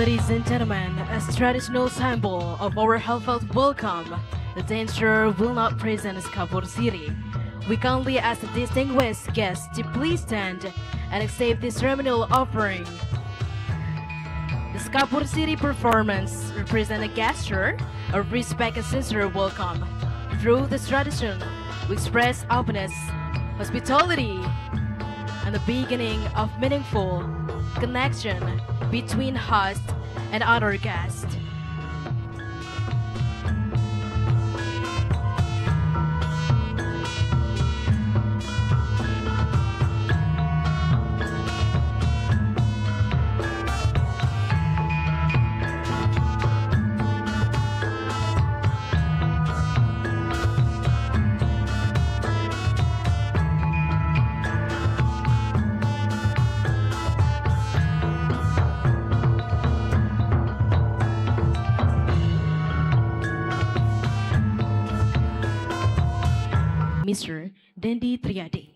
Ladies and gentlemen, as traditional symbol of our heartfelt welcome, the danger will not present Kapur City. We kindly ask the distinguished guests to please stand and accept this ceremonial offering. The Kapur City performance represents a gesture of respect and sincere welcome. Through this tradition, we express openness, hospitality, and the beginning of meaningful connection between host and other guests. Mr. Dendi Triade.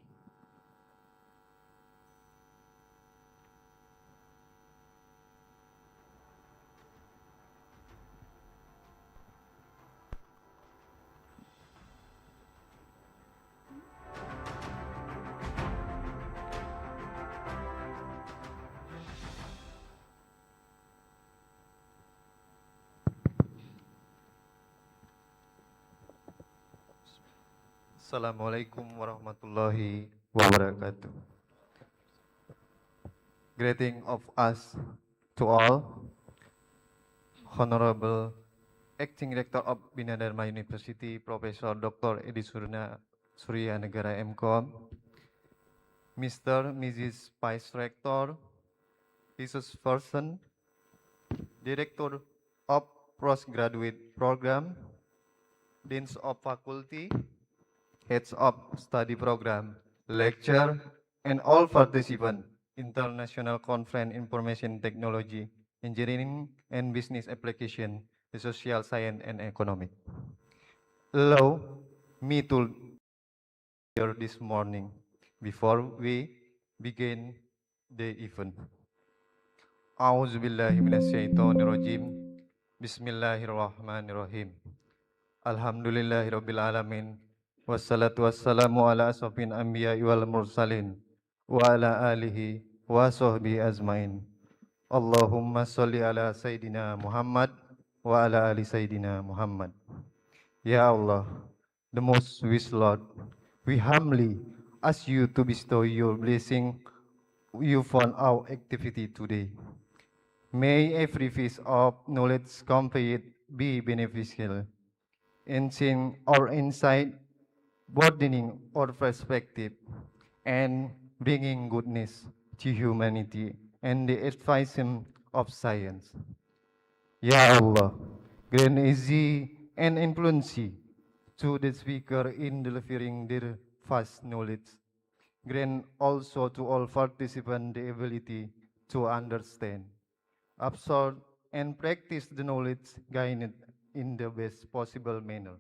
Assalamualaikum warahmatullahi wabarakatuh. Greeting of us to all, Honorable Acting Rector of Bina Dharma University, Professor Dr. Edi Surya Negara MCom, Mr. Mrs. Vice Rector, Resource Person, Director of Postgraduate Program, Deans of Faculty, Heads of Study Program, Lecture, and all participants, International Conference Information Technology, Engineering and Business Application, the Social Science and Economic. Allow me to here this morning before we begin the event. A'udzubillahiminasyaitonirrojim. Bismillahirrahmanirrahim. Alhamdulillahirabbil alamin. Wassalatu wassalamu ala asrofil anbiya wal mursalin wa ala alihi wa sahbihi azmain. Allahumma sholli ala Sayyidina Muhammad wa ala ali Sayyidina Muhammad. Ya Allah, the most wise Lord, we humbly ask you to bestow your blessing upon our activity today. May every piece of knowledge conveyed be beneficial, enhancing our insight, broadening our perspective, and bringing goodness to humanity and the advancement of science. Ya Allah, grant easy and influence to the speaker in delivering their vast knowledge. Grant also to all participants the ability to understand, absorb, and practice the knowledge gained in the best possible manner.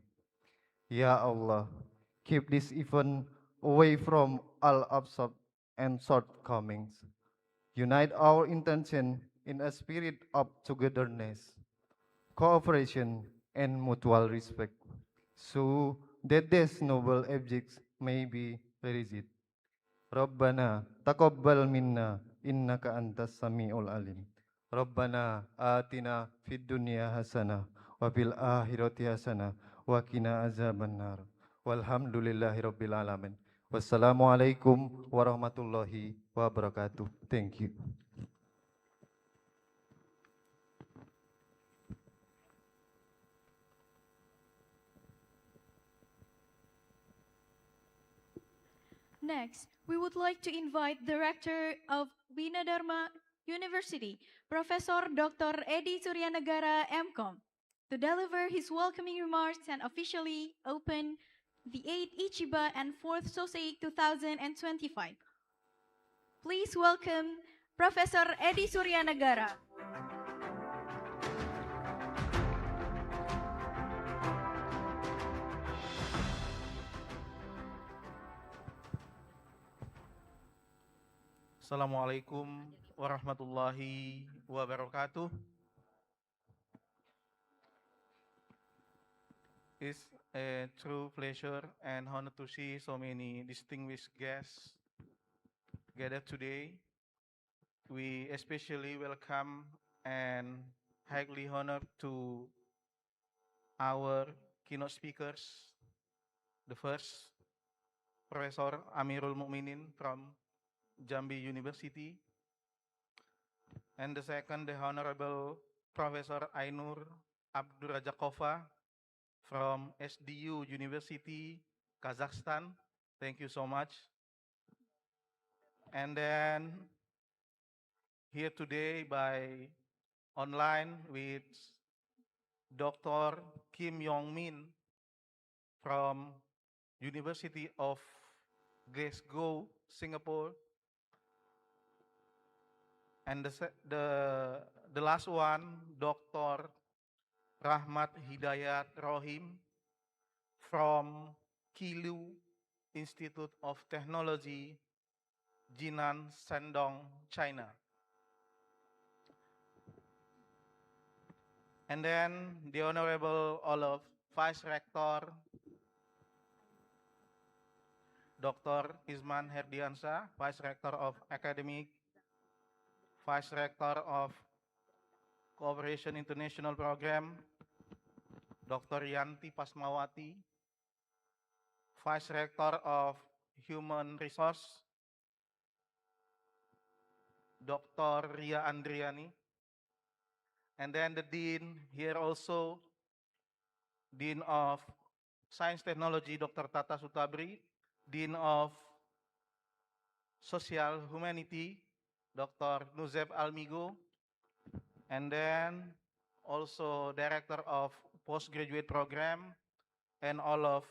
Ya Allah, keep this event away from all upset and shortcomings. Unite our intention in a spirit of togetherness, cooperation, and mutual respect, so that these noble objects may be realized. Rabbana taqabbal minna innaka antas samiul alim. Rabbana atina fid dunya hasanah wa fil akhirati hasanah wa qina azabannar. Walhamdulillahi rabbil alamin. Wassalamualaikum warahmatullahi wabarakatuh. Thank you. Next, we would like to invite the Rector of Bina Dharma University, Professor Dr. Edi Suryanegara MCom, to deliver his welcoming remarks and officially open the 8th Iciba and 4th Soseic 2025. Please welcome Professor Edi Suryanegara. Assalamualaikum warahmatullahi wabarakatuh. It's a true pleasure and honor to see so many distinguished guests gathered today. We especially welcome and highly honored to our keynote speakers. The first, Professor Amirul Mukminin from Jambi University, and the second, the Honorable Professor Ainur Abdurajakova from SDU University, Kazakhstan. Thank you so much. And then here today by online with Dr. Kim Yong Min from University of Glasgow, Singapore. And the last one, Dr. Rahmat Hidayat Rohim from Kilu Institute of Technology, Jinan, Shandong, China. And then the Honorable Olaf Vice Rector, Dr. Isman Herdiansa, Vice Rector of Academic, Vice Rector of Cooperation International Program, Dr. Yanti Pasmawati, Vice Rector of Human Resource, Dr. Ria Andriani, and then the Dean here also, Dean of Science Technology, Dr. Tata Sutabri, Dean of Social Humanity, Dr. Nuzeb Almigo, and then also Director of Postgraduate Program and all of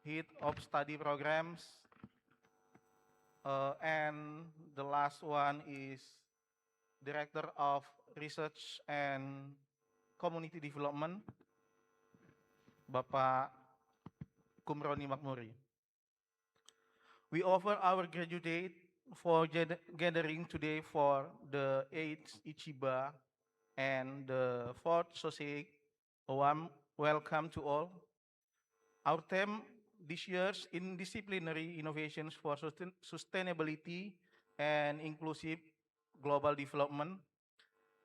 Head of Study Programs. And the last one is Director of Research and Community Development, Bapak Kumroni Makmuri. We offer our graduate for gathering today for the 8th Iciba and the 4th Soseic. A warm welcome to all. Our theme this year's Interdisciplinary Innovations for Sustainability and Inclusive Global Development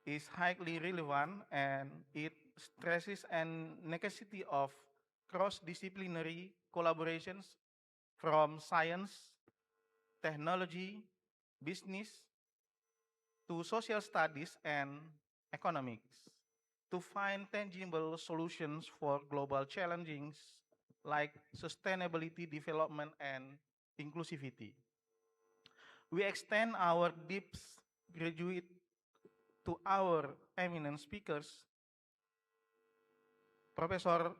is highly relevant, and it stresses and necessity of cross-disciplinary collaborations from science, technology, business, to social studies and economics to find tangible solutions for global challenges like sustainability, development, and inclusivity. We extend our deep gratitude to our eminent speakers, Professor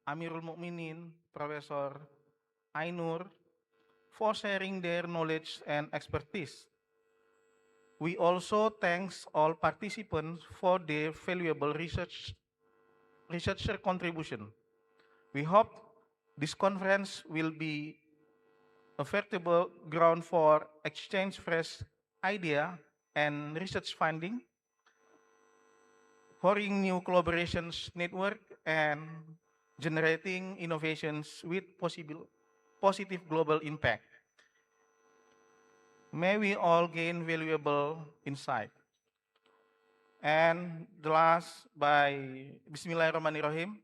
Amirul Mukminin, Professor Ainur, for sharing their knowledge and expertise. We also thank all participants for their valuable researcher contribution. We hope this conference will be a veritable ground for exchange fresh idea and research finding, forming new collaborations network, and generating innovations with positive global impact. May we all gain valuable insight. And the last, by Bismillahirrahmanirrahim,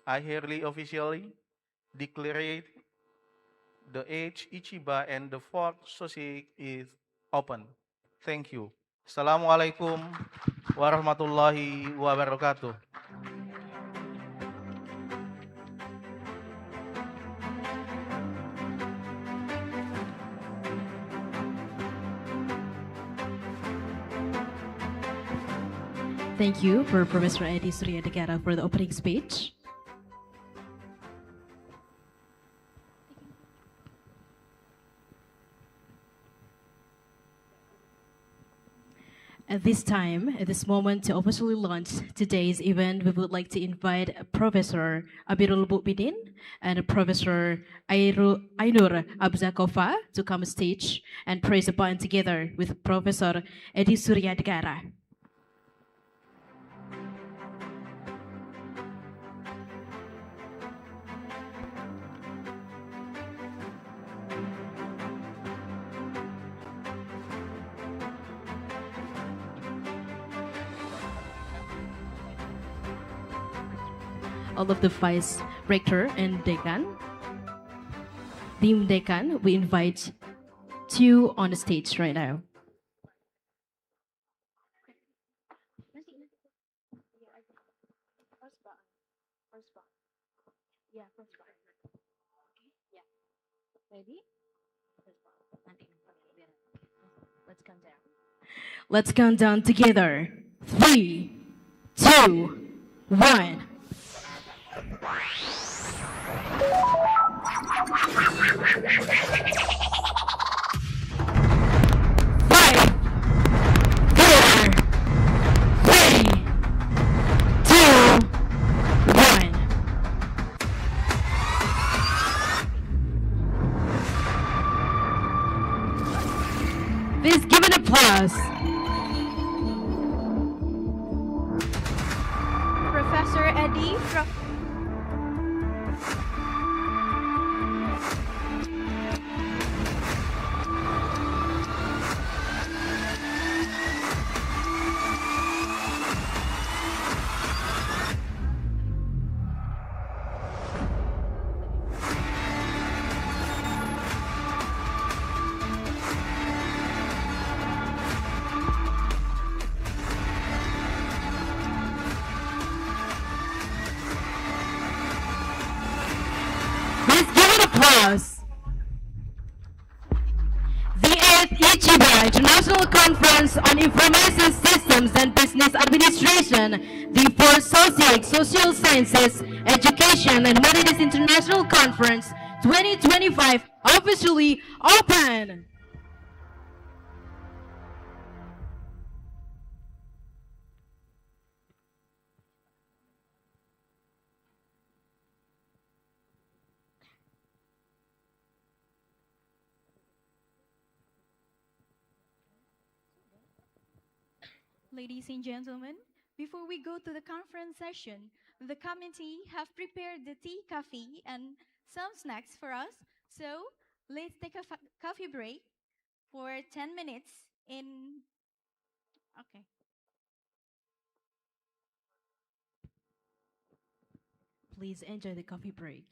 I hereby officially declare the 8th Iciba and the 4th Soseic is open. Thank you. Assalamualaikum warahmatullahi wabarakatuh. Thank you for Professor Edi Suryadegara for the opening speech. At this time, at this moment, to officially launch today's event, we would like to invite Professor Abirul Mukminin and Professor Ainur Abzakova to come on stage and praise the band together with Professor Edi Suryadegara. all of the vice rector and decan. Dean decan, we invite you on the stage right now. Let's count down together. 3, 2, 1. 5, 4, 3, 2, 1. Please give an applause. Professor Eddie from Please give an applause. The 8th Iciba International Conference on Information Systems and Business Administration, the 4th Soseic Social Sciences, Education and Humanities International Conference 2025 officially open. Ladies and gentlemen, before we go to the conference session, the committee have prepared the tea, coffee, and some snacks for us. So let's take a coffee break for 10 minutes in. Okay. Please enjoy the coffee break.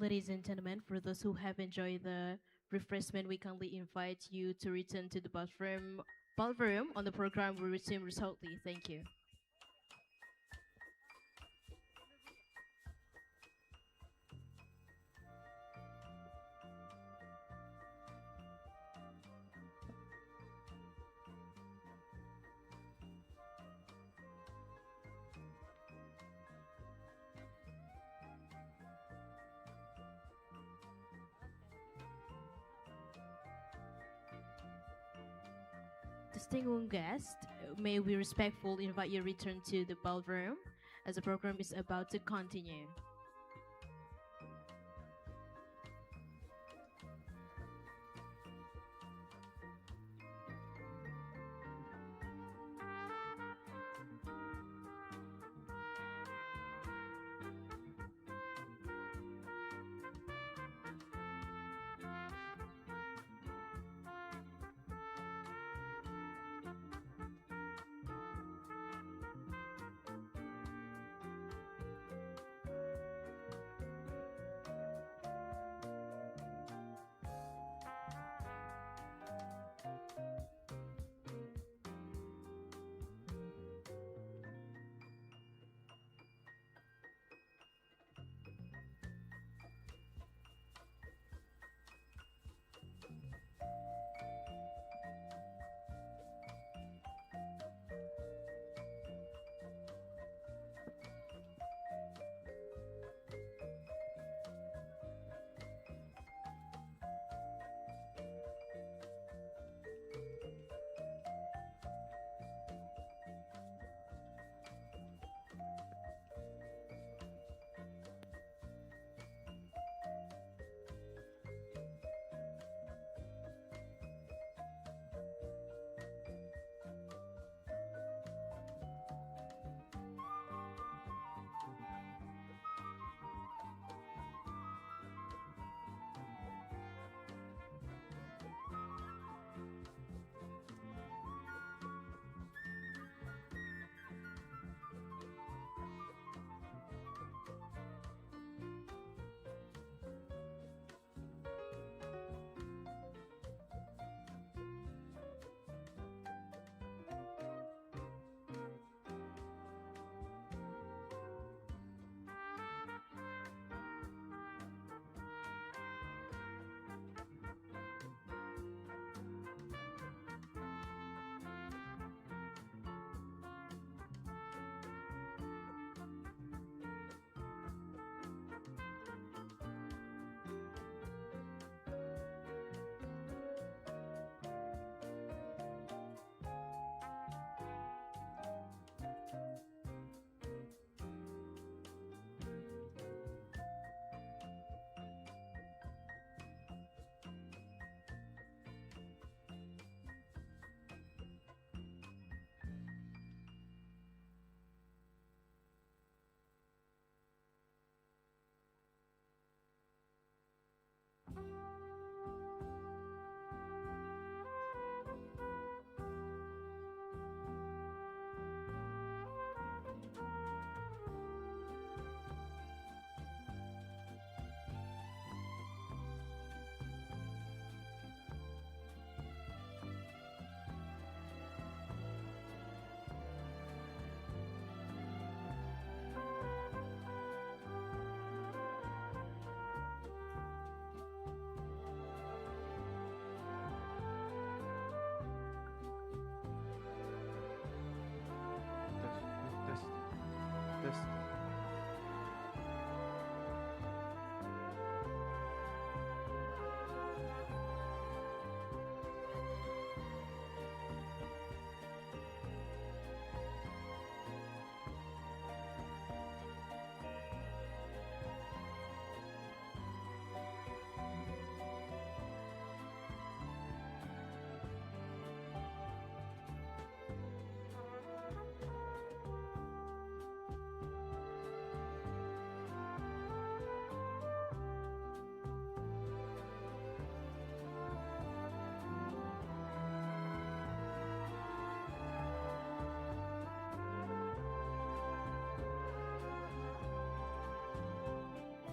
Ladies and gentlemen, for those who have enjoyed the refreshment, we kindly invite you to return to the ballroom on the program will resume shortly. Thank you. Distinguished guests, may we respectfully invite you to return to the ballroom as the program is about to continue.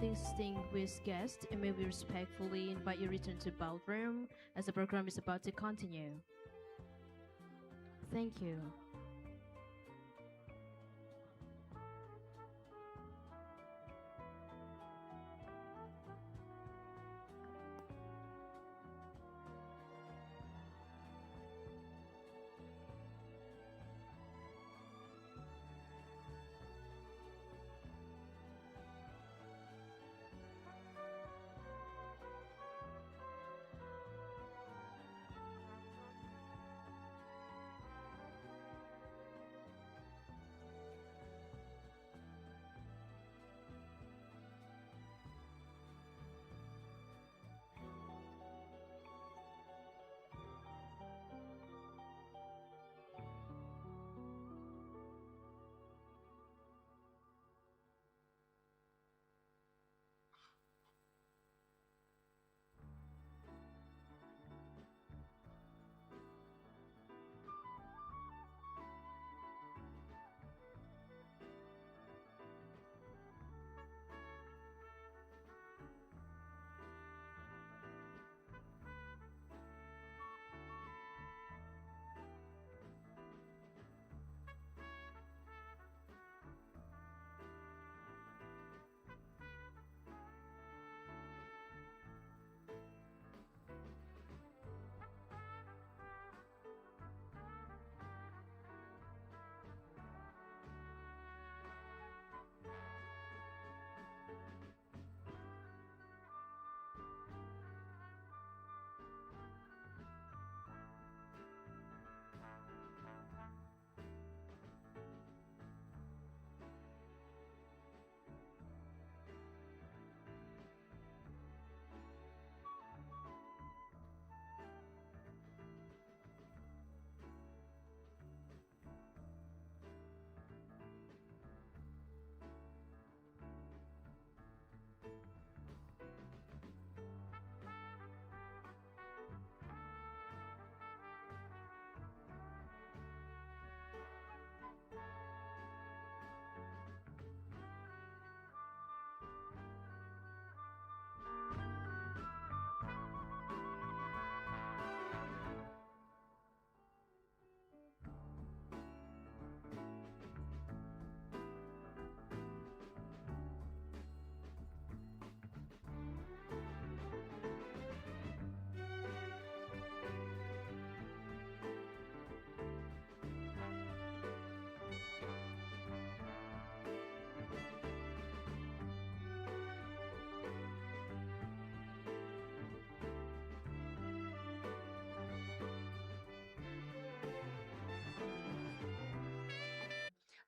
Distinguished guests, may we respectfully invite you return to ballroom as the program is about to continue. Thank you.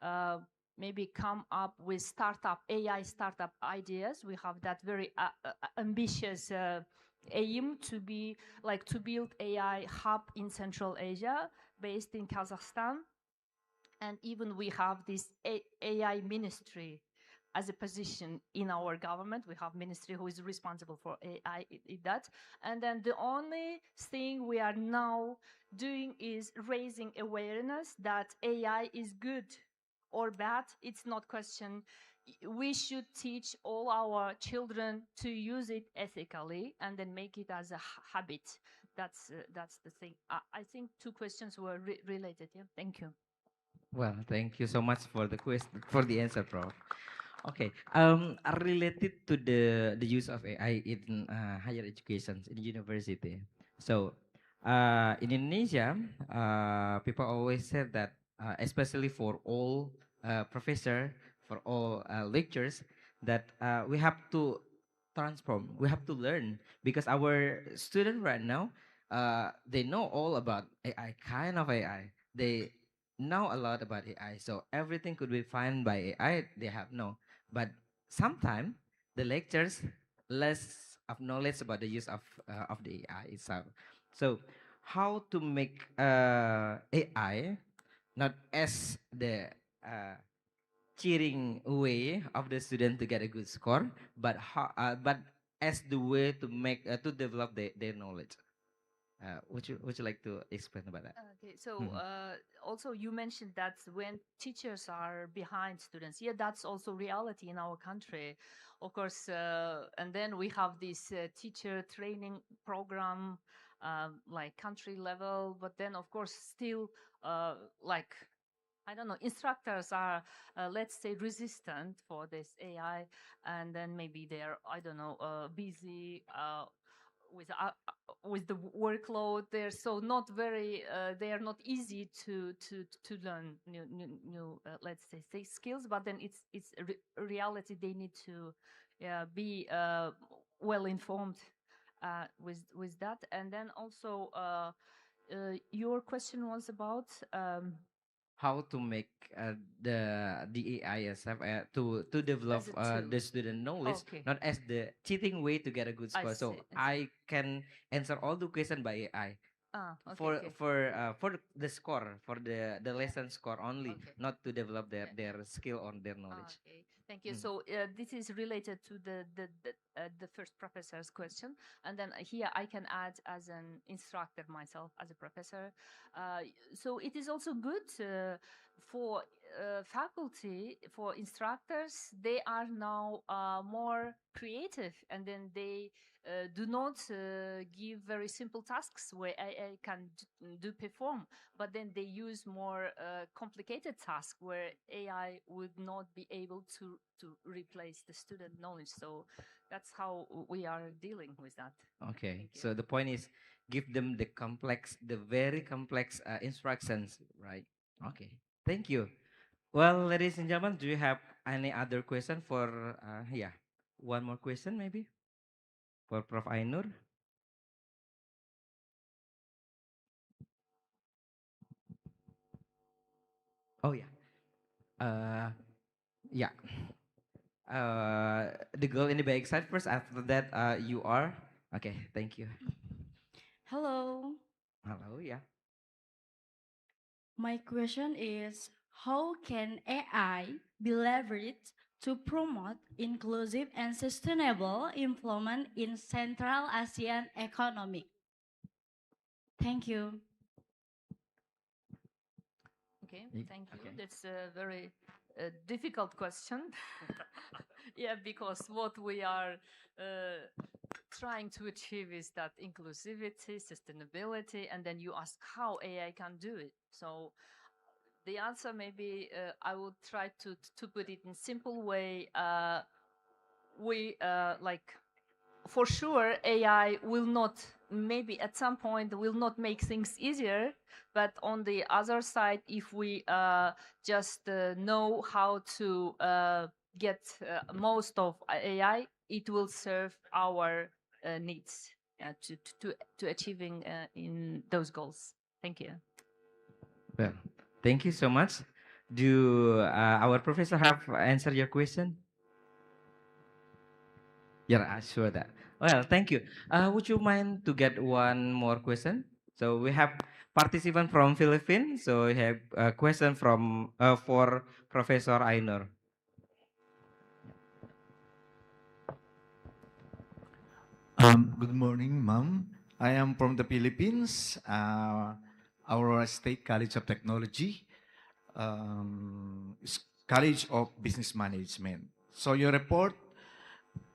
uh, maybe come up with AI startup ideas. We have that very ambitious aim to be like to build AI hub in Central Asia, based in Kazakhstan. And even we have this AI ministry as a position in our government. We have ministry who is responsible for AI in that. And then the only thing we are now doing is raising awareness that AI is good or bad. It's not question. We should teach all our children to use it ethically and then make it as a habit. That's the thing. I think two questions were related. Yeah, thank you. Well, thank you so much for the question, for the answer, Prof. Okay, related to the use of AI in higher education in university. So, in Indonesia, people always said that, especially for all professor, for all lectures, that we have to transform, we have to learn because our student right now, they know all about AI, kind of AI. They know a lot about AI, so everything could be fine by AI. They have no, but sometimes the lectures less of knowledge about the use of the AI itself. So how to make AI not as the uh, cheering way of the student to get a good score, but how, but as the way to make to develop their knowledge. Would you like to explain about that? Okay, so Mhm. also you mentioned that when teachers are behind students, yeah, that's also reality in our country, of course. And then we have this teacher training program, like country level, but then of course still like I don't know, instructors are, let's say, resistant for this AI, and then maybe they're, I don't know, busy with the workload. They're so not very, they are not easy to learn new let's say skills. But then it's a reality. They need to be well informed with that, and then also. Your question was about How to make the AI itself to develop as a tool. the student knowledge, Okay, not as the cheating way to get a good I score. So see. I see. I can answer all the question by AI Ah, okay, for okay. the score, for the lesson score only, Okay. not to develop Yeah, yeah. their skill or their knowledge. Okay, thank you. Mm. So this is related to the first professor's question, and then here I can add as an instructor myself as a professor. So it is also good for faculty, for instructors. They are now more creative, and then they do not give very simple tasks where AI can do perform, but then they use more complicated tasks where AI would not be able to replace the student knowledge. So that's how we are dealing with that. Okay, Thank you. so the point is give them the very complex instructions, right? Okay, thank you. Well, ladies and gentlemen, do you have any other question for yeah, one more question maybe for Prof. Ainur? Oh yeah. Yeah. The girl in the back side first. After that, you are. Okay. Thank you. Hello, Hello. Yeah. my question is how can AI be leveraged to promote inclusive and sustainable employment in Central Asian economy? Thank you. Okay, You- thank you. Okay. That's a very difficult question. Yeah, because what we are trying to achieve is that inclusivity, sustainability, and then you ask how AI can do it. So the answer maybe I will try to put it in simple way. We like for sure AI will not maybe at some point will not make things easier, but on the other side, if we just know how to get most of AI, it will serve our needs to achieving in those goals. Thank you. Well, thank you so much. Do our professor have answered your question? Yeah, sure that. Well, thank you. Would you mind to get one more question? So we have participant from Philippines. So we have a question from for Professor Ainur. Good morning, ma'am. I am from the Philippines, Aurora State College of Technology, College of Business Management. So your report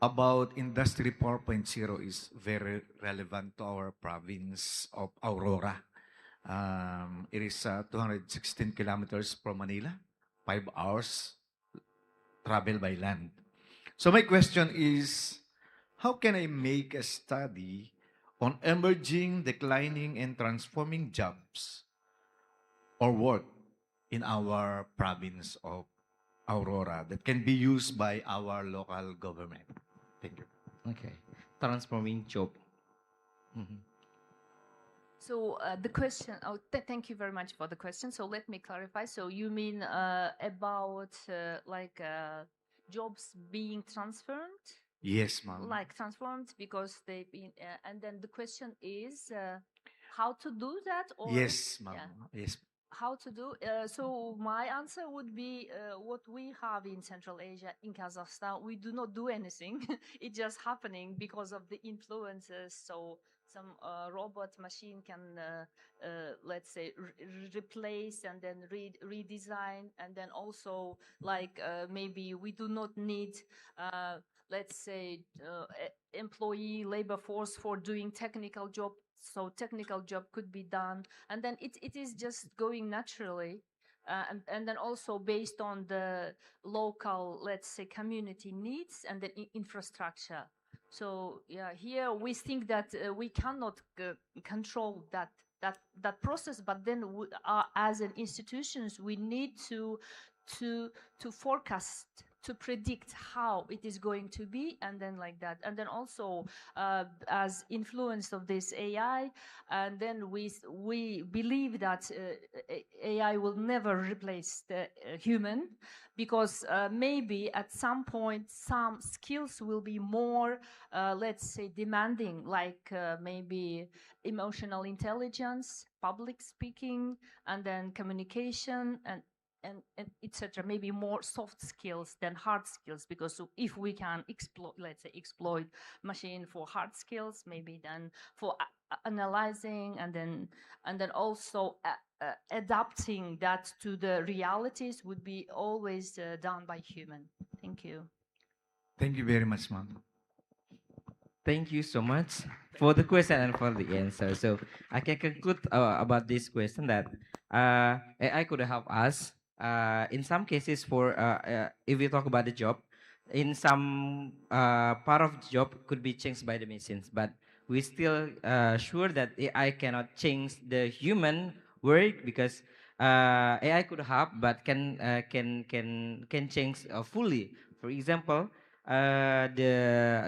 about Industry 4.0 is very relevant to our province of Aurora. It is 216 kilometers from Manila, 5 hours travel by land. So my question is, how can I make a study on emerging, declining, and transforming jobs or work in our province of Aurora that can be used by our local government? Thank you. Okay, transforming job. Mhm. So the question, oh, thank you very much for the question. So let me clarify. So you mean about like jobs being transformed, Yes, ma'am. like transformed because they've been, and then the question is how to do that, or Yes, ma'am. yeah, Yes. how to do. So my answer would be what we have in Central Asia, in Kazakhstan. We do not do anything. It's just happening because of the influences. So some robot machine can, let's say, replace and then redesign, and then also like maybe we do not need, let's say, employee labor force for doing technical job. So technical job could be done, and then it is just going naturally. And then also based on the local, let's say, community needs and the infrastructure. So yeah, here we think that we cannot control that process, but then as an institutions we need to forecast, to predict how it is going to be, and then like that, and then also as influence of this AI, and then we believe that AI will never replace the human, because maybe at some point some skills will be more, let's say, demanding, like maybe emotional intelligence, public speaking, and then communication, and etc. Maybe more soft skills than hard skills, because if we can exploit, let's say, exploit machine for hard skills, maybe then for analyzing, and then also adapting that to the realities would be always done by human. Thank you. Thank you very much, ma'am. Thank you so much for the question and for the answer. So I can conclude about this question that AI could help us in some cases for if we talk about the job, in some part of the job could be changed by the machines, but we still sure that AI cannot change the human work, because AI could help but can change fully. For example, the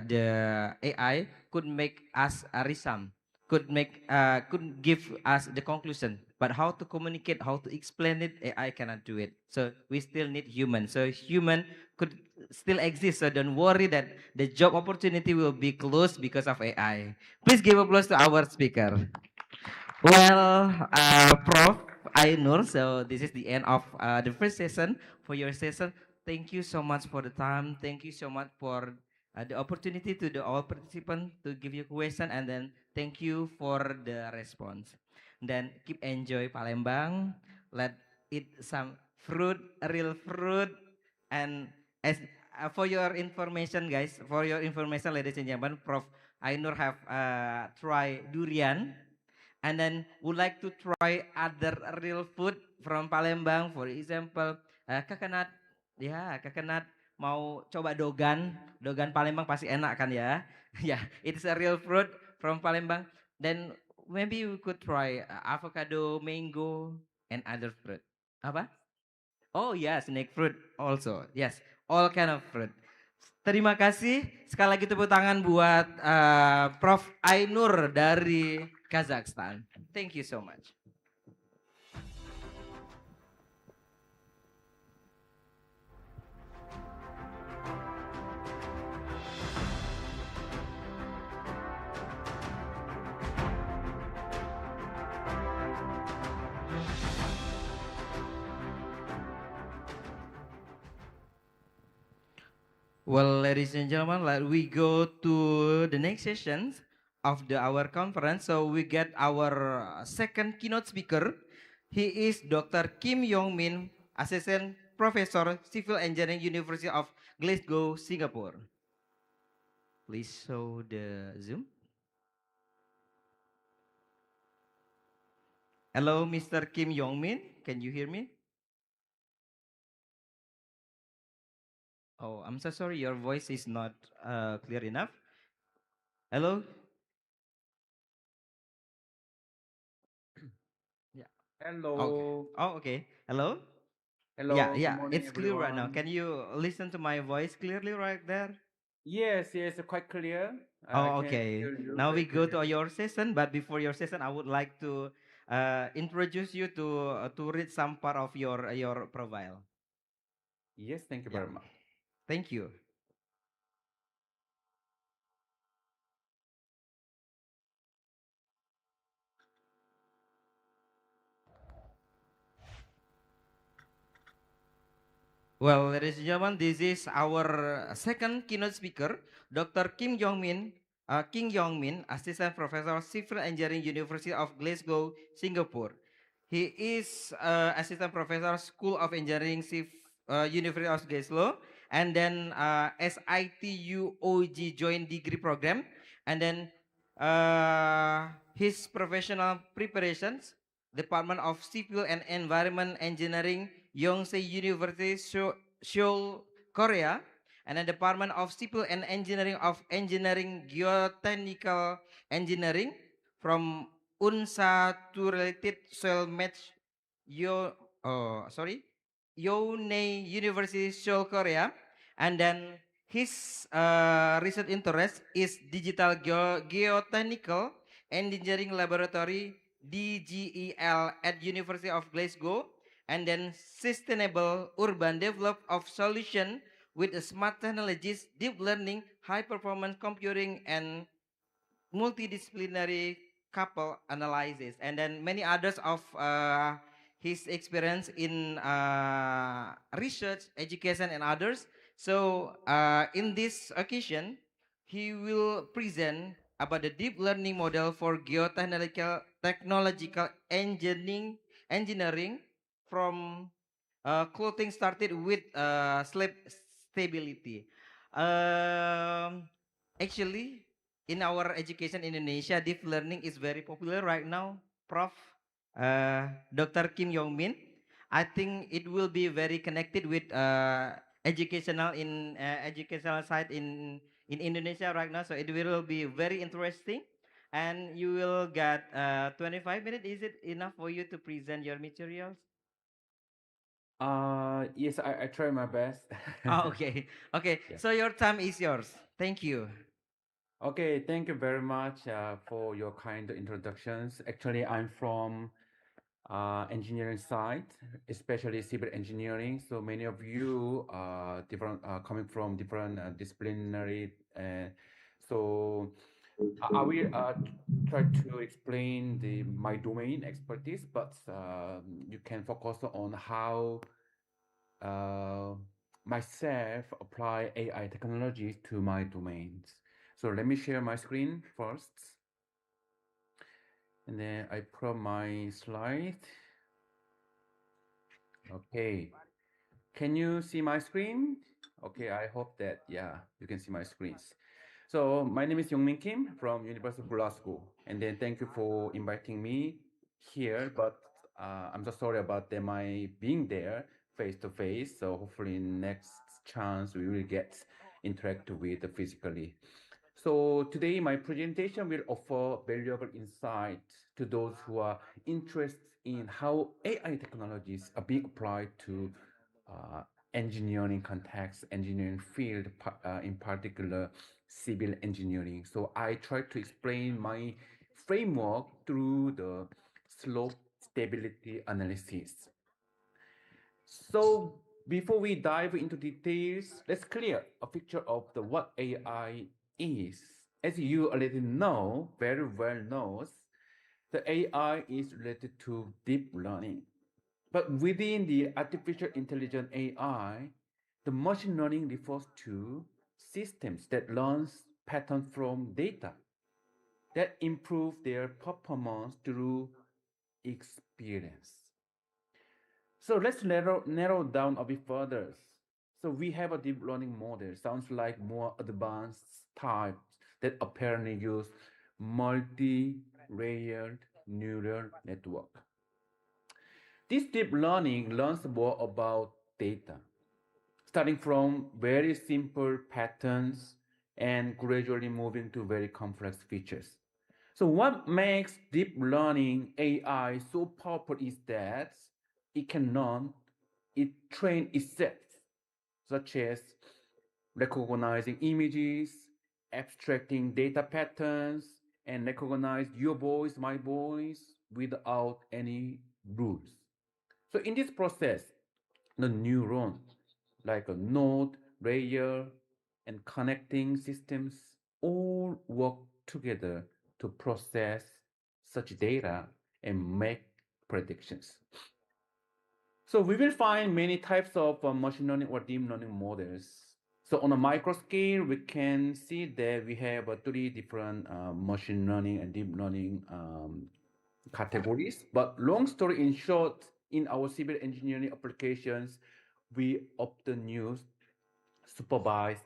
AI could make us a resum, could give us the conclusion, but how to communicate, how to explain it, AI cannot do it. So we still need human. So human could still exist. So don't worry that the job opportunity will be closed because of AI. Please give applause to our speaker. Well, Prof. Ainur, so this is the end of the first session. For your session, thank you so much for the time. Thank you so much for the opportunity to the all participants to give you question, and then thank you for the response. Then keep enjoy Palembang. Let eat some fruit, real fruit, and as for your information, guys, for your information, ladies and gentlemen, Prof. Ainur have try durian, and then would like to try other real food from Palembang, for example, coconut. Ya, coconut. Mau coba dogan, dogan Palembang pasti enak kan ya? Ya, it's a real fruit from Palembang. Then maybe we could try avocado, mango, and other fruit. Apa? Oh yeah, snake fruit also. Yes, all kind of fruit. Terima kasih. Sekali lagi tepuk tangan buat Prof. Ainur dari Kazakhstan. Thank you so much. Well, ladies and gentlemen, let we go to the next session of our conference. So we get our second keynote speaker. He is Dr. Kim Yong Min, Assistant Professor, Civil Engineering, University of Glasgow, Singapore. Please show the Zoom. Hello, Mr. Kim Yong Min. Can you hear me? Oh, I'm so sorry. Your voice is not clear enough. Hello? Yeah. Hello. Okay. Oh, okay. Hello? Hello. Yeah, Good yeah. morning, It's clear right now. everyone. Can you listen to my voice clearly right there? Yes, yes, quite clear. I Oh, can okay. hear you Now we very go to clearly. your session, but before your session, I would like to introduce you to read some part of your profile. Yes, thank you Yeah. very much. Thank you. Well, ladies and gentlemen, this is our second keynote speaker, Dr. Kim Jong Min, King Yong Min, Assistant Professor Civil Engineering, University of Glasgow, Singapore. He is Assistant Professor School of Engineering, University of Glasgow, and then SITUOG Joint Degree Program, and then his professional preparations, Department of Civil and Environment Engineering, Yonsei University, Seoul, Korea, and then Department of Civil and Engineering of Engineering Geotechnical Engineering from UNSA to related soil match Yo sorry Yonei University Seoul Korea, and then his research interest is digital geotechnical engineering laboratory DGEL at University of Glasgow, and then sustainable urban development of solution with smart technologies, deep learning, high performance computing, and multidisciplinary couple analysis, and then many others of his experience in research, education, and others. So in this occasion, he will present about the deep learning model for technological engineering from clothing started with sleep stability. Um, Actually, in our education in Indonesia, deep learning is very popular right now, Prof. Dr. Kim Yong Min. I think it will be very connected with educational side in Indonesia right now. So it will be very interesting, and you will get 25 minutes. Is it enough for you to present your materials? Yes, I try my best. Oh, okay. Okay. Yeah. So your time is yours. Thank you. Okay, thank you very much for your kind introductions. Actually, I'm from engineering side, especially civil engineering. So many of you are different, coming from different disciplinary. So I will try to explain my domain expertise, but you can focus on how uh, myself apply AI technology to my domains. So let me share my screen first. And then I put my slide. Okay. Can you see my screen? Okay, I hope that, yeah, you can see my screens. So my name is Yongmin Kim from University of Glasgow. And then thank you for inviting me here, but I'm so sorry about them my being there face to face. So hopefully next chance we will get interact with physically. So today my presentation will offer valuable insight to those who are interested in how AI technologies are being applied to uh, engineering context, engineering field, in particular civil engineering. So I try to explain my framework through the slope stability analysis. So before we dive into details, let's clear a picture of the what AI is. As you already know, very well knows, the AI is related to deep learning. But within the artificial intelligence AI, the machine learning refers to systems that learns patterns from data that improve their performance through experience. So let's narrow down a bit further. So we have a deep learning model. Sounds like more advanced types that apparently use multi-layered neural network. This deep learning learns more about data, starting from very simple patterns and gradually moving to very complex features. So what makes deep learning AI so powerful is that it can learn, it train itself, such as recognizing images, abstracting data patterns, and recognize your voice, my voice, without any rules. So in this process, the neuron, like a node, layer, and connecting systems all work together to process such data and make predictions. So we will find many types of machine learning or deep learning models. So on a micro scale, we can see that we have three different machine learning and deep learning categories. But long story in short, in our civil engineering applications, we often use supervised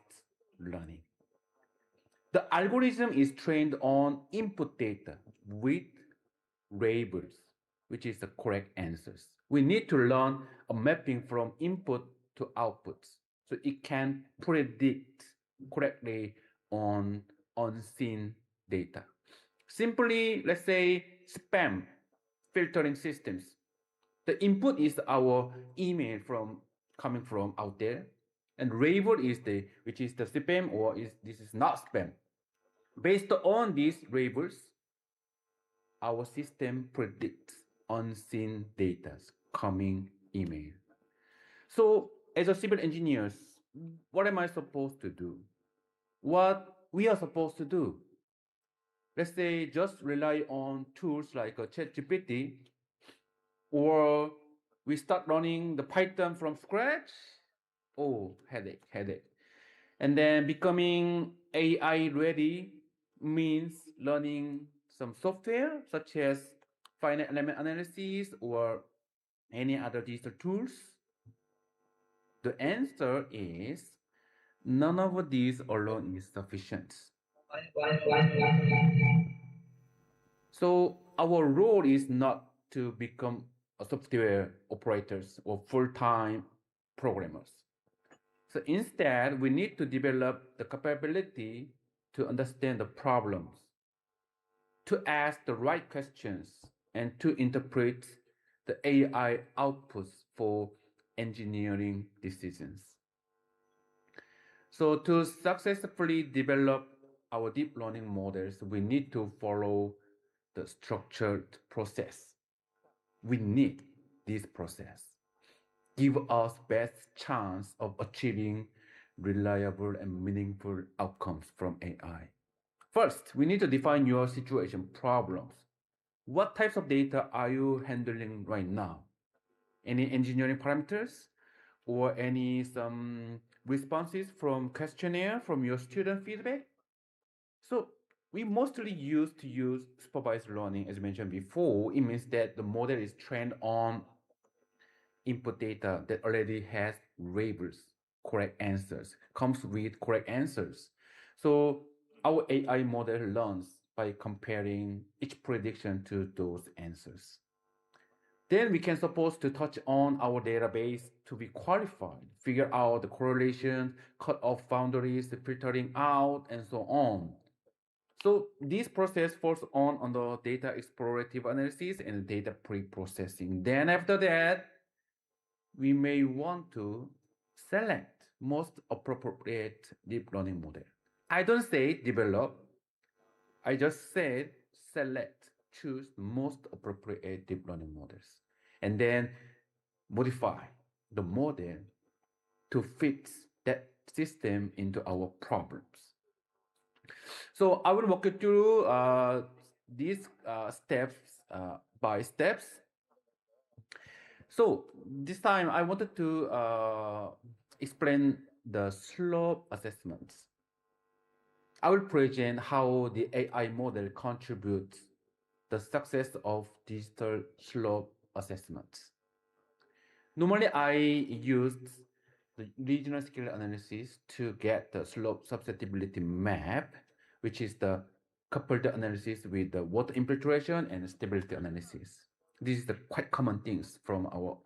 learning. The algorithm is trained on input data with labels, which is the correct answers. We need to learn a mapping from input to outputs so it can predict correctly on unseen data. Simply, let's say spam filtering systems. The input is our email from coming from out there, and label is the which is the spam or is this is not spam. Based on these labels, our system predicts unseen data coming email. So as a civil engineers, what am I supposed to do? What we are supposed to do? Let's say just rely on tools like ChatGPT, or we start running the Python from scratch. Oh, headache, headache. And then becoming AI ready means learning some software such as finite element analysis or any other digital tools. The answer is none of these alone is sufficient. So our role is not to become a software operators or full-time programmers. So instead, we need to develop the capability to understand the problems, to ask the right questions, and to interpret the AI outputs for engineering decisions. So to successfully develop our deep learning models, we need to follow the structured process. We need this process. Give us best chance of achieving reliable and meaningful outcomes from AI. First, we need to define your situation problems. What types of data are you handling right now? Any engineering parameters or any some responses from questionnaire from your student feedback? So we mostly used to use supervised learning as mentioned before. It means that the model is trained on input data that already has labels, correct answers, comes with correct answers. So our AI model learns by comparing each prediction to those answers. Then we can suppose to touch on our database to be qualified, figure out the correlation, cut off boundaries, the filtering out, and so on. So this process falls on the data explorative analysis and data pre-processing. Then after that, we may want to select most appropriate deep learning model. I don't say develop, I just said select, choose the most appropriate deep learning models, and then modify the model to fit that system into our problems. So I will walk you through these steps by steps. So this time I wanted to explain the slope assessments. I will present how the AI model contributes the success of digital slope assessments. Normally, I used the regional scale analysis to get the slope susceptibility map, which is the coupled analysis with the water infiltration and stability analysis. This is the quite common things from our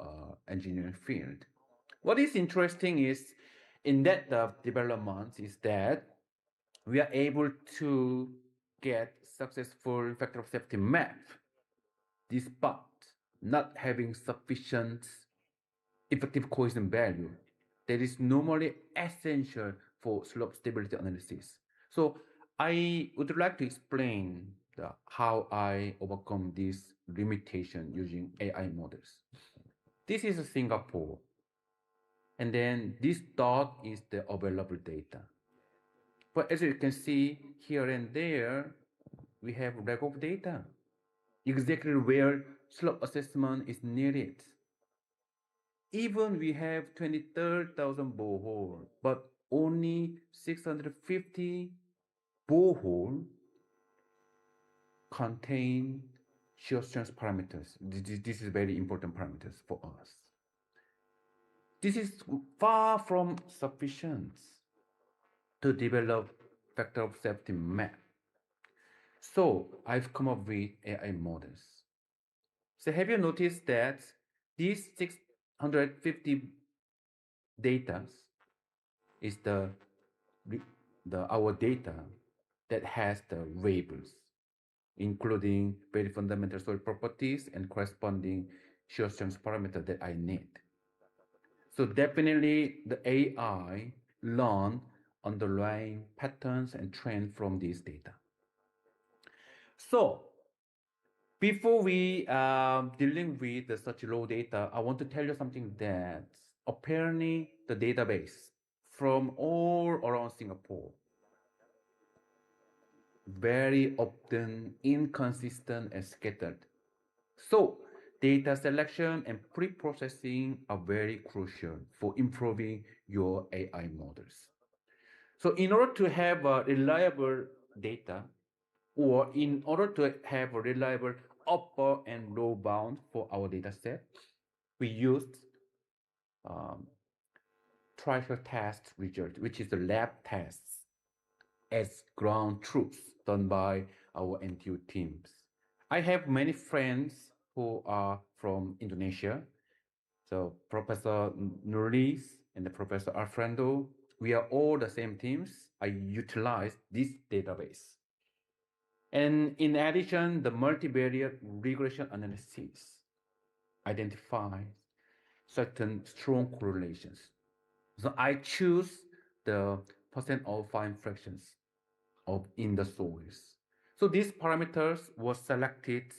engineering field. What is interesting is in that development is that we are able to get successful factor of safety map despite not having sufficient effective cohesion value that is normally essential for slope stability analysis. So I would like to explain how I overcome this limitation using AI models. This is Singapore, and then this dot is the available data. But as you can see here and there, we have lack of data, exactly where slope assessment is needed. Even we have 23,000 borehole, but only 650 borehole contain shear strength parameters. This is very important parameters for us. This is far from sufficient to develop factor of safety map. So I've come up with AI models. So have you noticed that these 650 data is our data that has the variables, including very fundamental soil properties and corresponding shear strength parameter that I need. So definitely the AI learn underlying patterns and trends from these data. So before we dealing with such low data, I want to tell you something that apparently the database from all around Singapore very often inconsistent and scattered. So data selection and pre-processing are very crucial for improving your AI models. So in order to have reliable data, or in order to have a reliable upper and low bound for our data set, we used trial test result, which is the lab tests, as ground truths done by our NTU teams. I have many friends who are from Indonesia. So Professor Nurlis and the Professor Alfredo, we are all the same teams. I utilize this database. And in addition, the multivariate regression analysis identifies certain strong correlations. So I choose the percent of fine fractions in the soils. So these parameters were selected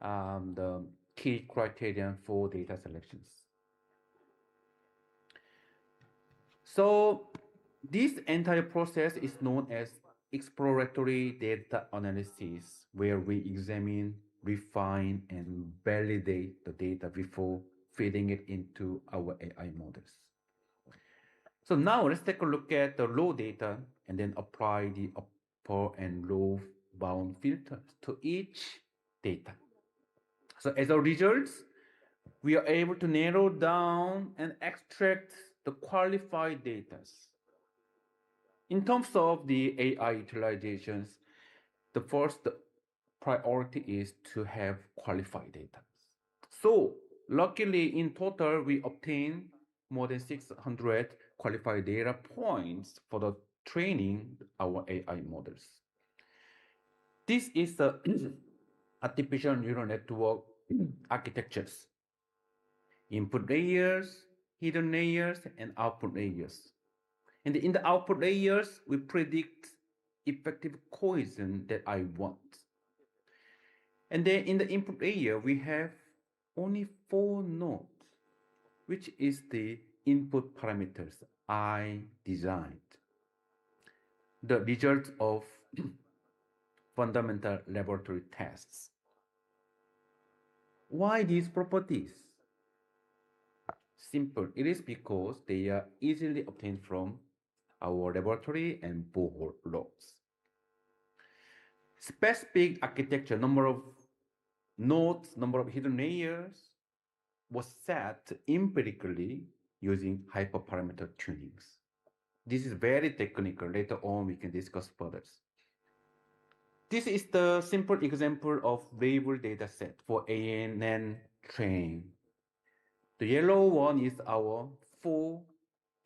the key criterion for data selections. So this entire process is known as exploratory data analysis, where we examine, refine, and validate the data before feeding it into our AI models. So now let's take a look at the raw data and then apply the upper and low bound filters to each data. So as a result, we are able to narrow down and extract the qualified data. In terms of the AI utilizations, the first priority is to have qualified data. So luckily in total, we obtained more than 600 qualified data points for the training our AI models. This is the artificial neural network architectures. Input layers, hidden layers, and output layers. And in the output layers, we predict effective cohesion that I want. And then in the input layer, we have only 4 nodes, which is the input parameters I designed. The result of fundamental laboratory tests. Why these properties? Simple. It is because they are easily obtained from our laboratory and borehole logs. Specific architecture, number of nodes, number of hidden layers was set empirically using hyperparameter tunings. This is very technical. Later on, we can discuss further. This is the simple example of label data set for ANN training. The yellow one is our 4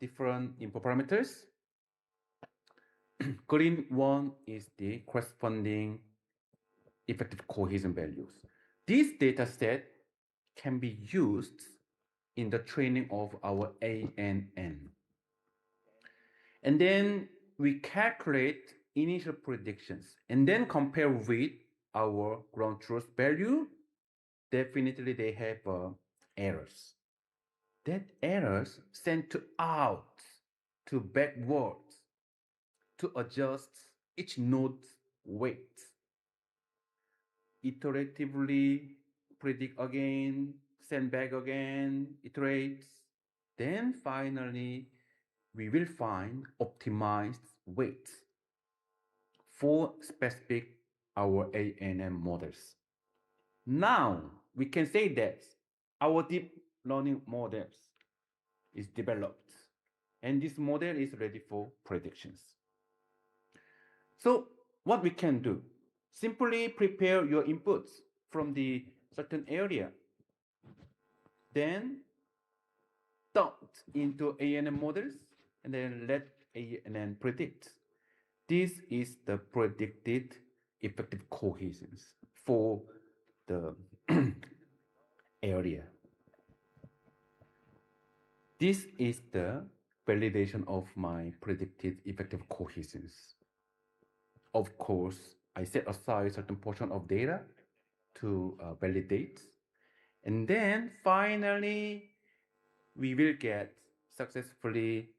different input parameters. Green one is the corresponding effective cohesion values. This data set can be used in the training of our ANN. And then we calculate initial predictions and then compare with our ground truth value. Definitely they have errors. That errors sent to out to backwards to adjust each node's weight. Iteratively predict again, send back again, iterates. Then finally we will find optimized weights for specific our ANN models. Now we can say that our deep learning models is developed and this model is ready for predictions. So what we can do, simply prepare your inputs from the certain area, then dump into ANN models and then let ANN predict. This is the predicted effective cohesions for the area. This is the validation of my predicted effective cohesions. Of course, I set aside a certain portion of data to validate. And then finally, we will successfully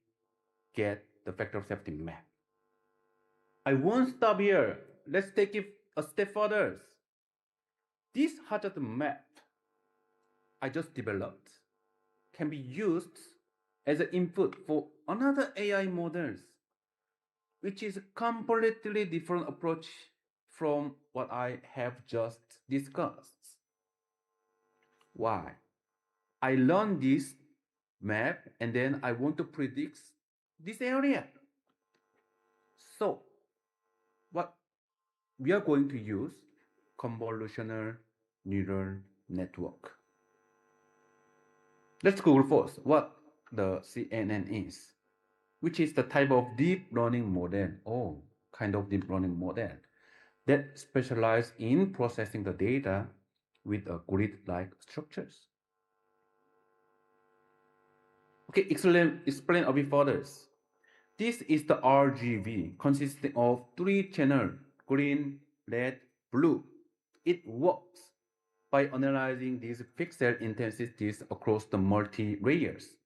get the factor of safety map. I won't stop here. Let's take it a step further. This hazard map I just developed can be used as an input for another AI models, which is a completely different approach from what I have just discussed. Why? I learned this map and then I want to predict this area. So, what we are going to use convolutional neural network. Let's Google first what the CNN is, which is the type of deep learning model, or kind of deep learning model that specialize in processing the data with a grid-like structures. Okay, explain a bit further. This is the RGB consisting of 3 channels, green, red, blue. It works by analyzing these pixel intensities across the multi-layers.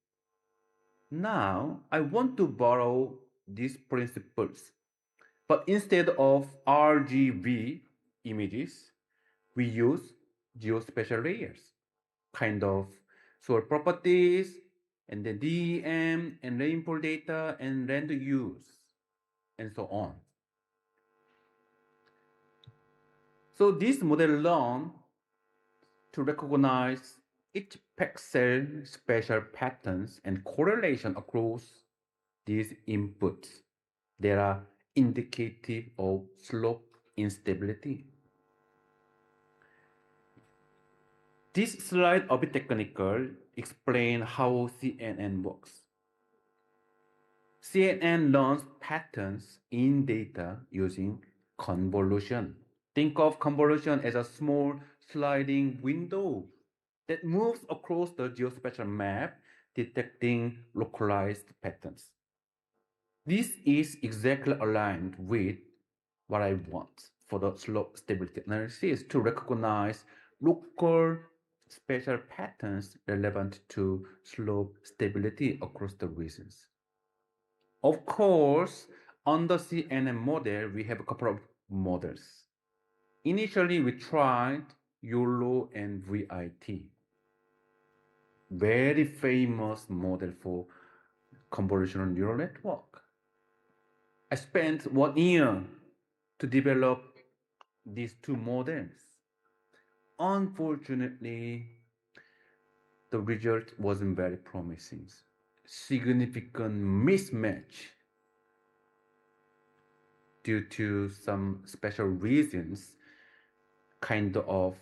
Now, I want to borrow these principles, but instead of RGB images, we use geospatial layers, kind of soil properties, and the DEM and rainfall data and land use, and so on. So this model learns to recognize each pixel spatial patterns and correlation across these inputs. They are indicative of slope instability. This slide, a bit technical, explain how CNN works. CNN learns patterns in data using convolution. Think of convolution as a small sliding window that moves across the geospatial map, detecting localized patterns. This is exactly aligned with what I want for the slope stability analysis, to recognize local spatial patterns relevant to slope stability across the regions. Of course, on the CNN model, we have a couple of models. Initially, we tried YOLO and VIT, very famous model for convolutional neural network. I spent 1 year to develop these 2 models. Unfortunately, the result wasn't very promising. Significant mismatch due to some special reasons. Kind of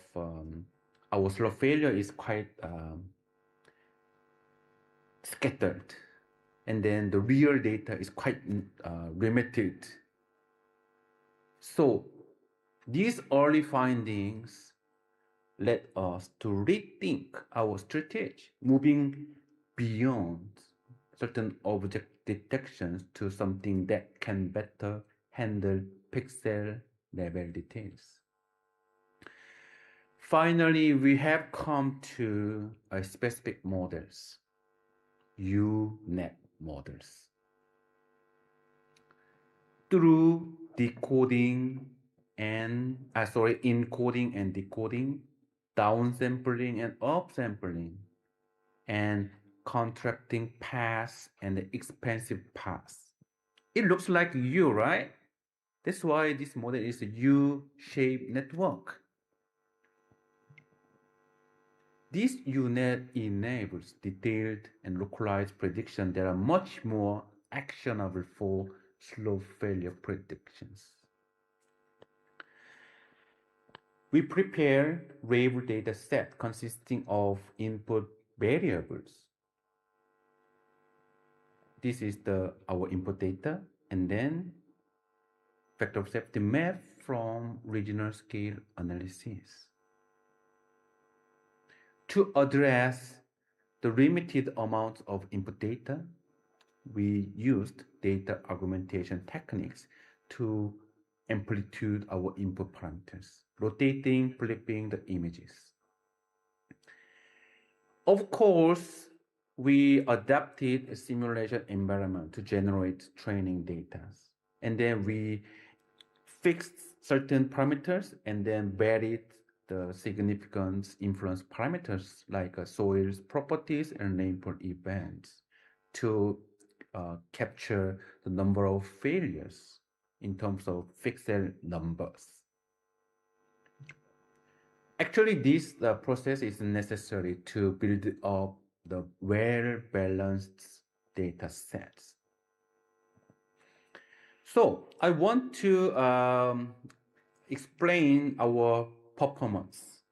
our slope failure is quite scattered, and then the real data is quite limited. So these early findings led us to rethink our strategy, moving beyond certain object detections to something that can better handle pixel level details. Finally, we have come to a specific models, UNet models. Through encoding and decoding, downsampling and upsampling, and contracting paths and expansive paths. It looks like U, right? That's why this model is a U-shaped network. This UNet enables detailed and localized prediction that are much more actionable for slope failure predictions. We prepare label data set consisting of input variables. This is our input data, and then vector safety map from regional scale analysis. To address the limited amount of input data, we used data augmentation techniques to amplitude our input parameters, rotating, flipping the images. Of course, we adapted a simulation environment to generate training data. And then we fixed certain parameters and then varied the significance influence parameters like soils properties and rainfall events to capture the number of failures in terms of pixel numbers. Actually, this process is necessary to build up the well-balanced data sets. So I want to explain our performance.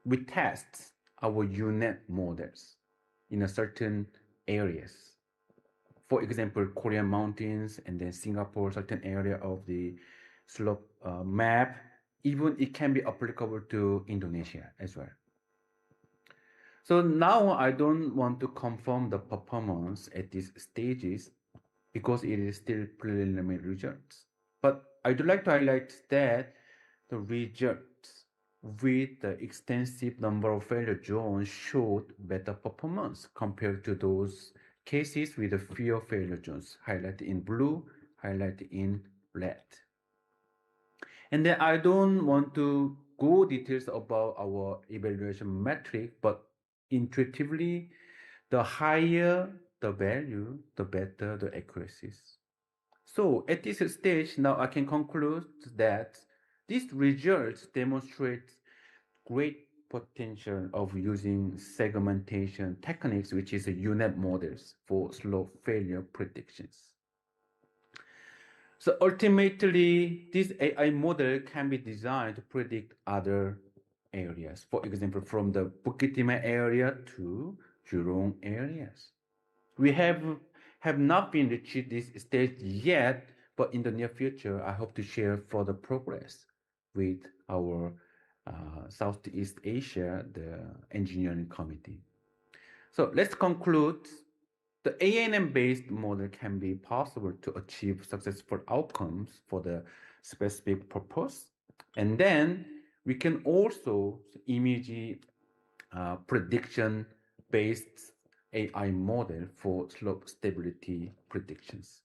We test our UNet models in a certain areas. For example, Korean mountains and then Singapore, certain area of the slope map. Even it can be applicable to Indonesia as well. So now I don't want to confirm the performance at these stages because it is still preliminary results. But I would like to highlight that the results with the extensive number of failure zones showed better performance compared to those cases with the fewer failure zones, highlighted in blue, highlighted in red. And then I don't want to go details about our evaluation metric, but intuitively, the higher the value, the better the accuracies. So at this stage, now I can conclude that these results demonstrate great potential of using segmentation techniques, which is a UNet models for slope failure predictions. So ultimately, this AI model can be designed to predict other areas. For example, from the Bukit Timah area to Jurong areas. We have not been reached this stage yet, but in the near future, I hope to share further progress with our Southeast Asia, the engineering committee. So let's conclude. The ANN-based model can be possible to achieve successful outcomes for the specific purpose. And then we can also image prediction-based AI model for slope stability predictions.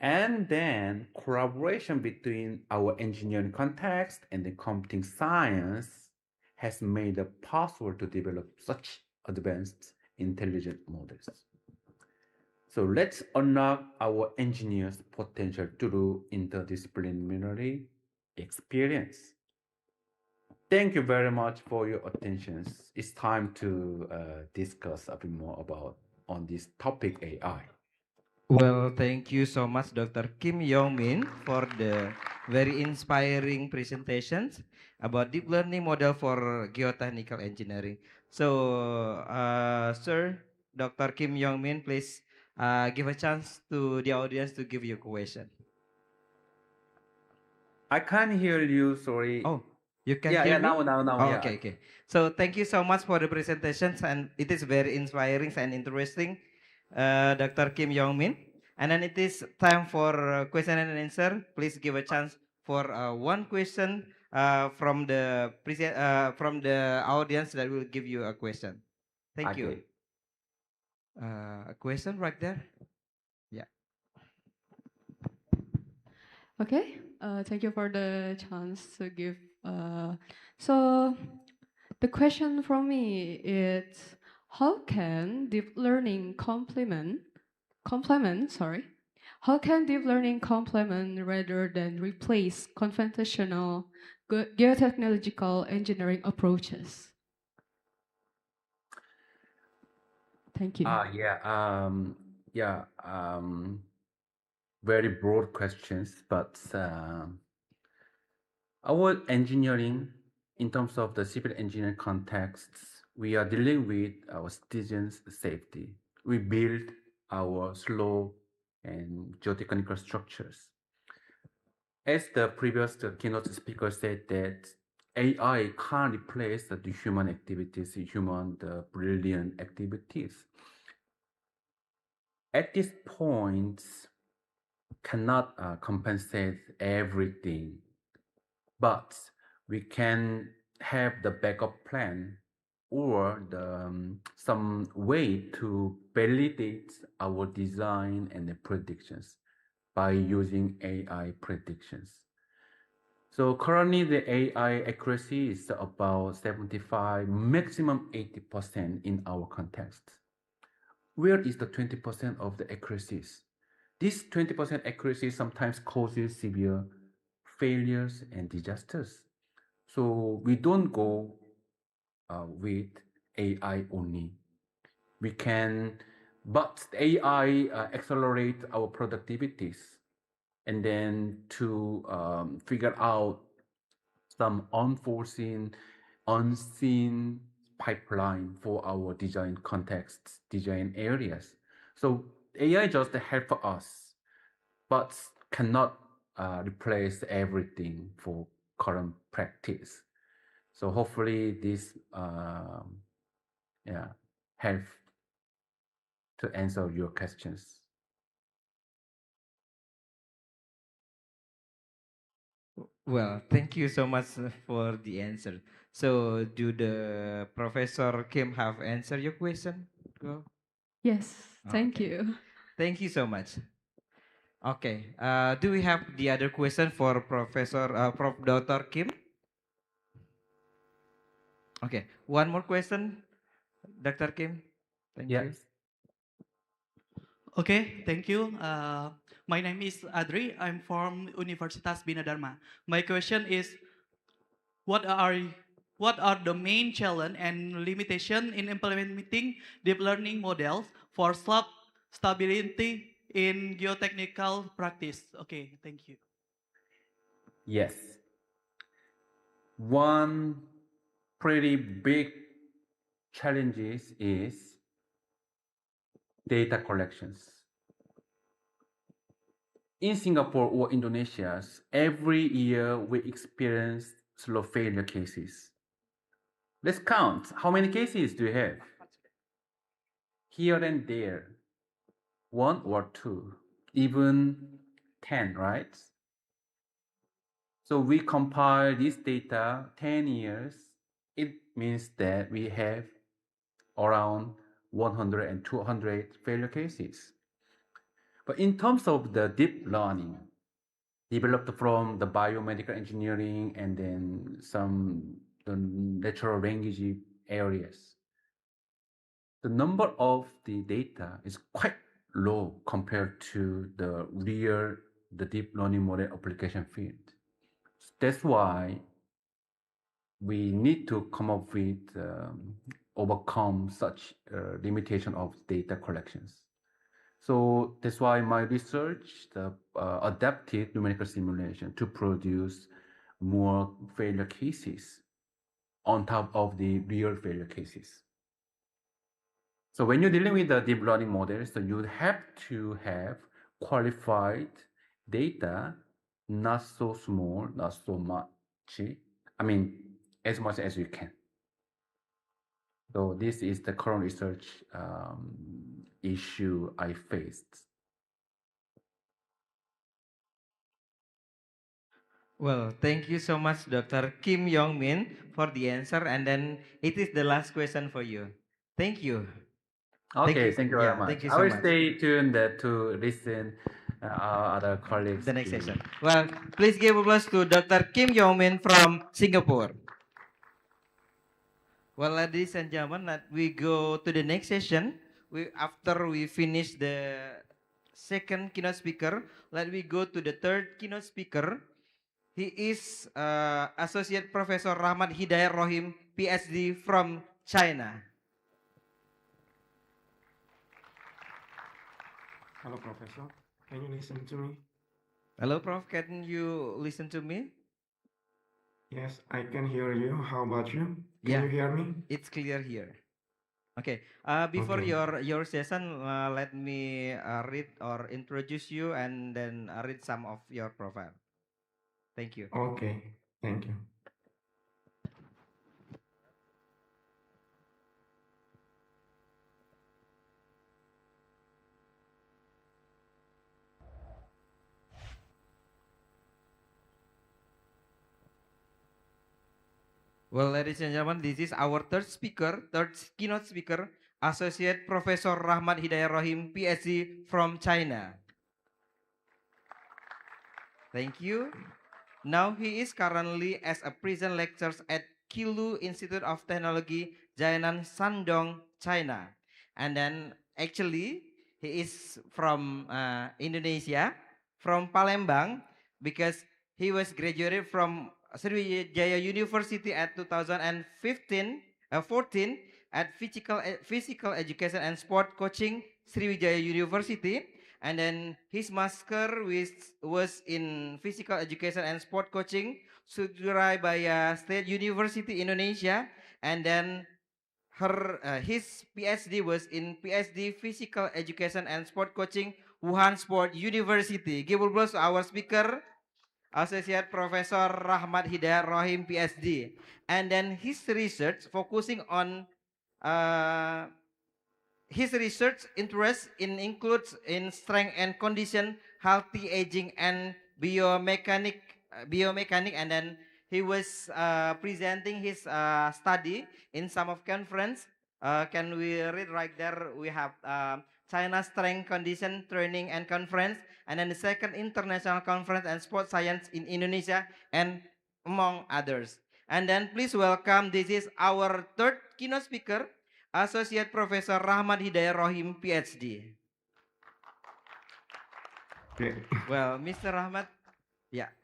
And then collaboration between our engineering context and the computing science has made it possible to develop such advanced intelligent models. So let's unlock our engineers' potential through interdisciplinary experience. Thank you very much for your attention. It's time to discuss a bit more about on this topic AI. Well, thank you so much, Dr. Kim Yong-min, for the very inspiring presentations about deep learning model for geotechnical engineering. So, sir, Dr. Kim Yong-min, please give a chance to the audience to give you a question. I can't hear you, sorry. Oh, you can hear hear me? me? Now, Oh, yeah. okay. So thank you so much for the presentations, and it is very inspiring and interesting, Dr. Kim Yong-min. And then it is time for question and answer. Please give a chance for one question from the audience that will give you a question. Thank you. A question right there. Yeah. Okay, thank you for the chance to give. So the question from me is, How can deep learning complement, sorry, how can deep learning complement rather than replace conventional geotechnological engineering approaches? Thank you. Yeah. Very broad questions, but our engineering, in terms of the civil engineering contexts, we are dealing with our citizens' safety. We build our slow and geotechnical structures. As the previous keynote speaker said that AI can't replace the human activities, the brilliant activities. At this point, cannot compensate everything, but we can have the backup plan or some way to validate our design and the predictions by using AI predictions. So currently the AI accuracy is about 75, maximum 80% in our context. Where is the 20% of the accuracies? This 20% accuracy sometimes causes severe failures and disasters. So we don't go with AI only. We can, but AI accelerate our productivities, and then to figure out some unforeseen, unseen pipeline for our design contexts, design areas. So AI just help us, but cannot replace everything for current practice. So hopefully this help to answer your questions. Well, thank you so much for the answer. So, do the Professor Kim have answered your question? Go. Yes, thank Okay. you. Thank you so much. Okay. Do we have the other question for Prof. Dr. Kim? Okay. One more question, Dr. Kim. Thank you. Yes. Okay, thank you. My name is Adri. I'm from Universitas Bina Dharma. My question is, what are what are the main challenge and limitation in implementing deep learning models for slab stability in geotechnical practice? Okay, thank you. Yes. One pretty big challenges is data collections. In Singapore or Indonesia, every year we experience slow failure cases. Let's count. How many cases do you have? Here and there, one or two, even 10, right? So we compile this data 10 years. It means that we have around 100 and 200 failure cases. But in terms of the deep learning, developed from the biomedical engineering and then some the natural language areas, the number of the data is quite low compared to the deep learning model application field. That's why we need to come up with overcome such limitation of data collections. So that's why my research adapted numerical simulation to produce more failure cases on top of the real failure cases. So when you're dealing with the deep learning models, so you have to have qualified data, not so small, not so much. I mean, as much as you can. So this is the current research issue I faced. Well, thank you so much, Dr. Kim Yong Min, for the answer. And then it is the last question for you. Thank you. Okay, thank you very Yeah, much. thank you I so will much. stay tuned to listen our other colleagues. The next to- session. Well, please give applause to Dr. Kim Yong Min from Singapore. Well, ladies and gentlemen, let we go to the next session. After we finish the second keynote speaker, let we go to the third keynote speaker. He is Associate Professor Rahmat Hidayat Rohim, PhD from China. Hello, Professor. Can you listen to me? Hello, Prof. Can you listen to me? Yes, I can hear you. How about you? Can Yeah, you hear me? it's clear here. Okay. Before Okay. your session, let me read or introduce you and then read some of your profile. Thank you. Okay. Thank you. Well, ladies and gentlemen, this is our third keynote speaker, Associate Professor Rahmat Hidayat Rohim, PhD from China. Thank you. Now he is currently as a present lecturer at Kilu Institute of Technology, Jianan, Shandong, China. And then actually he is from Indonesia, from Palembang, because he was graduated from Sriwijaya University at 14 at Physical Education and Sport Coaching, Sriwijaya University. And then his master was in Physical Education and Sport Coaching, Surabaya State University, Indonesia. And then his PhD was in PhD Physical Education and Sport Coaching, Wuhan Sport University. Give applause to our speaker, Associate Professor Rahmat Hidayat Rohim, PhD. And then his research focusing on his research interests includes in strength and condition, healthy aging, and biomechanic. And then he was presenting his study in some of conference. Can we read right there? We have China Strength Condition Training and Conference, and then the second International Conference and Sports Science in Indonesia, and among others. And then please welcome, this is our third keynote speaker, Associate Professor Rahmat Hidayat Rohim, PhD. Okay. Well, Mr. Rahmat, yeah,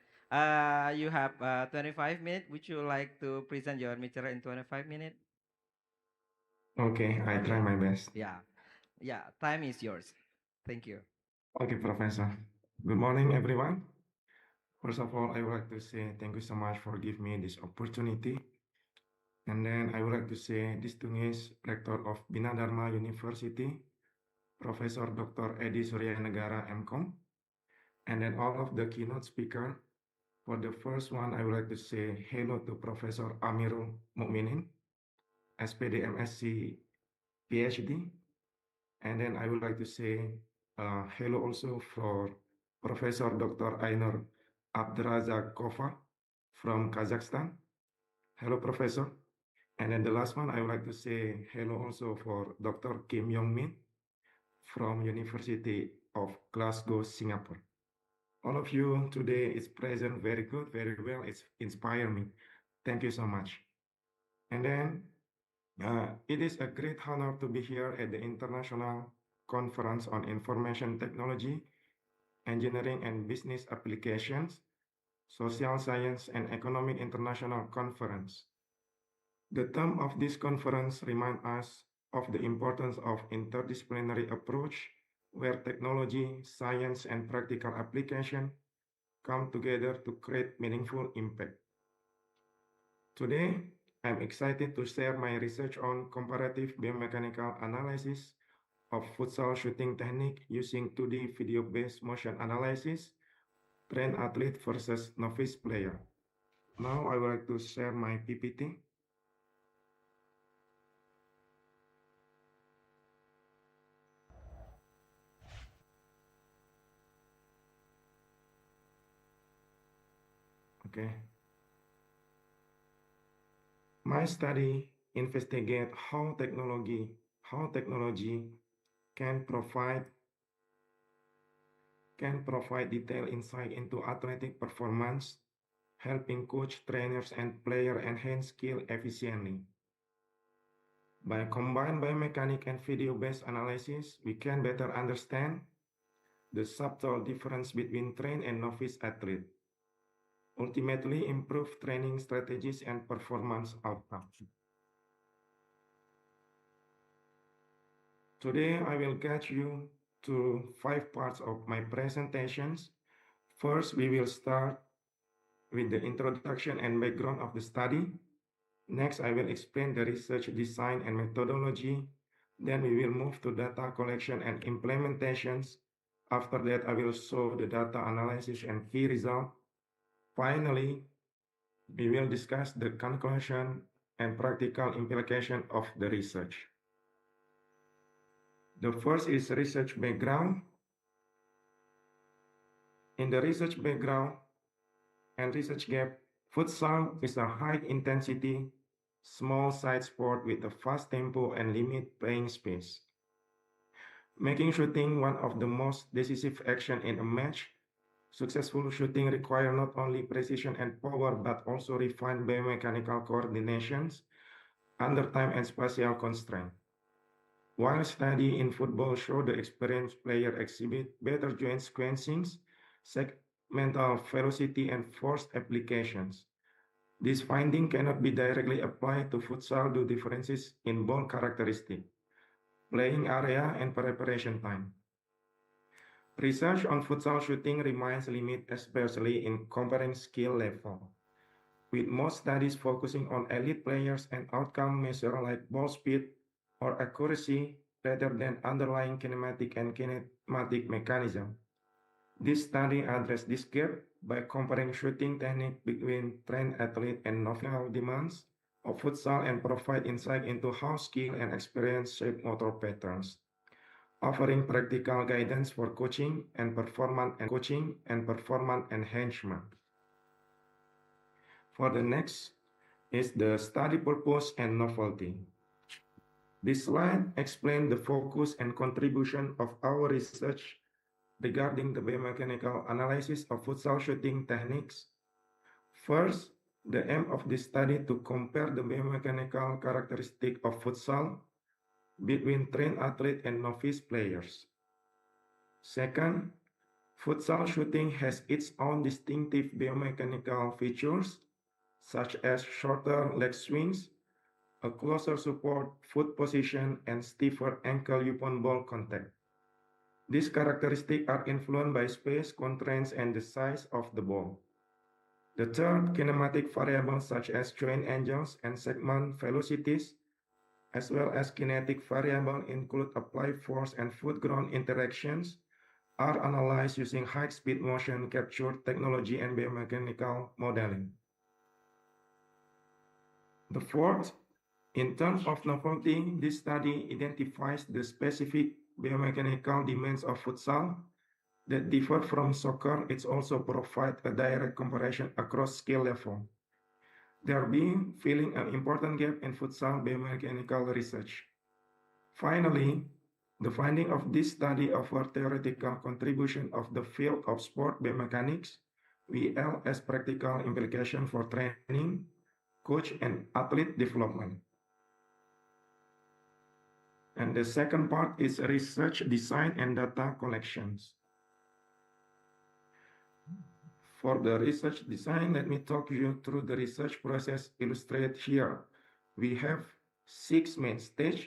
you have 25 minutes. Would you like to present your material in 25 minutes? Okay, I try my best. Yeah, time is yours. Thank you. Okay, Professor. Good morning, everyone. First of all, I would like to say thank you so much for giving me this opportunity. And then I would like to say distinguished Rector of Bina Dharma University, Professor Dr. Edi Suryanegara MCom, and then all of the keynote speaker. For the first one, I would like to say hello to Professor Amirul Mukminin, SPD MSc PhD. And then I would like to say hello also for Professor Dr. Ainur Abdrazakova from Kazakhstan. Hello, Professor. And then the last one, I would like to say hello also for Dr. Kim Yong Min from University of Glasgow, Singapore. All of you today is present very good, very well. It's inspired me. Thank you so much. And then it is a great honor to be here at the International Conference on Information Technology, Engineering and Business Applications, Social Science and Economic International Conference. The theme of this conference reminds us of the importance of interdisciplinary approach where technology, science, and practical application come together to create meaningful impact. Today, I'm excited to share my research on comparative biomechanical analysis of futsal shooting technique using 2D video-based motion analysis, trained athlete versus novice player. Now I would like to share my PPT. Okay. My study investigate how technology can provide detailed insight into athletic performance, helping coach, trainers, and player enhance skill efficiently. By combined biomechanic and video-based analysis, we can better understand the subtle difference between trained and novice athlete, ultimately improve training strategies and performance outcomes. Today, I will guide you to 5 parts of my presentations. First, we will start with the introduction and background of the study. Next, I will explain the research design and methodology. Then we will move to data collection and implementations. After that, I will show the data analysis and key result. Finally, we will discuss the conclusion and practical implication of the research. The first is research background. In the research background and research gap, futsal is a high-intensity, small-side sport with a fast tempo and limited playing space, making shooting one of the most decisive actions in a match. Successful shooting requires not only precision and power, but also refined biomechanical coordinations under time and spatial constraint. While study in football show the experienced player exhibit better joint sequencings, segmental velocity, and force applications, this finding cannot be directly applied to futsal due to differences in ball characteristic, playing area, and preparation time. Research on futsal shooting remains limited, especially in comparing skill level, with most studies focusing on elite players and outcome measures like ball speed or accuracy rather than underlying kinematic and kinematic mechanism. This study addressed this gap by comparing shooting technique between trained athlete and novice demands of futsal and provide insight into how skill and experience shape motor patterns, offering practical guidance for coaching and performance enhancement. For the next is the study purpose and novelty. This slide explains the focus and contribution of our research regarding the biomechanical analysis of futsal shooting techniques. First, the aim of this study to compare the biomechanical characteristic of futsal between trained athlete and novice players. Second, futsal shooting has its own distinctive biomechanical features, such as shorter leg swings, a closer support foot position, and stiffer ankle upon ball contact. These characteristics are influenced by space constraints and the size of the ball. The third, kinematic variables such as joint angles and segment velocities, as well as kinetic variables include applied force and foot-ground interactions, are analyzed using high-speed motion capture technology and biomechanical modeling. The fourth, in terms of novelty, this study identifies the specific biomechanical demands of futsal that differ from soccer. It also provides a direct comparison across skill level, thereby filling an important gap in futsal biomechanical research. Finally, the finding of this study offer theoretical contribution of the field of sport biomechanics, VL, as practical implication for training, coach, and athlete development. And the second part is research design and data collections. For the research design, let me talk you through the research process illustrated here. We have 6 main stages.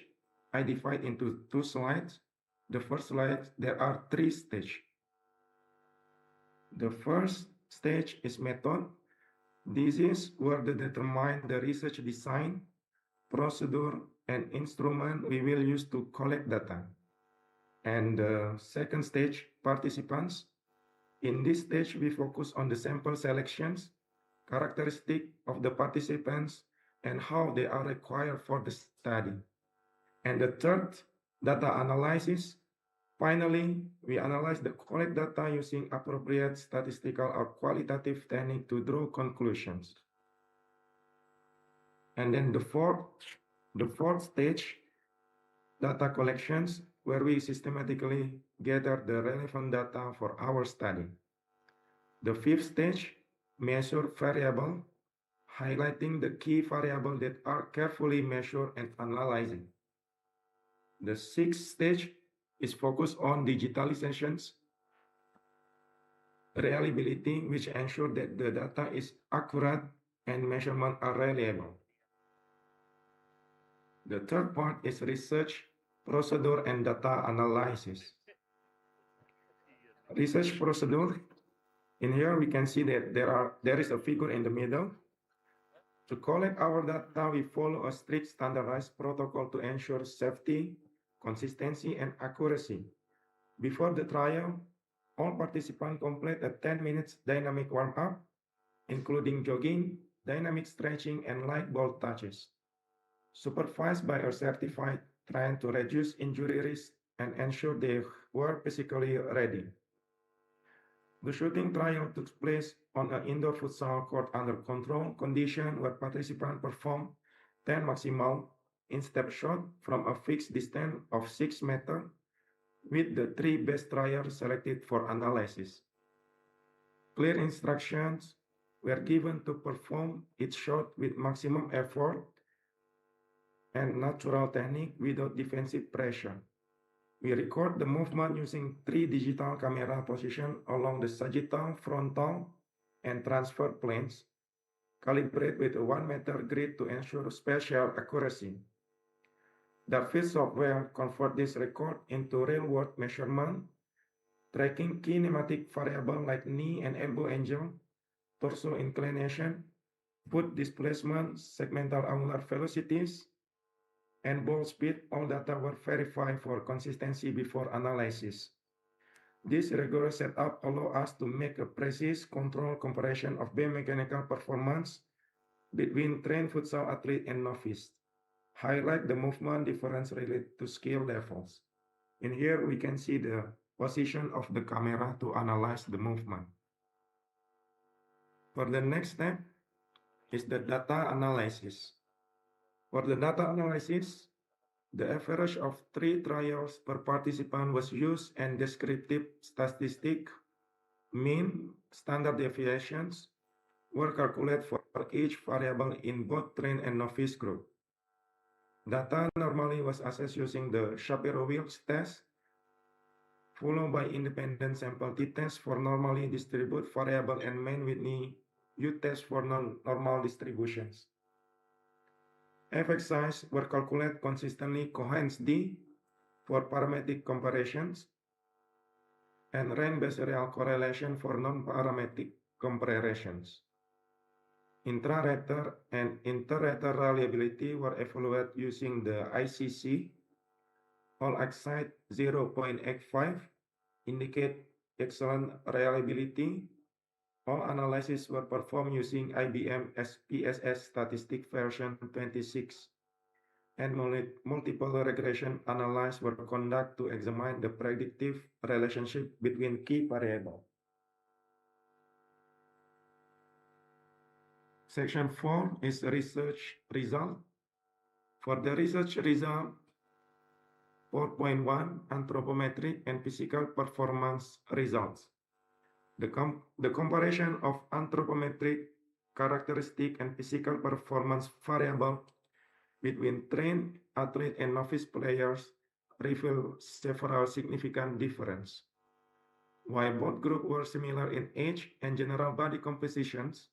I divide into 2 slides. The first slide, there are 3 stages. The first stage is method. This is where they determine the research design, procedure, and instrument we will use to collect data. And the second stage, participants. In this stage, we focus on the sample selections, characteristic of the participants, and how they are required for the study. And the third, data analysis. Finally, we analyze the collect data using appropriate statistical or qualitative technique to draw conclusions. And then the fourth stage, data collections, where we systematically gather the relevant data for our study. The fifth stage, measure variable, highlighting the key variables that are carefully measured and analyzed. The sixth stage is focused on digitalizations, reliability, which ensure that the data is accurate and measurements are reliable. The third part is research, procedure, and data analysis. Research procedure. In here, we can see that there is a figure in the middle. To collect our data, we follow a strict standardized protocol to ensure safety, consistency, and accuracy. Before the trial, all participants complete a 10 minutes dynamic warm-up, including jogging, dynamic stretching, and light ball touches, supervised by a certified trainer to reduce injury risk and ensure they were physically ready. The shooting trial took place on an indoor futsal court under controlled conditions where participants performed 10 maximal in-step shots from a fixed distance of 6 meters, with the 3 best trials selected for analysis. Clear instructions were given to perform each shot with maximum effort and natural technique without defensive pressure. We record the movement using 3 digital camera positions along the sagittal, frontal, and transfer planes, calibrate with a 1 meter grid to ensure spatial accuracy. The field software convert this record into real-world measurement, tracking kinematic variables like knee and elbow angle, torso inclination, foot displacement, segmental angular velocities, and ball speed. All data were verified for consistency before analysis. This rigorous setup allows us to make a precise, controlled comparison of biomechanical performance between trained futsal athlete and novice. Highlight the movement difference related to skill levels. In here, we can see the position of the camera to analyze the movement. For the next step is the data analysis. For the data analysis, the average of 3 trials per participant was used and descriptive statistics, mean, standard deviations, were calculated for each variable in both trained and novice group. Data normally was assessed using the Shapiro-Wilks test, followed by independent sample t-test for normally distributed variable and Mann-Whitney U-test for non-normal distributions. Effect size were calculated consistently Cohen's D for parametric comparisons and rank-based real correlation for non-parametric comparisons. Intra-rater and inter-rater reliability were evaluated using the ICC. All exceed 0.85 indicate excellent reliability. All analyses were performed using IBM SPSS statistic version 26, and multiple regression analyses were conducted to examine the predictive relationship between key variables. Section 4 is research result. For the research result, 4.1 anthropometric and physical performance results. The comparison of anthropometric characteristic and physical performance variable between trained athlete and novice players reveal several significant differences. While both groups were similar in age and general body compositions,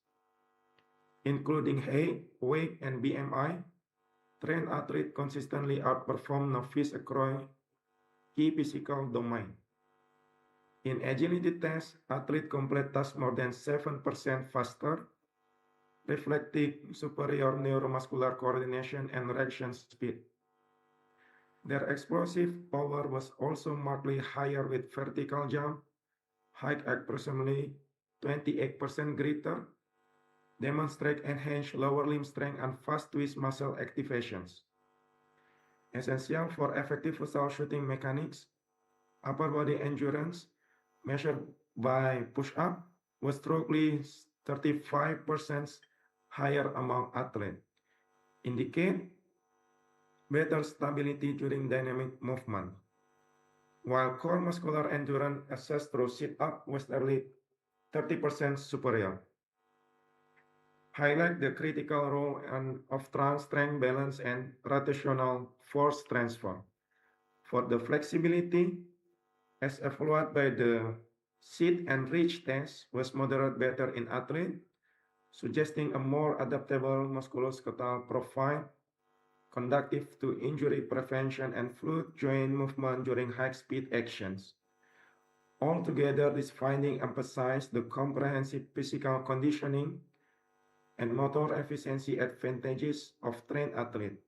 including height, weight, and BMI, trained athletes consistently outperform novice across key physical domains. In agility tests, athletes complete tasks more than 7% faster, reflecting superior neuromuscular coordination and reaction speed. Their explosive power was also markedly higher with vertical jump, height approximately 28% greater, demonstrate enhanced lower limb strength and fast twist muscle activations. Essential for effective futsal shooting mechanics, upper body endurance measured by push-up was strongly 35% higher among athletes, indicate better stability during dynamic movement, while core muscular endurance assessed through sit-up was nearly 30% superior. highlight the critical role of strength balance and rotational force transfer. For the flexibility, as evaluated by the sit and reach test, was moderate better in athlete, suggesting a more adaptable musculoskeletal profile, conducive to injury prevention and fluid joint movement during high-speed actions. Altogether, this finding emphasized the comprehensive physical conditioning and motor efficiency advantages of trained athletes,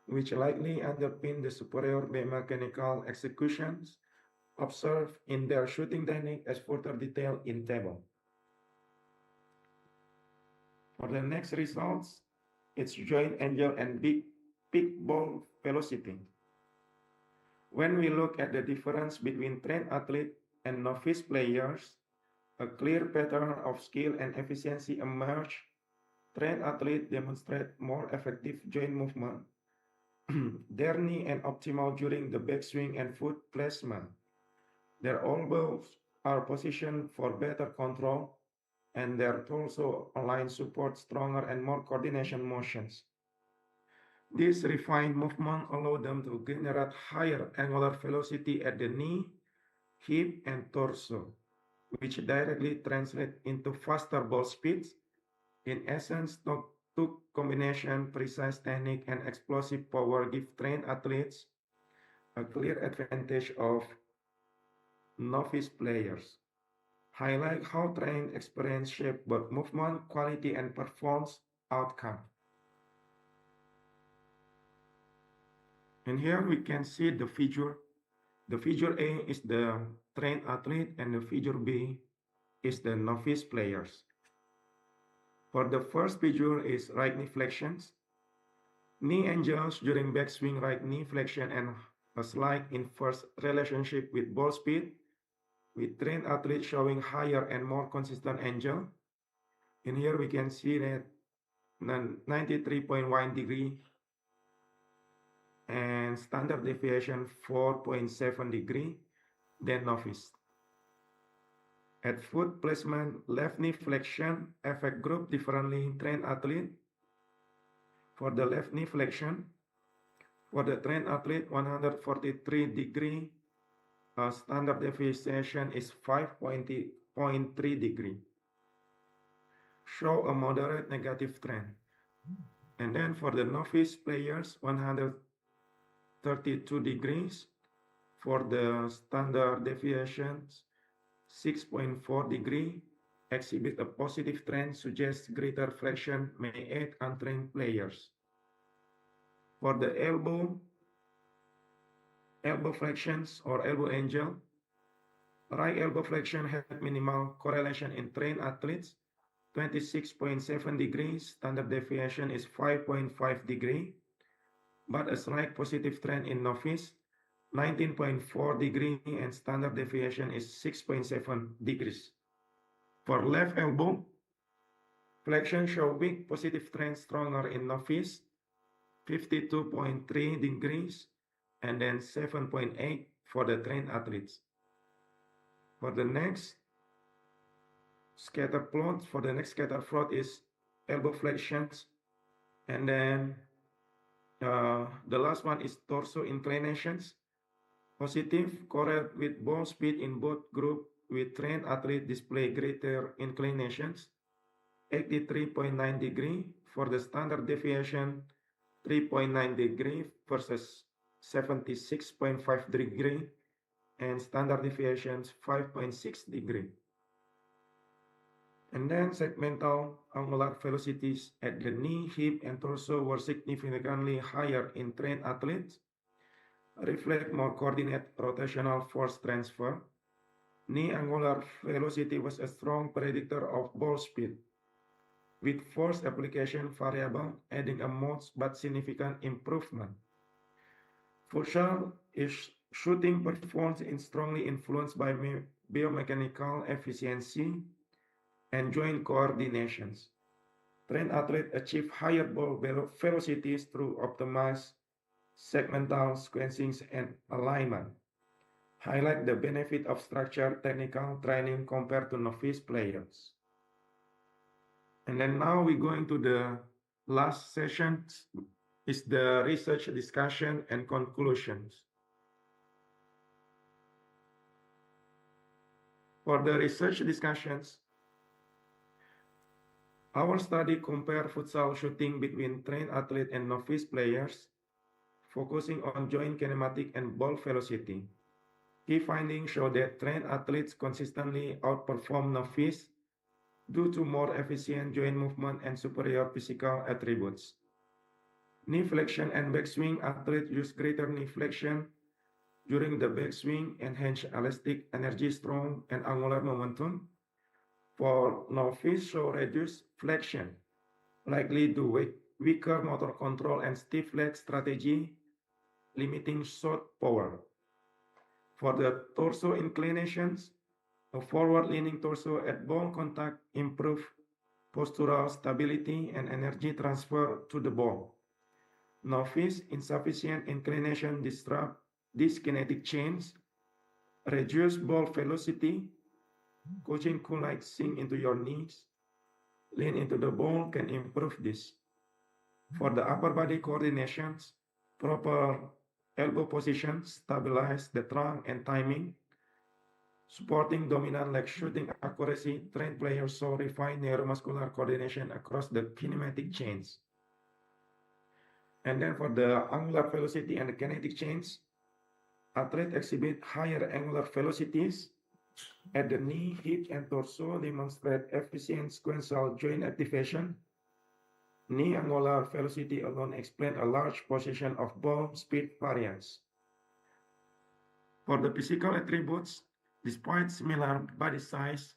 which likely underpin the superior biomechanical executions observed in their shooting technique as further detailed in table. For the next results, it's joint angle and peak ball velocity. When we look at the difference between trained athlete and novice players, a clear pattern of skill and efficiency emerged. Trained athletes demonstrate more effective joint movement, their knee and optimal during the backswing and foot placement. Their elbows are positioned for better control, and their torso align support stronger and more coordination motions. This refined movement allow them to generate higher angular velocity at the knee, hip, and torso, which directly translate into faster ball speeds. In essence, two combination precise technique and explosive power give trained athletes a clear advantage of novice players. Highlight how trained experience shape both movement, quality, and performance outcome. And here we can see the figure. The figure A is the trained athlete and the figure B is the novice players. For the first figure is right knee flexions. Knee angles during backswing right knee flexion and a slight inverse relationship with ball speed, with trained athletes showing higher and more consistent angle. In here we can see that 93.1 degree and standard deviation 4.7 degree than novice. At foot placement, left knee flexion affect group differently trained athlete. For the left knee flexion, for the trained athlete, 143 degree standard deviation is 5.3 degree. Show a moderate negative trend. And then for the novice players, 132 degrees. For the standard deviations, 6.4 degree, exhibit a positive trend, suggests greater flexion may aid untrained players. For the elbow flexions or elbow angle, right elbow flexion had minimal correlation in trained athletes, 26.7 degrees, standard deviation is 5.5 degree, but a slight positive trend in novice, 19.4 degree, and standard deviation is 6.7 degrees. For left elbow, flexion show big positive trend stronger in novice, 52.3 degrees, and then 7.8 for the trained athletes. For the next scatter plot, is elbow flexions, and then the last one is torso inclinations. Positive correlate with ball speed in both group, with trained athlete display greater inclinations, 83.9 degree for the standard deviation, 3.9 degree versus 76.5 degree, and standard deviations 5.6 degree. And then segmental angular velocities at the knee, hip, and torso were significantly higher in trained athletes, reflect more coordinated rotational force transfer. Knee angular velocity was a strong predictor of ball speed, with force application variable adding a modest but significant improvement. For sure, shooting performance is strongly influenced by biomechanical efficiency and joint coordinations. Trained athletes achieve higher ball velocities through optimized segmental sequencing and alignment, highlight the benefit of structured technical training compared to novice players. And then now we go into the last session, is the research discussion and conclusions. For the research discussions, our study compared futsal shooting between trained athlete and novice players, focusing on joint kinematic and ball velocity. Key findings show that trained athletes consistently outperform novice due to more efficient joint movement and superior physical attributes. Knee flexion and backswing athletes use greater knee flexion during the backswing, enhance elastic energy, strong, and angular momentum. For novice, show reduced flexion, likely to weaker motor control and stiff leg strategy, limiting shot power. For the torso inclinations, a forward-leaning torso at ball contact improve postural stability and energy transfer to the ball. Novice, insufficient inclination disrupt these kinetic chains, reduce ball velocity. Coaching could like sink into your knees, lean into the ball can improve this. For the upper body coordinations, proper elbow position stabilize the trunk and timing. Supporting dominant leg shooting accuracy, trained players show refined neuromuscular coordination across the kinematic chains. And then for the angular velocity and the kinetic chains, athletes exhibit higher angular velocities at the knee, hip, and torso, demonstrate efficient sequential joint activation. Knee angular velocity alone explain a large portion of ball speed variance. For the physical attributes, despite similar body size,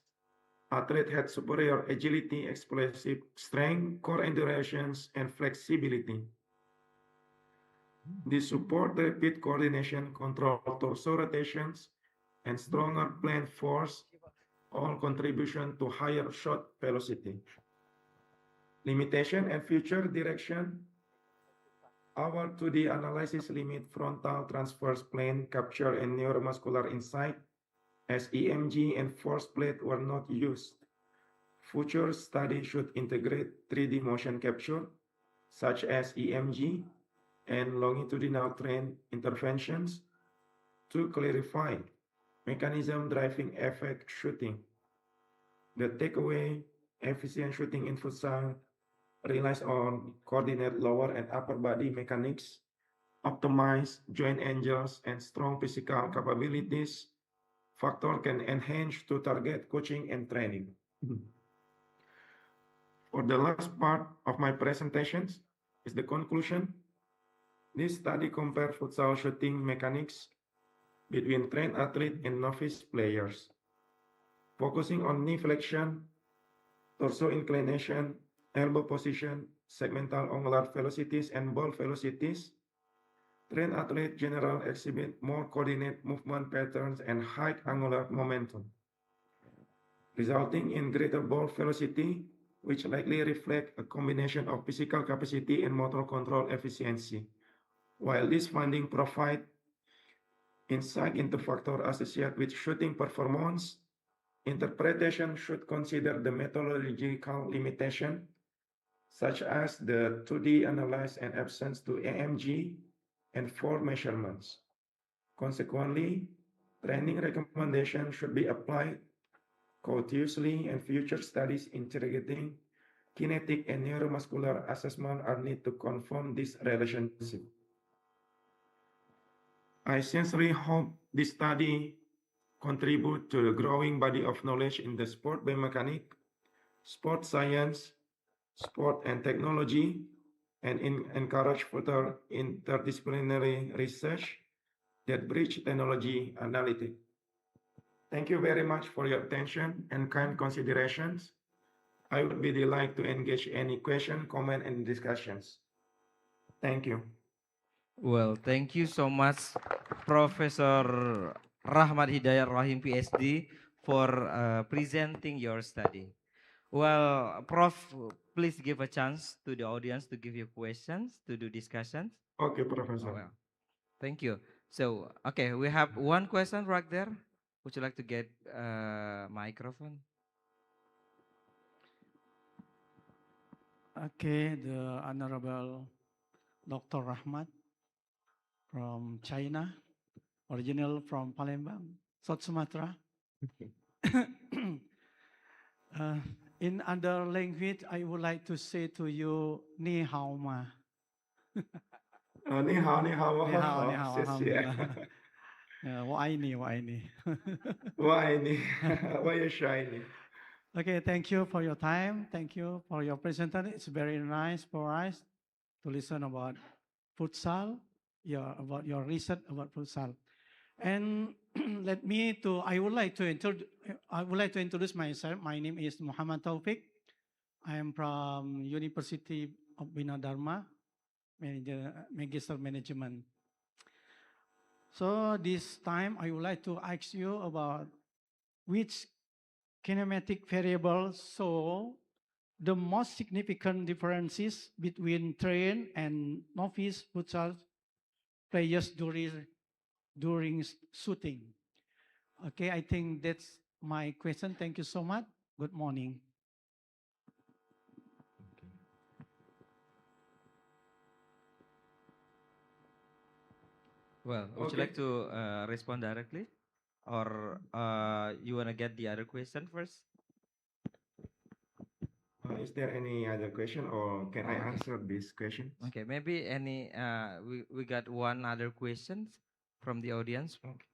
athletes had superior agility, explosive strength, core endurance, and flexibility. This support rapid coordination, control torso rotations, and stronger plant force, all contribution to higher shot velocity. Limitation and future direction. Our 2D analysis limit frontal transverse plane capture and neuromuscular insight, as EMG and force plate were not used. Future study should integrate 3D motion capture, such as EMG and longitudinal trend interventions, to clarify mechanism driving effect shooting. The takeaway, efficient shooting in futsal relies on coordinate lower and upper body mechanics, optimize joint angles, and strong physical capabilities. Factor can enhance to target coaching and training. For the last part of my presentations is the conclusion. This study compared futsal shooting mechanics between trained athlete and novice players, focusing on knee flexion, torso inclination, elbow position, segmental angular velocities, and ball velocities. Trained athletes generally exhibit more coordinate movement patterns and high angular momentum, resulting in greater ball velocity, which likely reflect a combination of physical capacity and motor control efficiency. While this finding provide insight into factors associated with shooting performance, interpretation should consider the methodological limitation, such as the 2D analysis and absence to AMG and force measurements. Consequently, training recommendations should be applied cautiously, and future studies integrating kinetic and neuromuscular assessment are needed to confirm this relationship. I sincerely hope this study contribute to the growing body of knowledge in the sport biomechanics, sport science, sport and technology, and encourage further interdisciplinary research that bridge technology analytics. Thank you very much for your attention and kind considerations. I would be delighted to engage any question, comment, and discussions. Thank you. Well, thank you so much, Professor Rahmat Hidayat Rahim, PhD, for presenting your study. Well, Prof, please give a chance to the audience to give you questions, to do discussions. Okay, Professor. Well, thank you. So, okay, we have one question right there. Would you like to get a microphone? Okay, the Honorable Dr. Rahmat from China, original from Palembang, South Sumatra. Uh, in other language, I would like to say to you, Ni hao ma. Ni hao, ni hao, Ni hao, ni hao, 谢谢。alhamdulillah. 我爱你，我爱你。我爱你，我也是爱你。Okay, thank you for your time. Thank you for your presentation. It's very nice for us to listen about futsal, about your research about futsal. And I would like to introduce myself. My name is Muhammad Taufik. I am from University of Bina Dharma, Magister Management. So this time I would like to ask you about which kinematic variables show the most significant differences between trained and novice futsal players during shooting. Okay, I think that's my question. Thank you so much. Good morning. Well, would you like to respond directly, or you wanna get the other question first? Is there any other question, or can I answer this question? Okay, maybe any. We got one other question from the audience. Okay.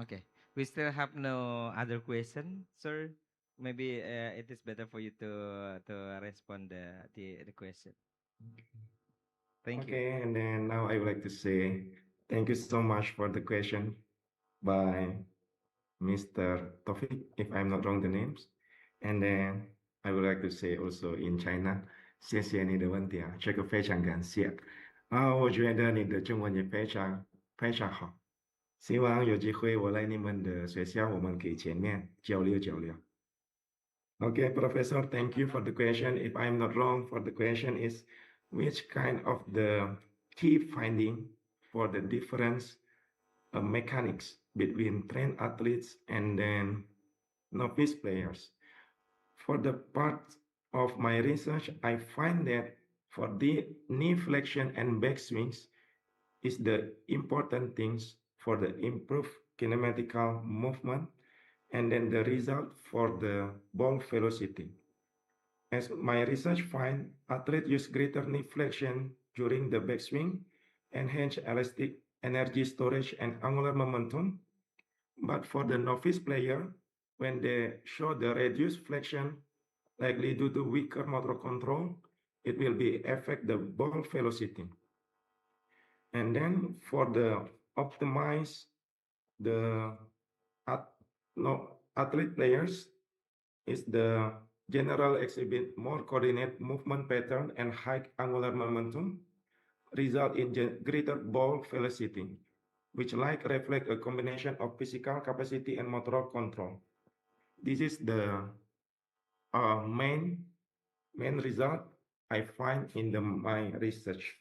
Okay, we still have no other question, sir. Maybe it is better for you to respond the question. Thank you. Okay, and then now I would like to say thank you so much for the question by Mr. Taufik, if I'm not wrong the names. And then I would like to say also in China, 谢谢你的问题啊，这个非常感谢啊，我觉得你的中文也非常非常好，希望有机会我来你们的学校，我们可以见面交流交流。Okay, Professor, thank you for the question. If I'm not wrong, for the question is which kind of the key finding for the difference mechanics between trained athletes and then novice players. For the part of my research, I find that for the knee flexion and backswings is the important things for the improved kinematical movement and then the result for the ball velocity. As my research find, athletes use greater knee flexion during the backswing, enhance elastic energy storage and angular momentum. But for the novice player, when they show the reduced flexion, likely due to weaker motor control, it will be affect the ball velocity. And then for the optimize the athlete players is the general exhibit more coordinated movement pattern and high angular momentum, result in greater ball velocity, which like reflect a combination of physical capacity and motor control. This is the main result I find in my research.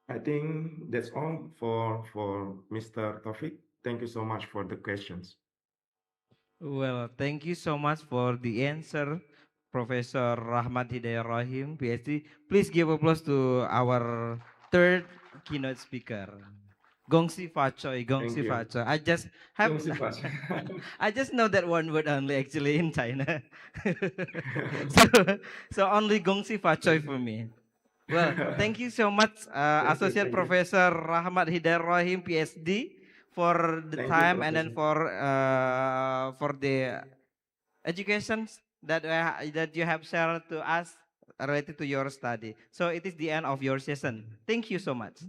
I think that's all for Mr. Taufik. Thank you so much for the questions. Well, thank you so much for the answer, Professor Rahmat Hidayat Rahim, PhD. Please give applause to our third keynote speaker. Gongsi Fachoy, Gongsi Fachoy. I just have, I just know that one word only actually in China. so only Gongsi Fachoy for me. Well, thank you so much, Associate Professor Rahmat Hidayat Rahim, PhD, for the time and then for the education that you have shared to us related to your study. So it is the end of your session. Thank you so much.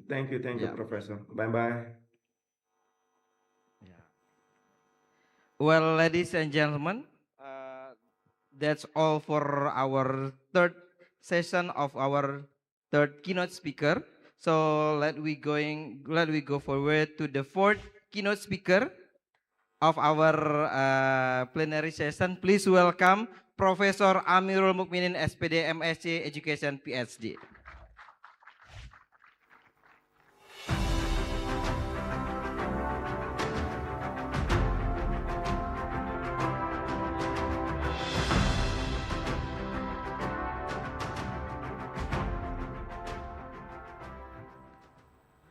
Thank you, Professor. Bye-bye. Well, ladies and gentlemen, that's all for our third session of our third keynote speaker. So let we go forward to the fourth keynote speaker of our plenary session. Please welcome Professor Amirul Mukminin, SPD, MSc Education, PhD.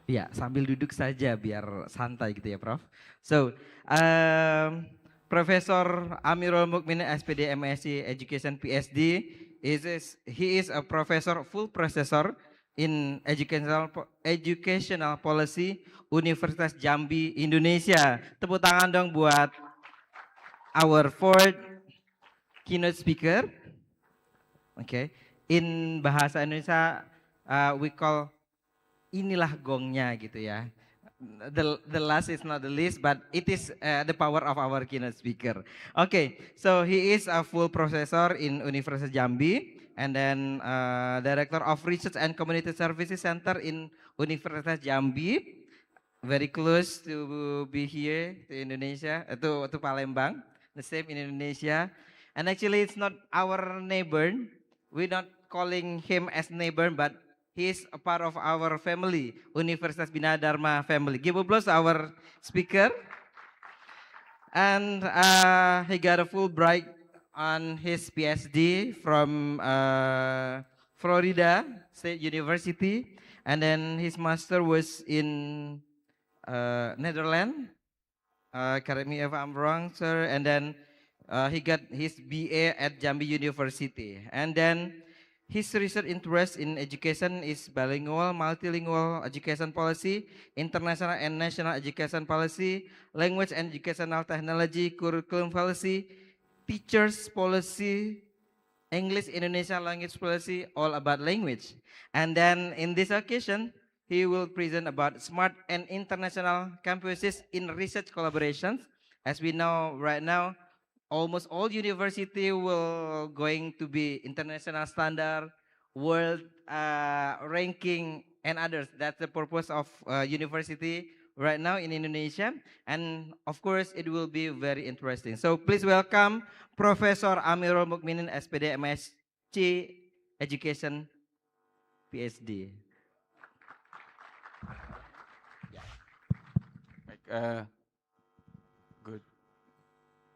Ya, sambil duduk saja biar santai gitu ya, Prof. So, Profesor Amirul Mukminin SPD MSc Education PhD he is a professor full professor in educational policy Universitas Jambi Indonesia. Tepuk tangan dong buat our fourth keynote speaker. Okay. In bahasa Indonesia we call inilah gongnya gitu ya. The last is not the least, but it is the power of our keynote speaker. Okay, so he is a full professor in Universitas Jambi, and then director of Research and Community Services Center in Universitas Jambi. Very close to be here to Indonesia, to Palembang, the same in Indonesia. And actually, it's not our neighbor. We're not calling him as neighbor, but he is a part of our family, Universitas Bina Dharma family. Give applause to our speaker. And he got a Fulbright on his PhD from Florida State University. And then his master was in Netherlands. Correct me if I'm wrong, sir. And then he got his BA at Jambi University. And then his research interest in education is bilingual, multilingual education policy, international and national education policy, language and educational technology, curriculum policy, teachers policy, English Indonesian language policy, all about language. And then in this occasion, he will present about smart and international campuses in research collaborations. As we know right now, almost all university will going to be international standard, world ranking, and others. That's the purpose of university right now in Indonesia. And of course, it will be very interesting. So please welcome Profesor Amirul Mukminin SPD MSc Education PhD. Good.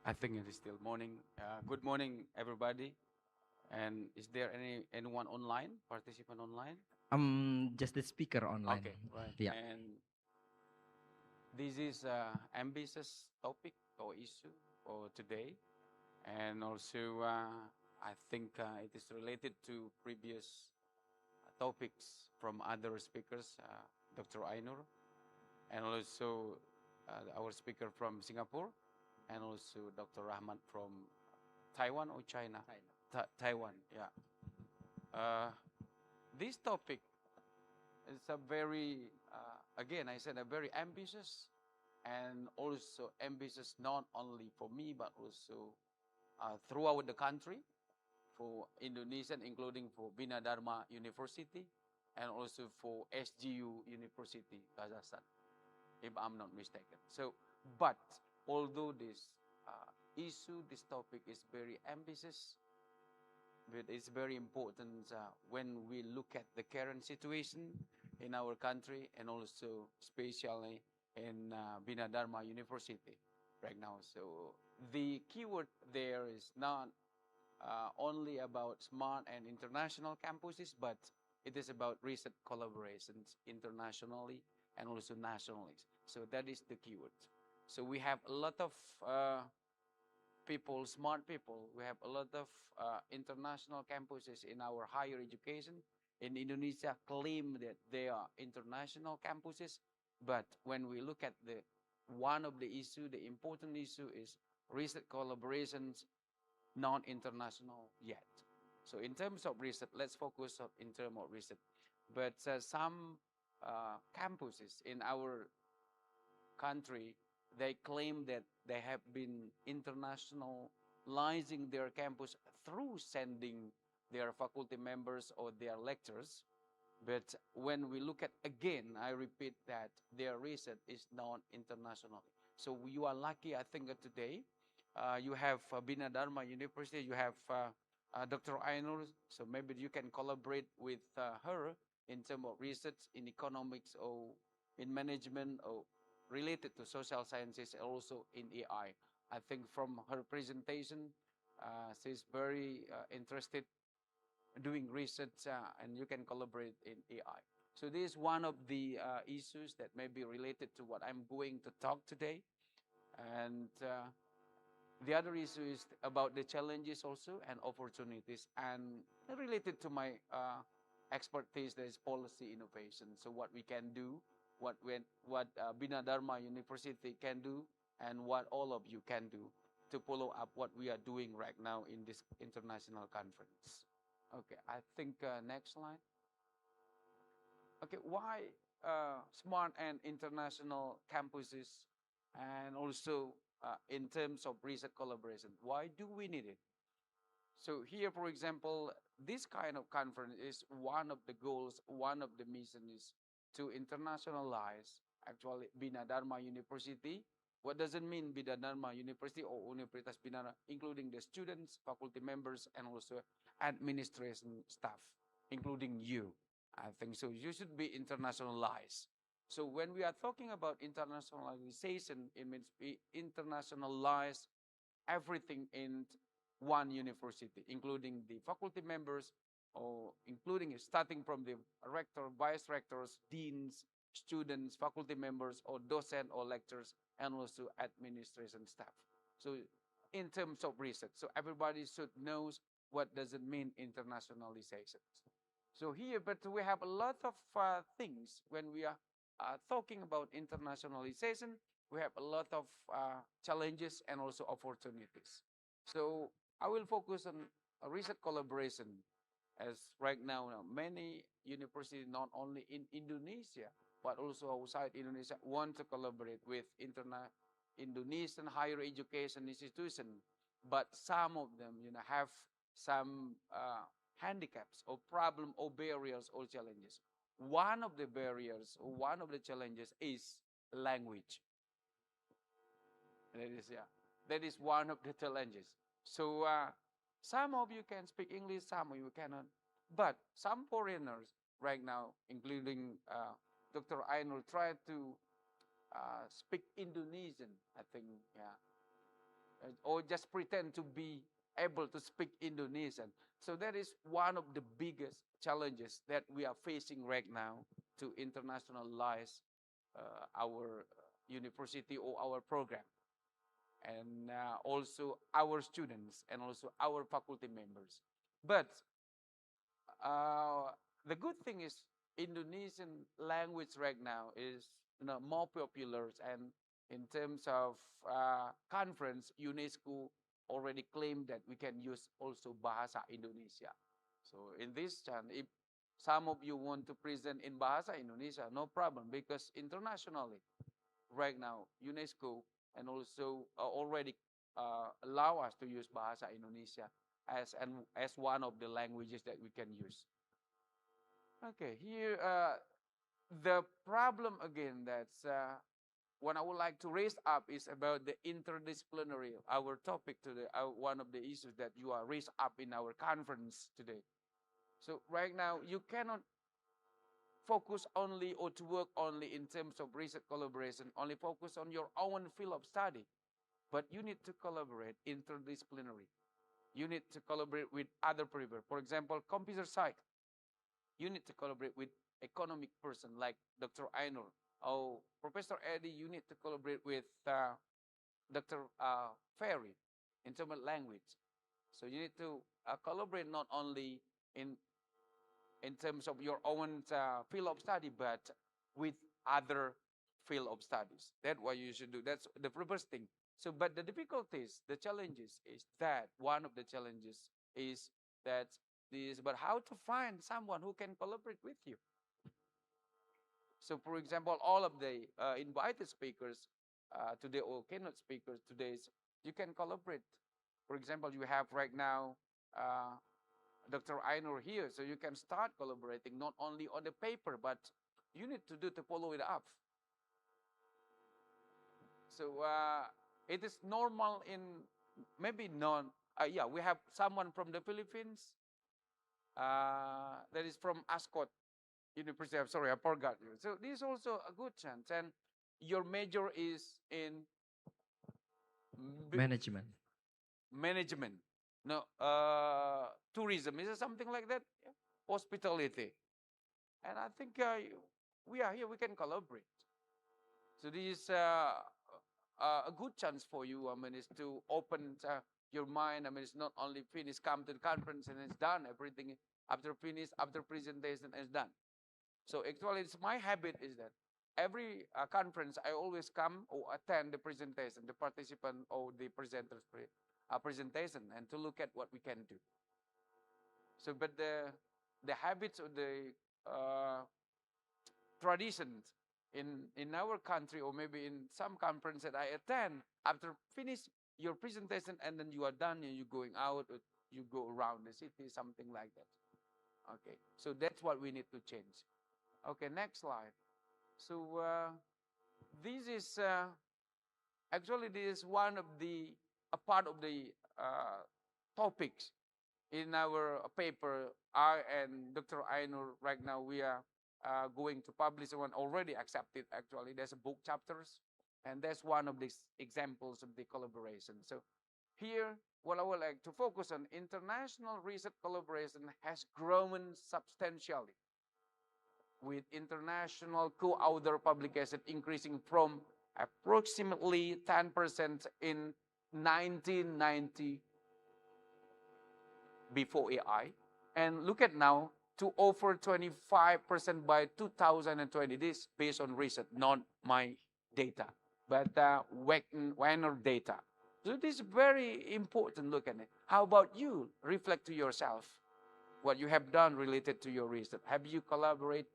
I think it is still morning. Good morning, everybody. And is there anyone online, participant online? Just the speaker online. Okay, right. Yeah. And this is ambitious topic or issue for today. And also, I think it is related to previous topics from other speakers, Dr. Ainur, and also our speaker from Singapore, and also Dr. Rahmat from Taiwan or China? Taiwan, yeah. This topic is a very, again, I said a very ambitious, and also ambitious not only for me, but also throughout the country, for Indonesian, including for Bina Dharma University, and also for SGU University, Kazakhstan, if I'm not mistaken. So, but although this issue, this topic is very ambitious, but it's very important when we look at the current situation in our country, and also especially in Bina Dharma University right now. So the keyword there is not only about smart and international campuses, but it is about research collaborations internationally and also nationally. So that is the keyword. So we have a lot of people, smart people. We have a lot of international campuses in our higher education. In Indonesia, claim that they are international campuses, but when we look at the one of the issue, the important issue is research collaborations, not international yet. So in terms of research, let's focus on in terms of research. But some campuses in our country, they claim that they have been internationalizing their campus through sending their faculty members or their lecturers. But when we look at, again, I repeat that their research is not international. So you are lucky, I think, today. You have Bina Dharma University, you have Dr. Ainur, so maybe you can collaborate with her in terms of research in economics or in management or related to social sciences, and also in AI. I think from her presentation, she's very interested doing research, and you can collaborate in AI. So this is one of the issues that may be related to what I'm going to talk today. And the other issue is about the challenges also and opportunities, and related to my expertise, that is policy innovation. So what we can do, what Bina Dharma University can do, and what all of you can do to follow up what we are doing right now in this international conference. Okay, I think next slide. Okay, why smart and international campuses, and also in terms of research collaboration, why do we need it? So here, for example, this kind of conference is one of the goals, one of the missions is to internationalize actually Bina Dharma University. What does it mean Bina Dharma University or Universitas Bina, including the students, faculty members, and also administration staff, including you. I think so. You should be internationalized. So when we are talking about internationalization, it means we internationalize everything in one university, including the faculty members, or including starting from the rector, vice rectors, deans, students, faculty members, or docent or lecturers, and also administration staff. So in terms of research, so everybody should knows what does it mean internationalization. So here, but we have a lot of things when we are talking about internationalization. We have a lot of challenges and also opportunities. So I will focus on research collaboration, as right now many universities, not only in Indonesia, but also outside Indonesia, want to collaborate with Indonesian higher education institution. But some of them, have some handicaps or problem or barriers or challenges. One of the barriers or one of the challenges is language. That is one of the challenges. So some of you can speak English, some of you cannot. But some foreigners right now, including Dr. Ainul, try to speak Indonesian, I think, or just pretend to be able to speak Indonesian. So that is one of the biggest challenges that we are facing right now to internationalize our university or our program, and also our students and also our faculty members. But the good thing is Indonesian language right now is more popular, and in terms of conference, UNESCO already claimed that we can use also Bahasa Indonesia. So in this chance, if some of you want to present in Bahasa Indonesia, no problem, because internationally, right now, UNESCO and also already allow us to use Bahasa Indonesia as one of the languages that we can use. Okay, here the problem again that's what I would like to raise up is about the interdisciplinary. Our topic today, one of the issues that you are raised up in our conference today. So right now you cannot focus only or to work only in terms of research collaboration, only focus on your own field of study, but you need to collaborate interdisciplinary. You need to collaborate with other people. For example, computer science. You need to collaborate with economic person like Dr. Ainur. Oh, Professor Eddie, you need to collaborate with Dr. Ferry in terms of language. So you need to collaborate not only in terms of your own field of study, but with other field of studies. That's what you should do. That's the first thing. So, but the difficulties, the challenges is that one of the challenges is that this, but how to find someone who can collaborate with you. So, for example, all of the invited speakers today or keynote speakers today, you can collaborate. For example, you have right now Dr. Ainur here, so you can start collaborating not only on the paper, but you need to do to follow it up. So it is normal in maybe non. Yeah, we have someone from the Philippines. That is from Ascot University. I'm sorry, I forgot you. So this is also a good chance. And your major is in Management. Management. No, tourism. Is it something like that? Yeah. Hospitality. And I think we are here, we can collaborate. So this is a good chance for you. I mean, is to open your mind. I mean, it's not only finish, come to the conference and it's done. Everything after finish, after presentation is done. So actually, it's my habit is that every conference I always come or attend the presentation, the participant or the presenter's presentation, and to look at what we can do. So, but the habits or the traditions in our country or maybe in some conference that I attend, after finish your presentation and then you are done and you're going out or you go around the city, something like that. Okay, so that's what we need to change. Okay, next slide. So this is actually this is one of the a part of the topics in our paper. I and Dr. Ainur right now we are going to publish one already accepted. Actually, there's a book chapters, and that's one of these examples of the collaboration. So here, what I would like to focus on, international research collaboration has grown substantially, with international co-author publication increasing from approximately 10% in 1990 before AI, and look at now to over 25% by 2020. This based on research, not my data, but Weiner data. So this is very important. Look at it. How about you? Reflect to yourself what you have done related to your research. Have you collaborated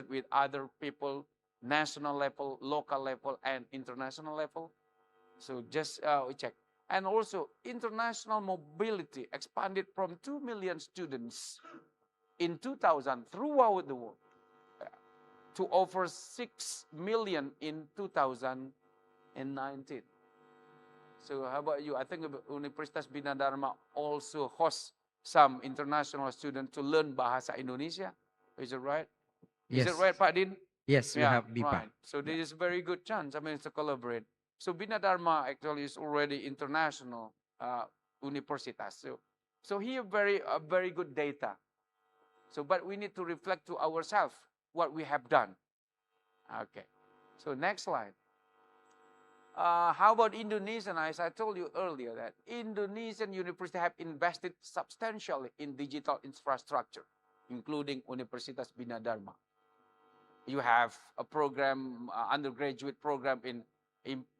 with other people, national level, local level, and international level? So just check. And also, international mobility expanded from 2 million students in 2000 throughout the world to over 6 million in 2019. So how about you? I think Universitas Bina Dharma also hosts some international students to learn Bahasa Indonesia. Is it right? Is it right, Pak Din? Yes, we Yeah, have BIPA. right. So this is a very good chance. I mean, to collaborate. So Bina Dharma actually is already international universitas. So here very good data. So, but we need to reflect to ourselves what we have done. Okay. So next slide. How about Indonesian? As I told you earlier, that Indonesian universities have invested substantially in digital infrastructure, including Universitas Bina Dharma. You have a program, undergraduate program in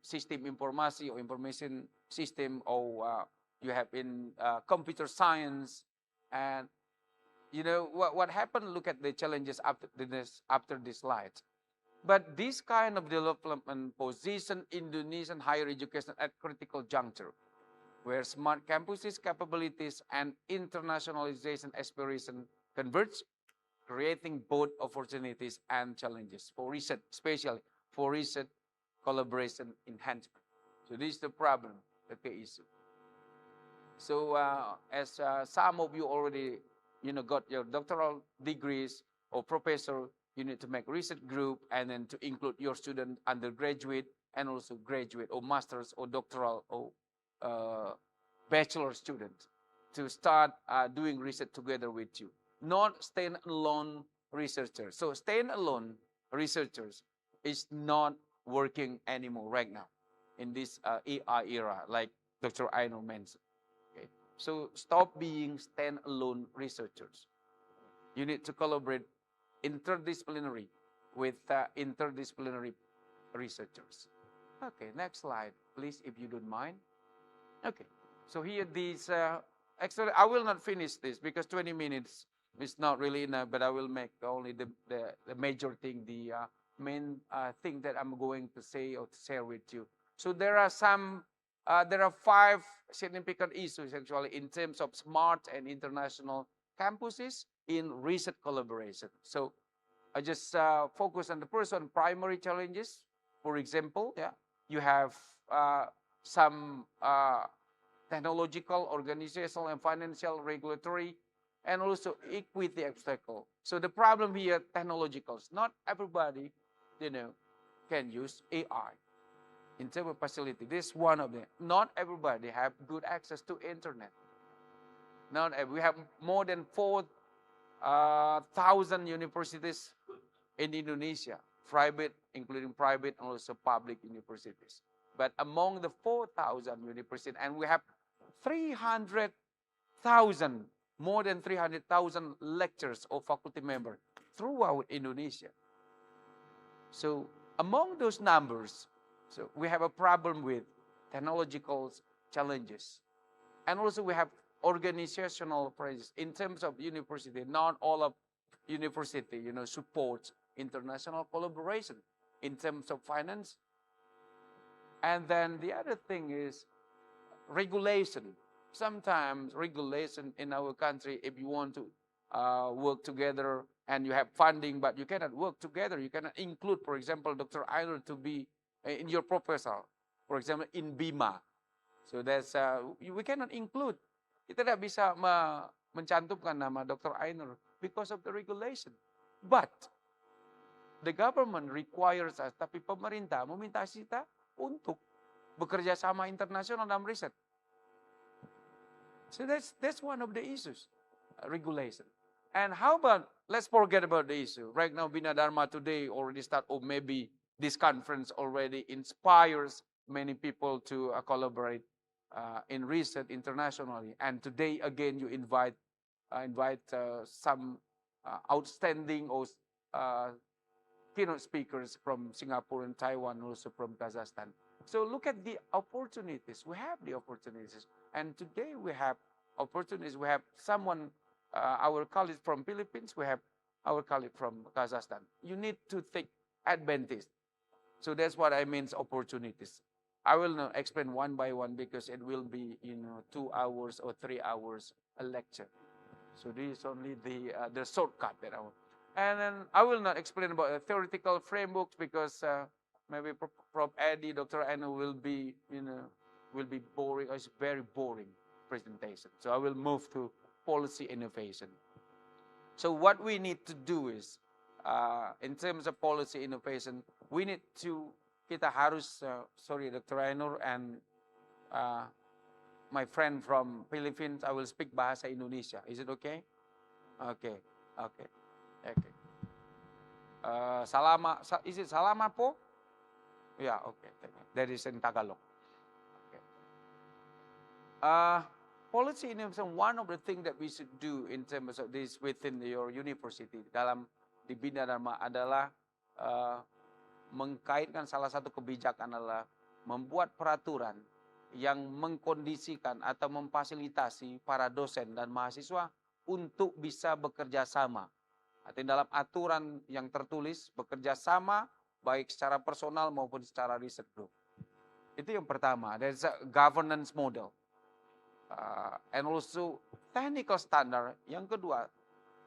system informasi or information system, or you have in computer science. And you know what happened? Look at the challenges after this slide. But this kind of development position Indonesian higher education at critical juncture, where smart campuses capabilities and internationalization aspiration converge, creating both opportunities and challenges for research, especially for research collaboration enhancement. So this is the problem, the key issue. So as some of you already, got your doctoral degrees or professor, you need to make research group and then to include your student undergraduate and also graduate or master's or doctoral or bachelor student to start doing research together with you. Not stand-alone researchers. So stand-alone researchers is not working anymore right now in this AI era, like Dr. Aino mentioned. Okay? So stop being stand-alone researchers. You need to collaborate interdisciplinary with interdisciplinary researchers. Okay, next slide, please, if you don't mind. Okay, so here these, actually, I will not finish this because 20 minutes is not really enough, but I will make only the major thing, the main thing that I'm going to say or to share with you. So there are 5 significant issues actually in terms of smart and international campuses in research collaboration. So I just focus on the first one, primary challenges. For example, you have some technological, organizational, and financial, regulatory, and also equity obstacle. So the problem here, technologicals. Not everybody, can use AI in terms of facility. This is one of them. Not everybody have good access to internet. We have more than 4 1,000 universities in Indonesia, private, including private and also public universities. But among the 4,000 universities, and we have 300,000, more than 300,000 lecturers or faculty members throughout Indonesia. So among those numbers, so we have a problem with technological challenges. And also we have organizational problems in terms of university. Not all of university, supports international collaboration in terms of finance. And then the other thing is regulation. Sometimes regulation in our country, if you want to work together and you have funding, but you cannot work together, you cannot include, for example, Dr. Ainur to be in your proposal, for example, in BIMA. So that's we cannot include. Kita tidak bisa mencantumkan nama Dr. Ainur because of the regulation. But the government requires us, tapi pemerintah meminta kita untuk bekerja sama internasional dalam riset. So that's one of the issues, regulation. And how about, let's forget about the issue. Right now, Bina Dharma today already start, or maybe this conference already inspires many people to collaborate in research internationally. And today, again, you invite some outstanding or keynote speakers from Singapore and Taiwan, also from Kazakhstan. So look at the opportunities. We have the opportunities. And today we have opportunities. We have someone, our colleague from Philippines, we have our colleague from Kazakhstan. You need to take advantage. So that's what I mean opportunities. I will not explain one by one because it will be 2 hours or 3 hours a lecture. So this is only the shortcut that I want. And then I will not explain about the theoretical frameworks because maybe Prof. Eddie, Dr. Anu will be boring. It's very boring presentation. So I will move to policy innovation. So what we need to do is, in terms of policy innovation, we need to, kita harus, sorry, Dr. Ainur and my friend from Philippines, I will speak bahasa Indonesia. Is it okay? Okay. Is it salama po? Yeah, okay. That is in Tagalog. Okay. Policy innovation, one of the things that we should do in terms of this within your university, di Bina Dharma adalah mengkaitkan salah satu kebijakan adalah membuat peraturan yang mengkondisikan atau memfasilitasi para dosen dan mahasiswa untuk bisa bekerja sama. Artinya dalam aturan yang tertulis, bekerja sama baik secara personal maupun secara riset group. Itu yang pertama, there's a governance model. And also technical standard. Yang kedua,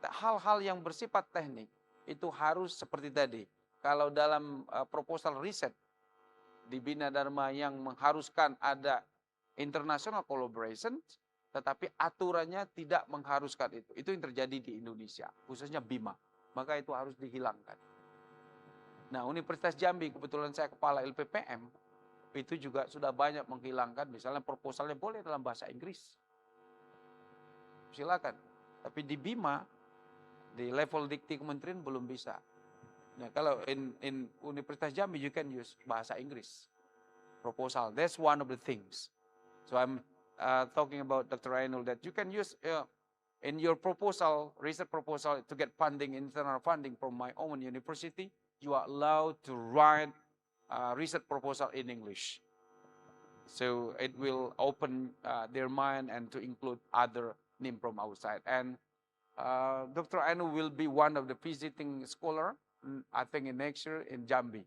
hal-hal yang bersifat teknik itu harus seperti tadi. Kalau dalam proposal riset di Bina Dharma yang mengharuskan ada international collaboration, tetapi aturannya tidak mengharuskan itu. Itu yang terjadi di Indonesia, khususnya BIMA. Maka itu harus dihilangkan. Nah, Universitas Jambi, kebetulan saya kepala LPPM, itu juga sudah banyak menghilangkan, misalnya proposalnya boleh dalam bahasa Inggris. Silakan. Tapi di BIMA, di level dikti kementerian belum bisa. Nah, kalau in Universitas Jambi, you can use bahasa Inggris. Proposal, that's one of the things. So I'm talking about Dr. Ainul that you can use in your proposal, research proposal, to get funding, internal funding from my own university, you are allowed to write research proposal in English. So it will open their mind and to include other names from outside. And Dr. Ainul will be one of the visiting scholar, I think in next year in Jambi.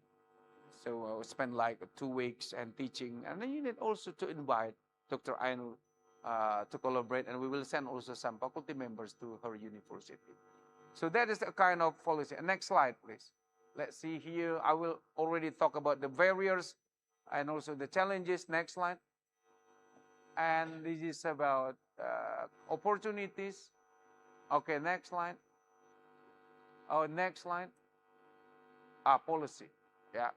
So I will spend like 2 weeks and teaching. And then you need also to invite Dr. Ainul to collaborate, and we will send also some faculty members to her university. So that is a kind of policy. Next slide, please. Let's see here. I will already talk about the barriers and also the challenges. Next slide. And this is about opportunities. Okay, next slide. Oh, next slide. Policy. Yeah.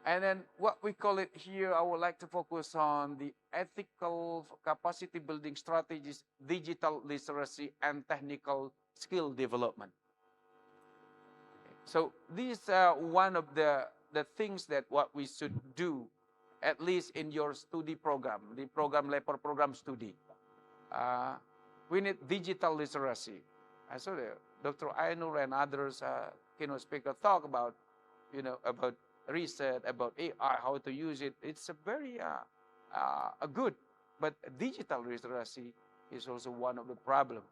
And then what we call it here, I would like to focus on the ethical capacity building strategies, digital literacy, and technical skill development. So these are one of the things that what we should do, at least in your study program, the program level program study. We need digital literacy. I saw Dr. Ainur and others, keynote speaker talk about, about research, about AI, how to use it. It's a very good, but digital literacy is also one of the problem.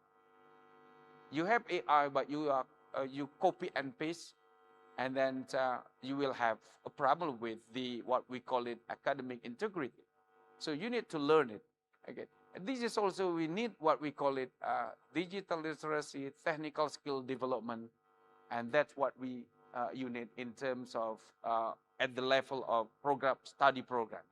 You have AI, but you copy and paste, and then you will have a problem with what we call it academic integrity. So you need to learn it. Okay. And this is also, we need what we call it digital literacy, technical skill development, and that's what you need in terms of at the level of study program.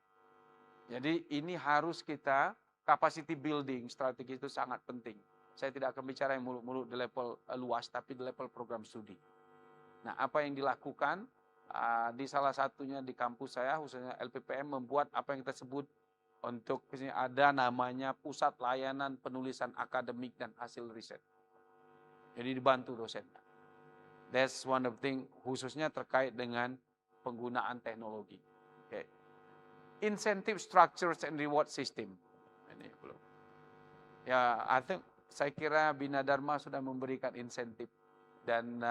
Jadi ini harus kita capacity building, strategi itu sangat penting. Saya tidak akan bicara yang muluk-muluk di level luas, tapi di level program studi. Nah, apa yang dilakukan di salah satunya di kampus saya, khususnya LPPM, membuat apa yang kita sebut untuk ada namanya Pusat Layanan Penulisan Akademik dan Hasil Riset. Jadi dibantu dosen. That's one of the thing, khususnya terkait dengan penggunaan teknologi. Okay. Incentive structures and reward system. Ini belum. Ya, saya kira Bina Dharma sudah memberikan insentif dan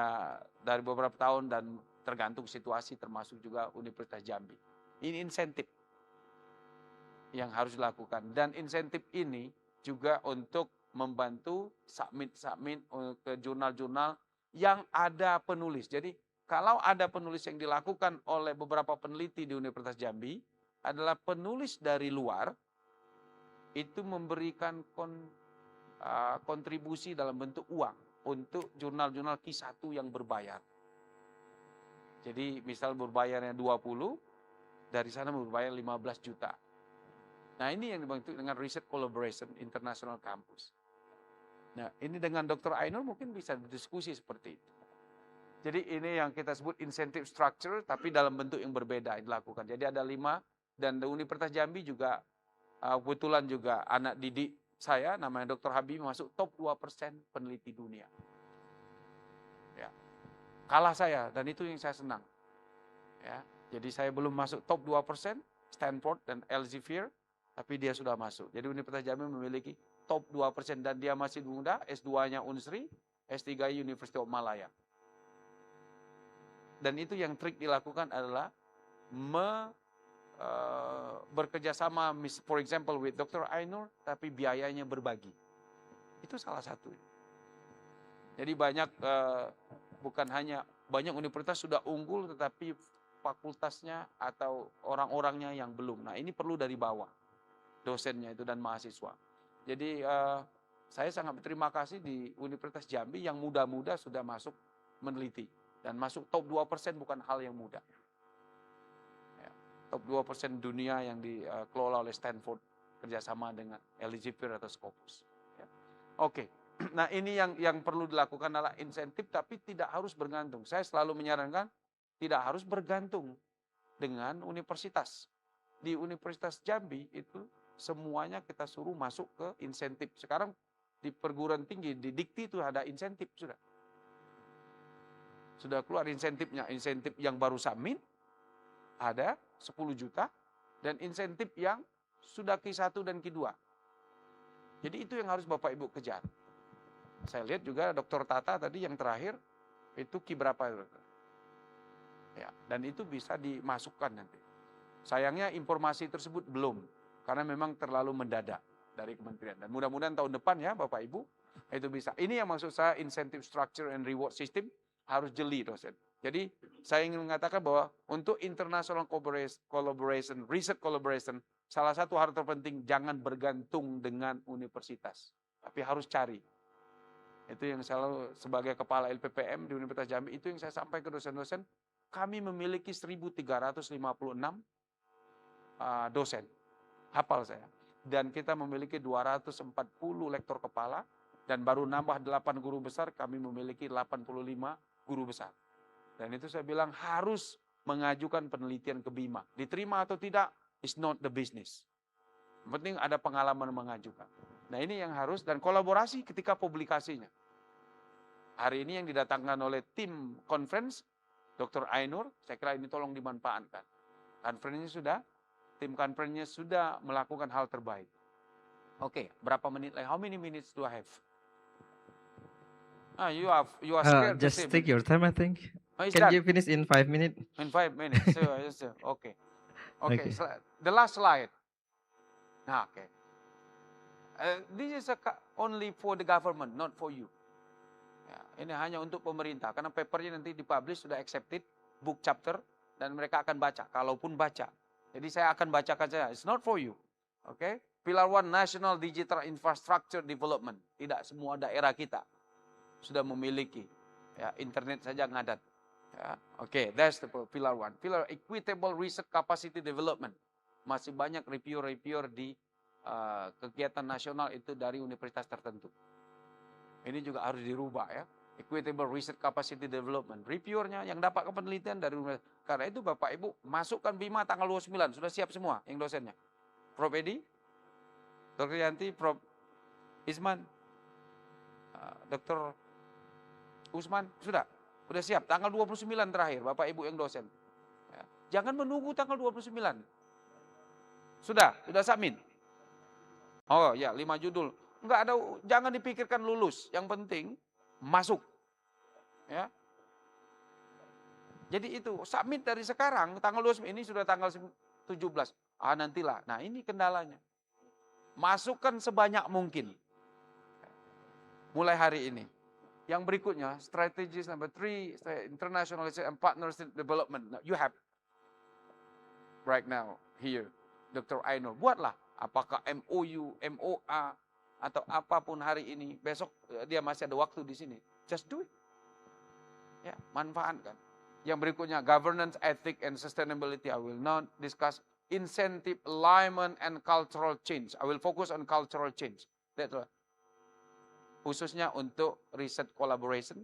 dari beberapa tahun dan tergantung situasi, termasuk juga Universitas Jambi. Ini insentif yang harus dilakukan, dan insentif ini juga untuk membantu submit ke jurnal-jurnal yang ada penulis. Jadi kalau ada penulis yang dilakukan oleh beberapa peneliti di Universitas Jambi adalah penulis dari luar, itu memberikan kontribusi dalam bentuk uang untuk jurnal-jurnal Q1 yang berbayar. Jadi misal berbayarnya 20, dari sana berbayar 15 juta. Nah, ini yang dibantu dengan Research Collaboration International Campus. Nah, ini dengan Dr. Ainur mungkin bisa berdiskusi seperti itu. Jadi ini yang kita sebut incentive structure, tapi dalam bentuk yang berbeda dilakukan. Jadi ada 5, dan di Universitas Jambi juga kebetulan juga anak didik saya, namanya Dr. Habib, masuk top 2% peneliti dunia. Ya. Kalah saya, dan itu yang saya senang. Ya. Jadi saya belum masuk top 2%, Stanford dan Elsevier, tapi dia sudah masuk. Jadi Universitas Jambi memiliki top 2%, dan dia masih muda, S2-nya Unsri, S3 University of Malaya. Dan itu yang trik dilakukan adalah bekerja sama, for example with Dr. Ainur, tapi biayanya berbagi. Itu salah satu. Jadi banyak, bukan hanya banyak universitas sudah unggul, tetapi fakultasnya atau orang-orangnya yang belum. Nah, ini perlu dari bawah, dosennya itu dan mahasiswa. Jadi saya sangat berterima kasih di Universitas Jambi yang muda-muda sudah masuk meneliti. Dan masuk top 2% bukan hal yang mudah. Ya, top 2% dunia yang dikelola oleh Stanford kerjasama dengan Elsevier atau Scopus. Ya. Oke, nah ini yang perlu dilakukan adalah insentif, tapi tidak harus bergantung. Saya selalu menyarankan tidak harus bergantung dengan universitas. Di Universitas Jambi itu semuanya kita suruh masuk ke insentif. Sekarang di perguruan tinggi, di Dikti itu ada insentif sudah. Sudah keluar insentifnya, insentif yang baru submit ada 10 juta, dan insentif yang sudah Q1 dan Q2. Jadi itu yang harus Bapak Ibu kejar. Saya lihat juga Dr. Tata tadi yang terakhir, itu Q berapa? Ya, dan itu bisa dimasukkan nanti. Sayangnya informasi tersebut belum, karena memang terlalu mendadak dari kementerian. Dan mudah-mudahan tahun depan ya Bapak Ibu, itu bisa. Ini yang maksud saya incentive structure and reward system, harus jeli dosen. Jadi saya ingin mengatakan bahwa untuk international collaboration, research collaboration, salah satu hal terpenting jangan bergantung dengan universitas, tapi harus cari. Itu yang selalu sebagai kepala LPPM di Universitas Jambi, itu yang saya sampaikan ke dosen-dosen. Kami memiliki 1.356 dosen, hafal saya. Dan kita memiliki 240 lektor kepala, dan baru nambah 8 guru besar, kami memiliki 85 guru besar. Dan itu saya bilang harus mengajukan penelitian ke BIMA. Diterima atau tidak, is not the business. Yang penting ada pengalaman mengajukan. Nah ini yang harus, dan kolaborasi ketika publikasinya. hari ini yang didatangkan oleh tim conference, Dr. Ainur, saya kira ini tolong dimanfaatkan. Tim conference-nya sudah melakukan hal terbaik. Oke, berapa menit lagi? How many minutes do I have? You are scared to Just say. take your time, I think. It's Can done. you finish in 5 minutes? In 5 minutes. Okay. Okay. The last slide. Okay. This is only for the government, not for you. Ya, ini hanya untuk pemerintah, karena papernya nanti dipublish, sudah accepted, book chapter, dan mereka akan baca, kalaupun baca. Jadi saya akan bacakan saja, it's not for you. Oke, Pillar 1 National Digital Infrastructure Development. Tidak semua daerah kita sudah memiliki ya, internet saja ngadat. Ya, Oke, that's the Pillar 1. Pillar Equitable Research Capacity Development. Masih banyak reviewer di kegiatan nasional itu dari universitas tertentu. Ini juga harus dirubah ya. Equitable Research Capacity Development. Reviewernya yang dapat penelitian dari universitas. Karena itu Bapak Ibu masukkan BIMA tanggal 29. Sudah siap semua yang dosennya. Prof. Edi, Dr. Yanti, Prof. Isman, Dr. Usman, sudah siap. Tanggal 29 terakhir Bapak Ibu yang dosen. Ya. Jangan menunggu tanggal 29. Sudah submit. Oh ya, 5 judul. Enggak ada, jangan dipikirkan lulus. Yang penting masuk. Ya. Jadi itu submit dari sekarang, tanggal 29 ini sudah tanggal 17. Nantilah. Nah, ini kendalanya. Masukkan sebanyak mungkin. Mulai hari ini. Yang berikutnya, strategies number 3, internationalization and partnership development. Now, you have right now here, Dr. Ainur. Buatlah. Apakah MOU, MOA, atau apapun hari ini, besok dia masih ada waktu di sini. Just do it. Ya, manfaatkan. Yang berikutnya, governance, ethic, and sustainability. I will not discuss incentive, alignment, and cultural change. I will focus on cultural change. That's all. Khususnya untuk riset collaboration,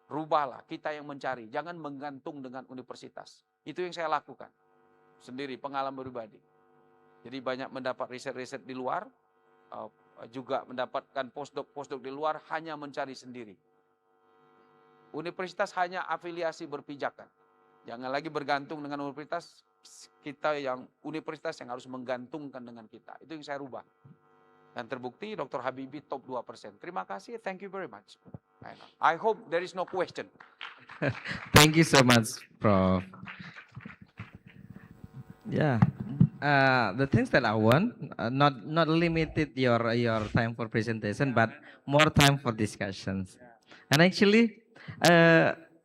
rubahlah kita yang mencari. Jangan menggantung dengan universitas. Itu yang saya lakukan. Sendiri, pengalaman pribadi. Jadi banyak mendapat riset-riset di luar, juga mendapatkan postdoc di luar, hanya mencari sendiri. Universitas hanya afiliasi berpijakan. Jangan lagi bergantung dengan universitas, universitas yang harus menggantungkan dengan kita. Itu yang saya rubah. Dan terbukti Dr. Habibie top 2%. Terima kasih, thank you very much. I hope there is no question. Thank you so much, Prof. Yeah. The things that I want, not limited your time for presentation, but more time for discussions. And actually,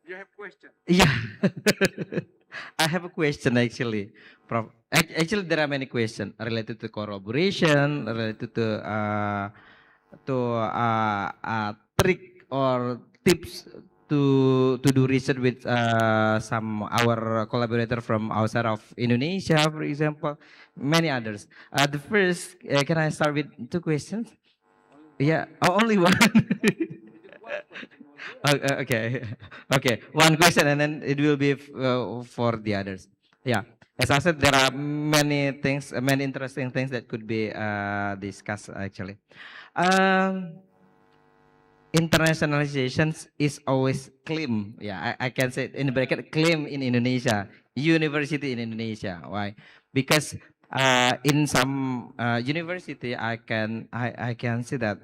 You have question? Yeah, I have a question actually, Prof. Actually, there are many questions related to collaboration, related to trick or tips to do research with some our collaborator from outside of Indonesia, for example, many others. The first, can I start with 2 questions? Yeah, only one. Okay. 1 question and then it will be for the others. Yeah, as I said, there are many things, many interesting things that could be discussed actually. Internationalization is always claim. Yeah, I can say in bracket claim in Indonesia, university in Indonesia. Why? Because in some university, I can see that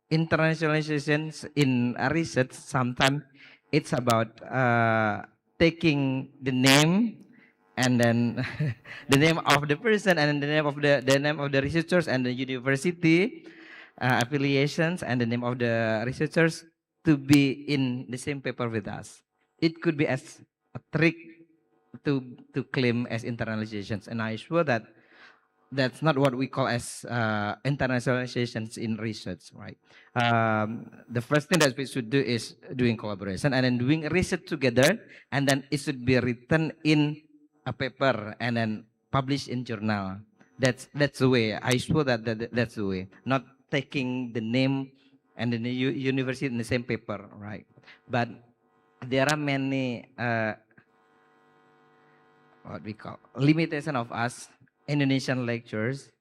internationalization in research sometimes it's about taking the name and then the name of the person and the name of the researchers and the university affiliations and the name of the researchers to be in the same paper with us. It could be as a trick to claim as internalizations, and I sure that that's not what we call as internationalizations in research, right? The first thing that we should do is doing collaboration and then doing research together, and then it should be written in a paper and then published in journal. That's the way. I sure that that's the way. Not taking the name and the university in the same paper, right? But there are many what we call limitation of us Indonesian lecturers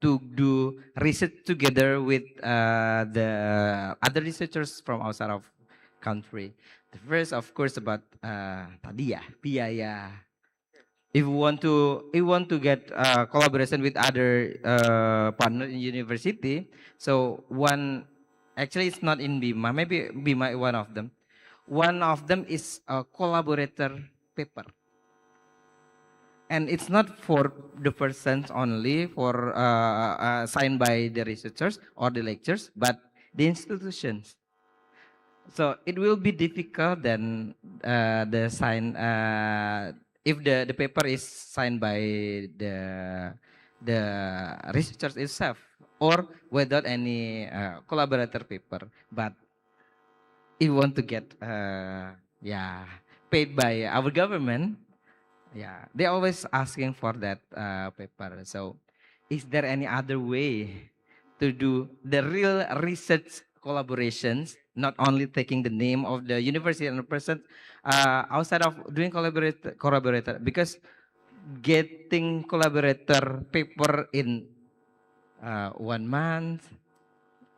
to do research together with the other researchers from outside of country. The first, of course, about tadi ya biaya. If we want to get collaboration with other partner in university, so one actually it's not in Bima, maybe Bima is one of them. One of them is a collaborator paper, and it's not for the persons only for signed by the researchers or the lectures, but the institutions. So it will be difficult than the sign if the paper is signed by the researchers itself or without any collaborator paper. But if you want to get yeah paid by our government, yeah, they always asking for that paper. So, is there any other way to do the real research collaborations, not only taking the name of the university and the person outside of doing collaborator? Because getting collaborator paper in 1 month,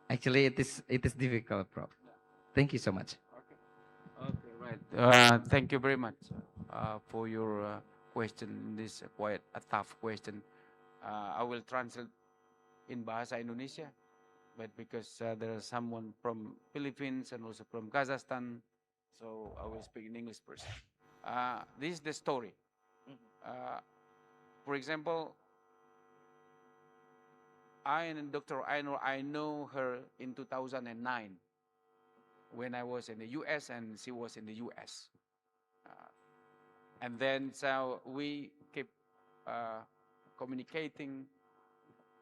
actually it is difficult, Prof. Thank you so much. Okay, right. Thank you very much for your question. This quite a tough question. I will translate in Bahasa Indonesia, but because there is someone from Philippines and also from Kazakhstan, so I will speak in English first. This is the story. For example, I and Dr. Ainur, I know her in 2009 when I was in the US and she was in the US. And then so we keep communicating,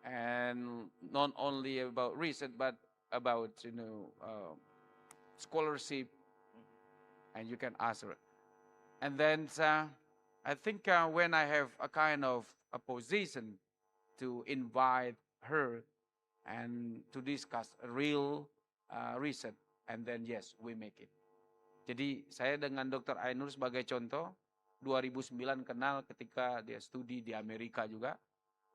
and not only about research but about scholarship, and you can ask her. And then I think when I have a kind of a position to invite her and to discuss real research, and then yes, we make it. Jadi saya dengan Dr. Ainur sebagai contoh, 2009 kenal ketika dia studi di Amerika juga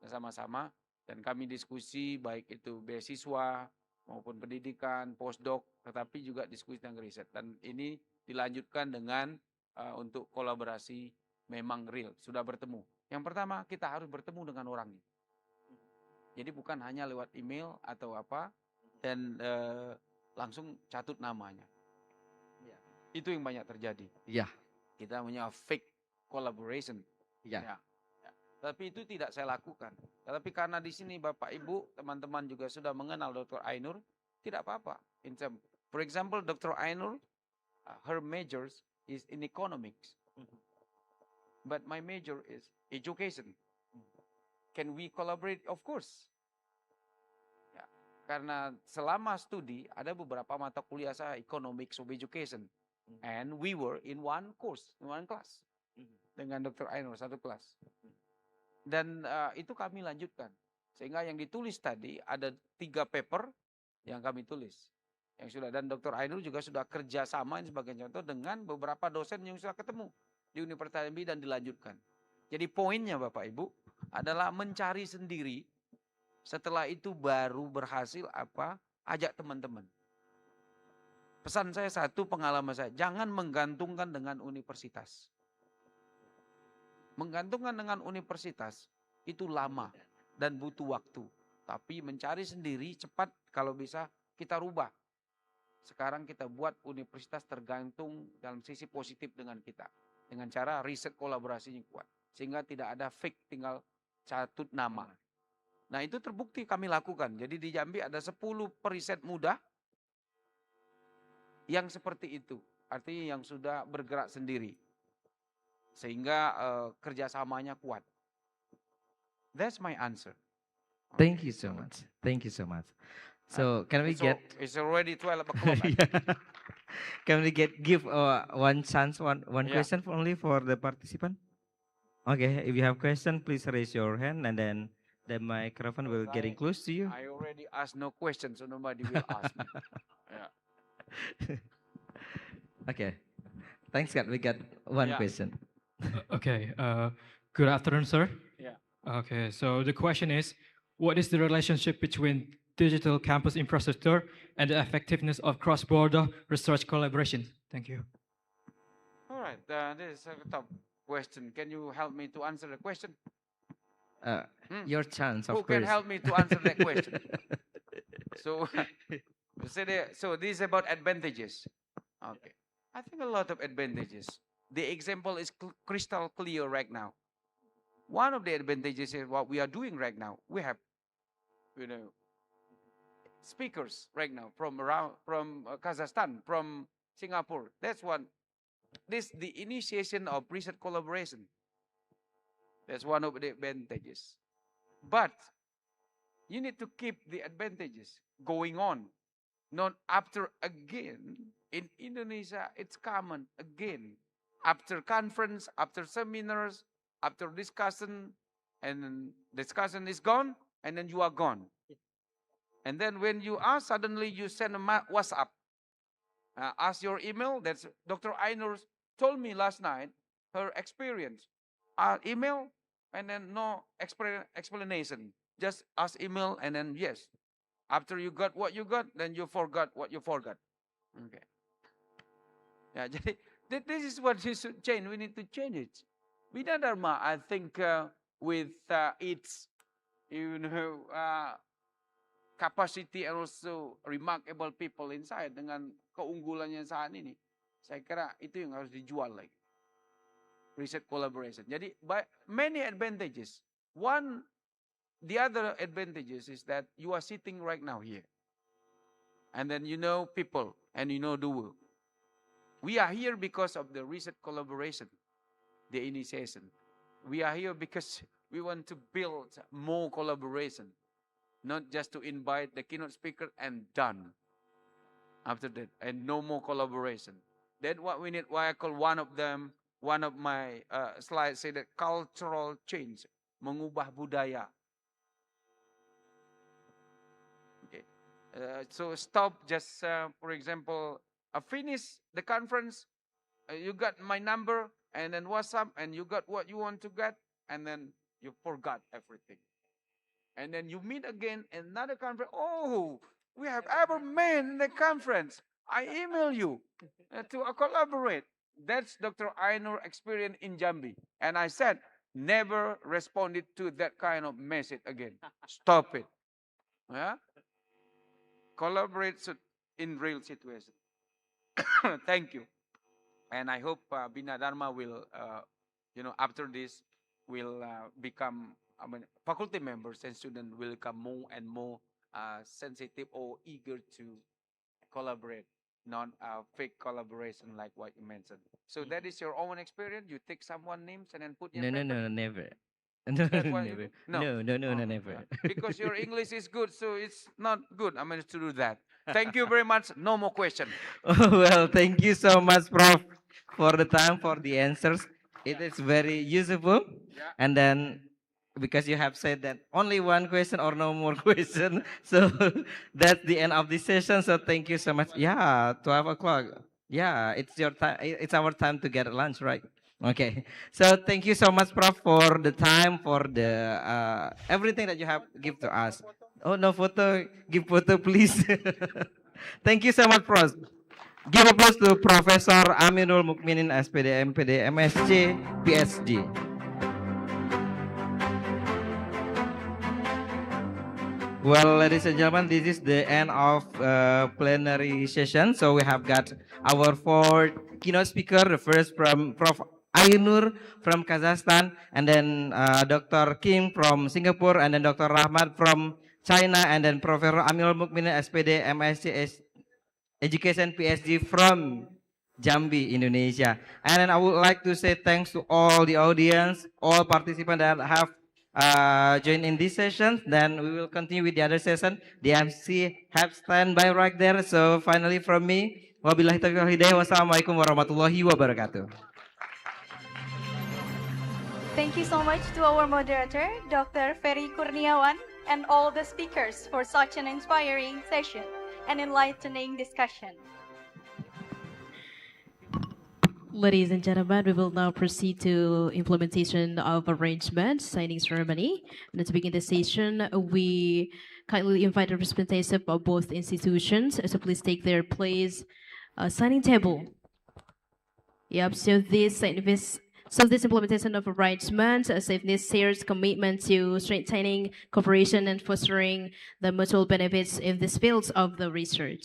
sama-sama, dan kami diskusi baik itu beasiswa maupun pendidikan, postdoc, tetapi juga diskusi tentang riset. Dan ini dilanjutkan dengan untuk kolaborasi memang real, sudah bertemu. Yang pertama, kita harus bertemu dengan orangnya. Jadi bukan hanya lewat email atau apa, dan langsung catut namanya. Itu yang banyak terjadi. Ya. Kita punya fake collaboration. Ya. Tapi itu tidak saya lakukan. Tetapi karena di sini Bapak Ibu, teman-teman juga sudah mengenal Dr. Ainur, tidak apa-apa. For example, Dr. Ainur, her majors is in economics. But my major is education. Can we collaborate? Of course. Ya. Karena selama studi ada beberapa mata kuliah saya economics of education. And we were in one course, in one class. Dengan Dr. Ainur, satu kelas. Dan itu kami lanjutkan. Sehingga yang ditulis tadi ada 3 paper yang kami tulis. Yang sudah, dan Dr. Ainur juga sudah kerja sama sebagai contoh dengan beberapa dosen yang sudah ketemu di Universitas MB dan dilanjutkan. Jadi poinnya Bapak Ibu adalah mencari sendiri, setelah itu baru berhasil ajak teman-teman. Pesan saya satu, pengalaman saya, jangan menggantungkan dengan universitas. Menggantungkan dengan universitas itu lama dan butuh waktu. Tapi mencari sendiri cepat, kalau bisa kita rubah. Sekarang kita buat universitas tergantung dalam sisi positif dengan kita. Dengan cara riset kolaborasinya kuat. Sehingga tidak ada fake, tinggal catut nama. Nah itu terbukti kami lakukan. Jadi di Jambi ada 10 periset muda yang seperti itu. Artinya yang sudah bergerak sendiri. Sehingga kerjasamanya kuat. That's my answer. Thank you so much. Thank you so much. So can we get? It's already 12 o'clock. Can we give one chance, one question only for the participant? Okay, if you have question, please raise your hand, and then the microphone will getting close to you. I already asked no questions, so nobody will ask me. Yeah. Okay, thanks, God. We got one question. Okay. Good afternoon, sir. Yeah. Okay, so the question is, what is the relationship between digital campus infrastructure and the effectiveness of cross-border research collaboration? Thank you. All right, this is a tough question. Can you help me to answer the question? Your chance, of Who course. can help me to answer that question? So, so this is about advantages. Okay, I think a lot of advantages. The example is crystal clear right now. One of the advantages is what we are doing right now. We have, you know, speakers right now from Kazakhstan, from Singapore. That's one. This the initiation of research collaboration. That's one of the advantages. But you need to keep the advantages going on. Not after again in Indonesia, it's common again. After conference, after seminars, after discussion, and then discussion is gone, and then you are gone. And then when you are, suddenly you send a WhatsApp. Ask your email. That's Dr. Ainur told me last night her experience. Email and then no explanation. Just ask email and then yes. After you got what you got, then you forgot what you forgot. Okay. Yeah, jadi this is what we should change. We need to change it. Bina Dharma, I think, with its, capacity and also remarkable people inside dengan keunggulannya saat ini, saya kira itu yang harus dijual lagi. Research collaboration. Jadi many advantages. The other advantages is that you are sitting right now here. And then you know people and you know the world. We are here because of the research collaboration, the initiation. We are here because we want to build more collaboration. Not just to invite the keynote speaker and done. After that, and no more collaboration. That's what we need. Why I call one of my slides say that cultural change, mengubah budaya. Okay, so stop just for example, finish the conference. You got my number and then WhatsApp, and you got what you want to get, and then you forgot everything. And then you meet again in another conference. Oh, we have ever met in the conference. I email you to collaborate. That's Dr. Ainur experience in Jambi. And I said, never responded to that kind of message again. Stop it. Yeah? Collaborate in real situation. Thank you. And I hope Bina Dharma will, after this, will become, faculty members and students will become more and more sensitive or eager to collaborate, not fake collaboration like what you mentioned. So that is your own experience. You take someone names and then put in No, paper? never. That's what Never. you do? No, never. Because your English is good, so it's not good. I mean to do that. Thank you very much. No more question. Well, thank you so much, Prof, for the time, for the answers. It is very useful. And then, because you have said that only one question or no more question, so that's the end of this session. So thank you so much. Yeah, 12 o'clock. Yeah, it's your time. It's our time to get lunch, right? Okay. So thank you so much, Prof, for the time, for the everything that you have give to us. Oh, no photo. Give photo, please. Thank you so much, Prof. Give applause to Professor Aminul Mukminin, SPD, MPD, MSc, PhD. Well, ladies and gentlemen, this is the end of plenary session. So we have got our 4 keynote speaker. The first from Prof. Ainur from Kazakhstan, and then Dr. Kim from Singapore, and then Dr. Rahmat from China, and then Professor Aminul Mukminin, SPD, MSc, Education, PhD from Jambi, Indonesia. And then I would like to say thanks to all the audience, all participants that have joined in this session. Then we will continue with the other session. The MC have stand by right there. So finally from me, wabillahi taufiq wal hidayah. Wassalamualaikum warahmatullahi wabarakatuh. Thank you so much to our moderator, Dr. Ferry Kurniawan, and all the speakers for such an inspiring session and enlightening discussion. Ladies and gentlemen, we will now proceed to implementation of arrangement signing ceremony. And to begin the session, we kindly invite the representative of both institutions. So please take their place. Signing table. Yep. So this implementation of arrangement this shares commitment to strengthening cooperation and fostering the mutual benefits in these fields of the research.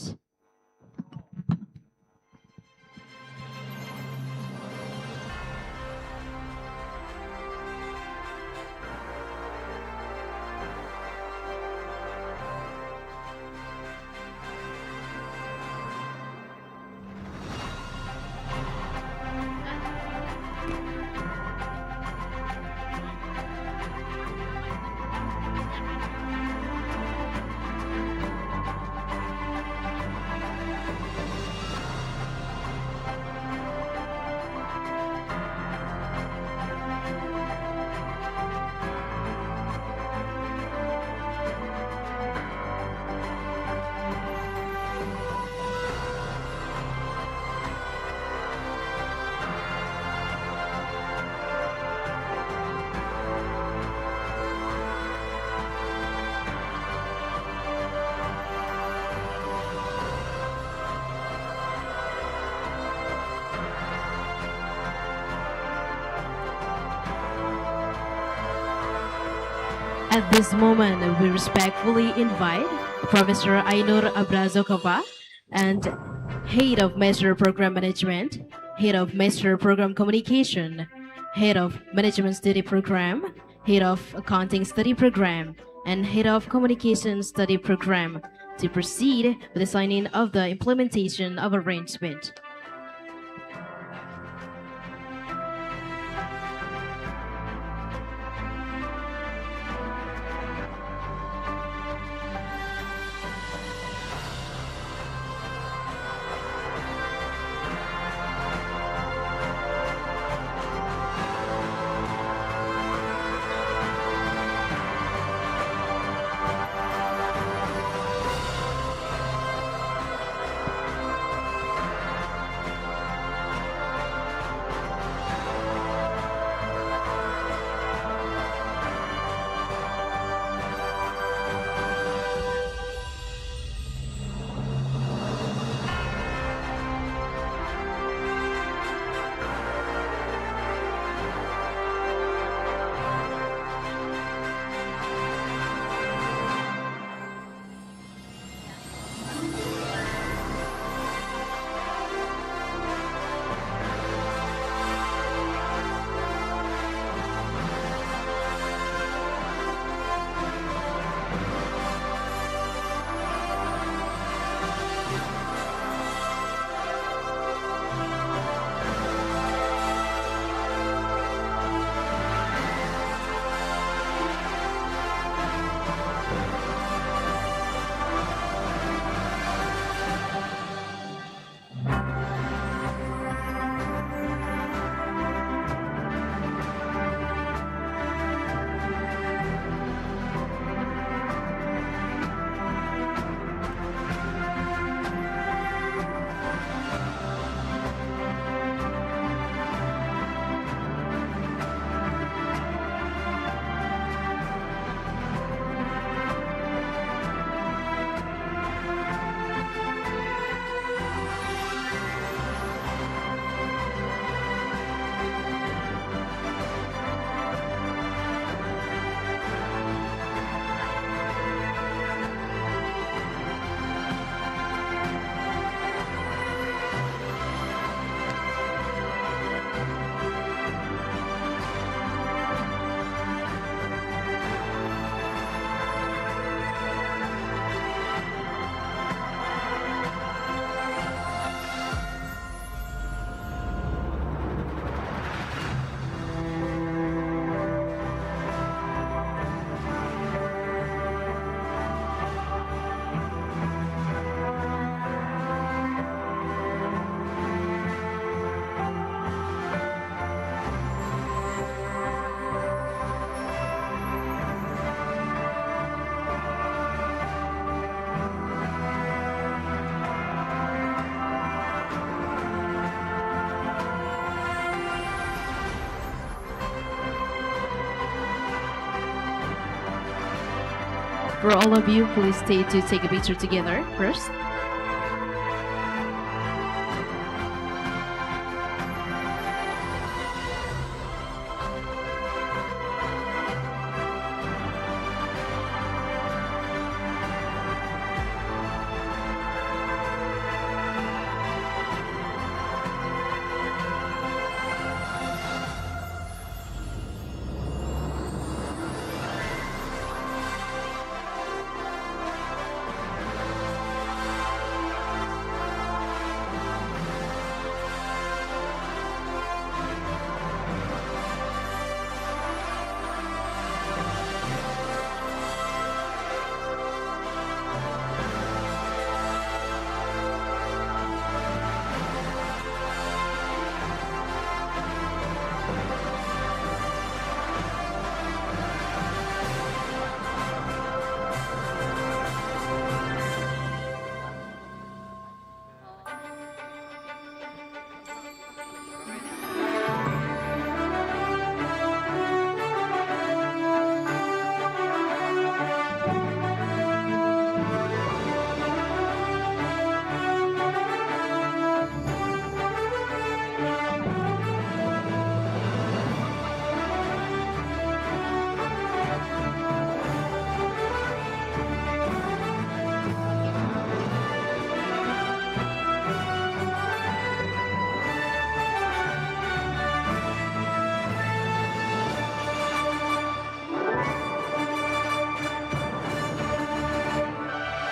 At this moment, we respectfully invite Professor Ainur Abrazokova and Head of Master Program Management, Head of Master Program Communication, Head of Management Study Program, Head of Accounting Study Program, and Head of Communication Study Program to proceed with the signing of the implementation of arrangement. For all of you, please stay to take a picture together first.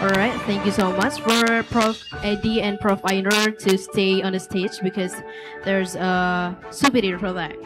All right, thank you so much for Prof. Eddie and Prof. Ainur to stay on the stage because there's a souvenir for that.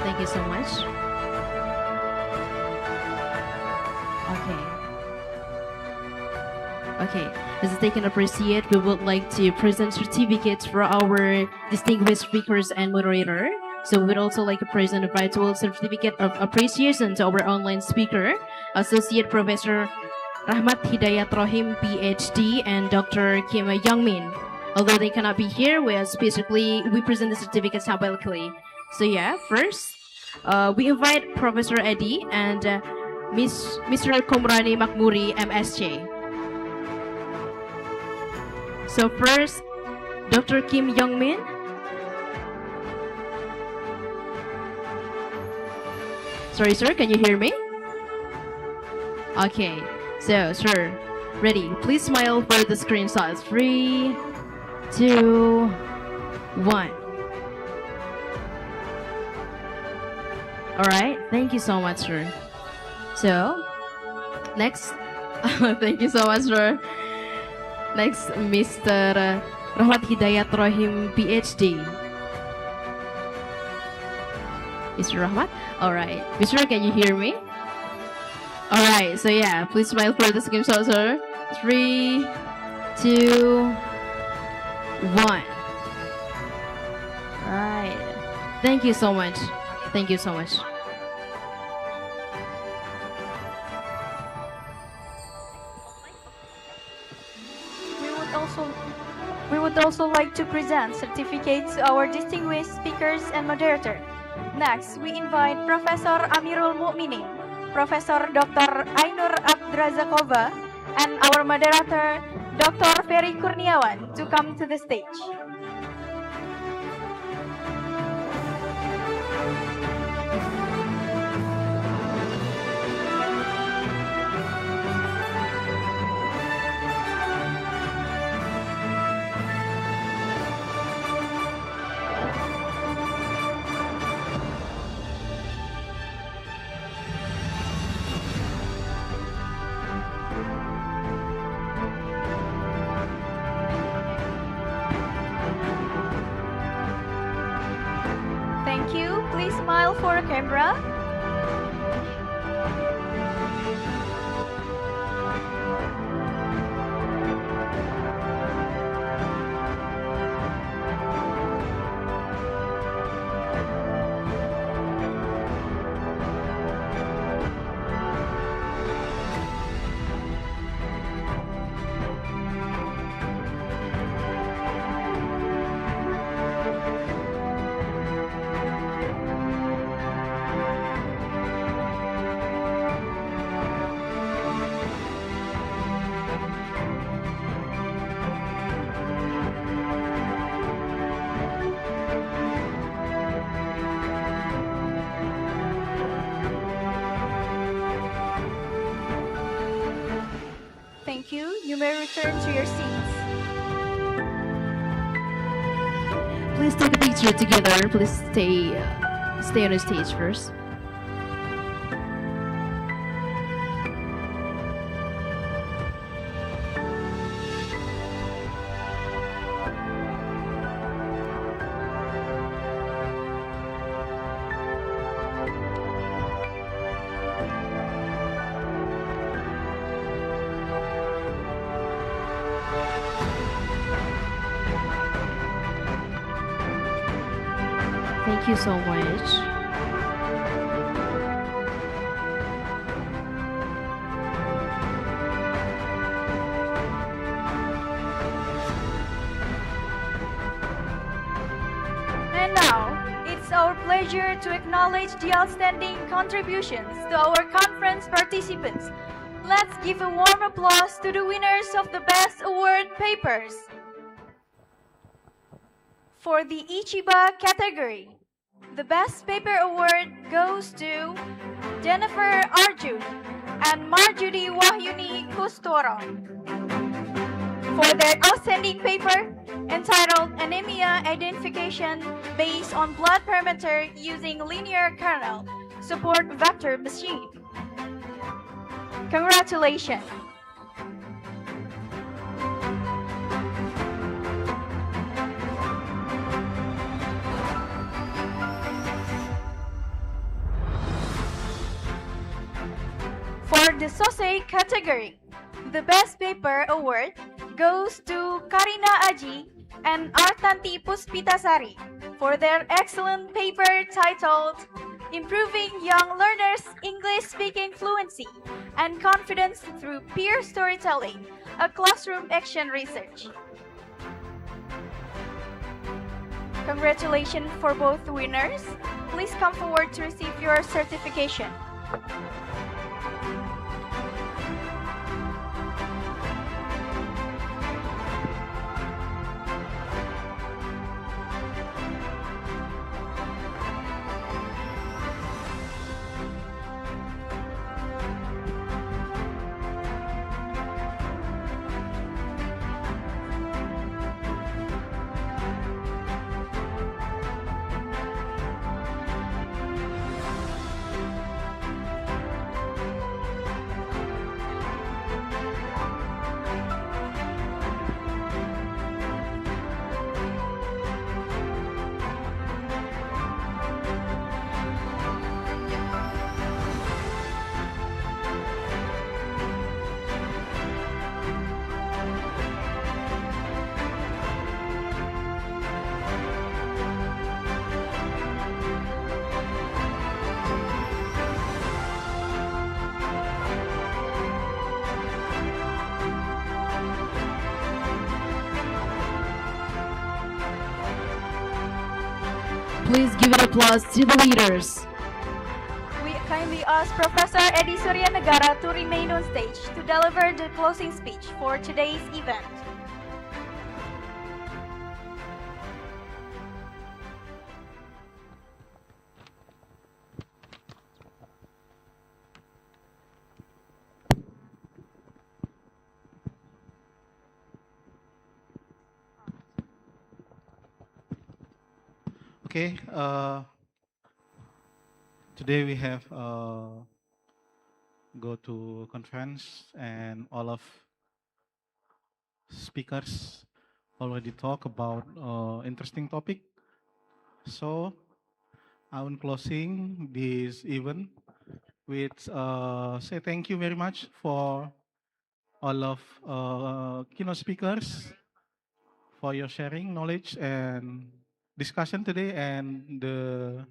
Thank you so much. Okay, as a taken appreciate, we would like to present certificates for our distinguished speakers and moderator. So we would also like to present a virtual certificate of appreciation to our online speaker, Associate Professor Rahmat Hidayat Rohim, PhD, and Dr. Kim Youngmin. Although they cannot be here, we present the certificates publicly. So yeah, first, we invite Professor Eddie and Mr. Komrani Makmuri, MSc. So first, Dr. Kim Youngmin. Sorry, sir, can you hear me? Okay, so, sir, ready. Please smile for the screenshots. 3, 2, 1. Alright, thank you so much, sir. So, next, thank you so much, sir. Next, Mr. Rahmat Hidayat Rohim, PhD. Mr. Rahmat? Alright. Mr. Can you hear me? Alright, so yeah, please smile for the screenshot, sir. 3, 2, 1. Alright. Thank you so much. Thank you so much. We would also like to present certificates to our distinguished speakers and moderator. Next, we invite Professor Amirul Mukminin, Professor Dr. Ainur Abdrazakova, and our moderator, Dr. Ferry Kurniawan, to come to the stage. Thank you. Please smile for a camera. may return to your seats. Please take a picture together. Please stay on the stage first. Thank you so much. And now, it's our pleasure to acknowledge the outstanding contributions to our conference participants. Let's give a warm applause to the winners of the Best Award papers. For the Iciba category, the Best Paper Award goes to Jennifer Arjun and Marjudy Wahyuni Kustoro for their outstanding paper entitled Anemia Identification Based on Blood Parameter Using Linear Kernel Support Vector Machine. Congratulations! For the Soseic category, the Best Paper Award goes to Karina Aji and Artanti Puspitasari for their excellent paper titled Improving Young Learners' English Speaking Fluency and Confidence Through Peer Storytelling, a Classroom Action Research. Congratulations for both winners. Please come forward to receive your certification. Please give an applause to the leaders. We kindly ask Professor Edi Suryanegara to remain on stage to deliver the closing speech for today's event. Okay, today we have go to conference and all of speakers already talk about interesting topic. So I will closing this event with say thank you very much for all of keynote speakers for your sharing knowledge and discussion today, and the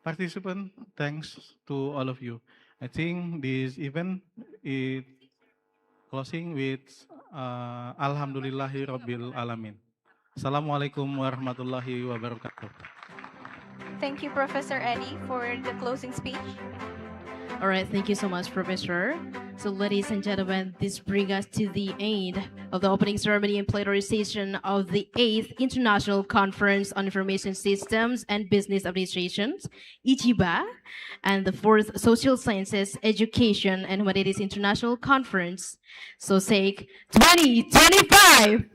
participant, thanks to all of you. I think this event is closing with Alhamdulillahi Rabbil Alamin. Assalamualaikum warahmatullahi wabarakatuh. Thank you, Professor Eddie, for the closing speech. All right, thank you so much, Professor. So, ladies and gentlemen, this brings us to the end of the opening ceremony and plenarization of the 8th International Conference on Information Systems and Business Administrations, Iciba, and the 4th Social Sciences, Education, and Humanities International Conference, Soseic 2025.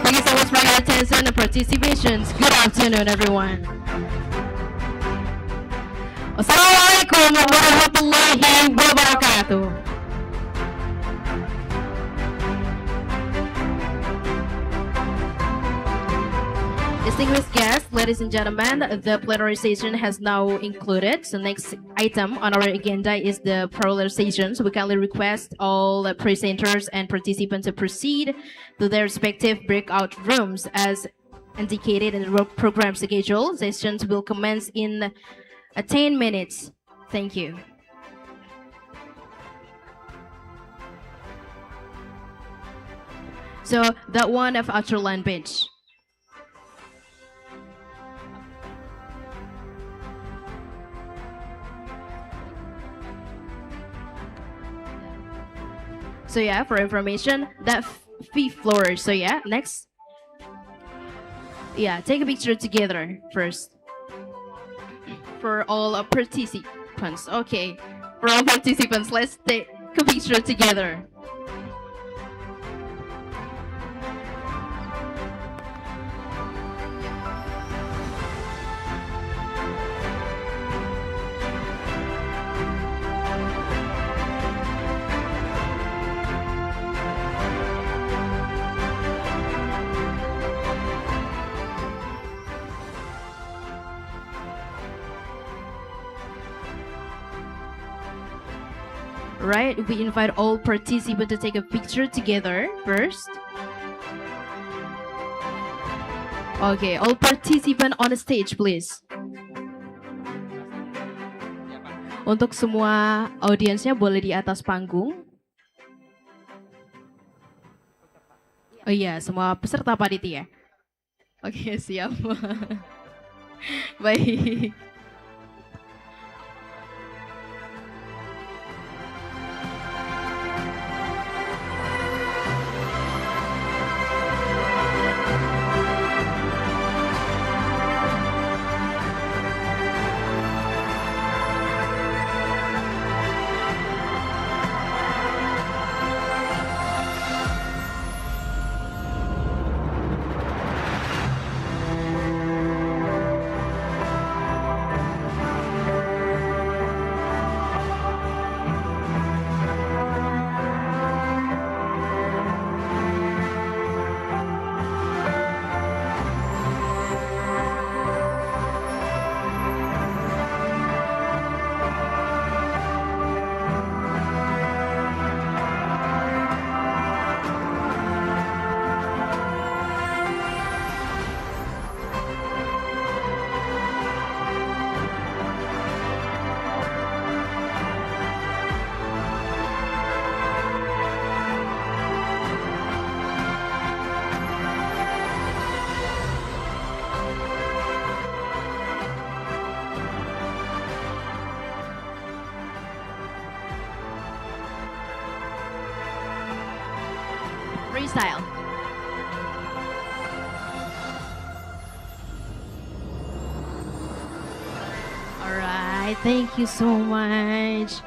Thank you so much for your attention and participation. Good afternoon, everyone. Assalamualaikum warahmatullahi wabarakatuh. Distinguished guests, ladies and gentlemen, the plenarization has now included. So next item on our agenda is the pluralization. So we kindly request all the presenters and participants to proceed to their respective breakout rooms as indicated in the program schedule. Sessions will commence in 10 minutes. Thank you. So that one of outer land bench. So yeah, for information, that fifth floor. So yeah, next. Yeah, take a picture together first. For all participants. Okay, for all participants, let's take a picture together. Right, we invite all participants to take a picture together first. Okay, all participants on the stage, please. Untuk semua audiensnya boleh di atas panggung. Oh iya, semua peserta panitia. Oke, siap. Baik. Freestyle. All right, thank you so much.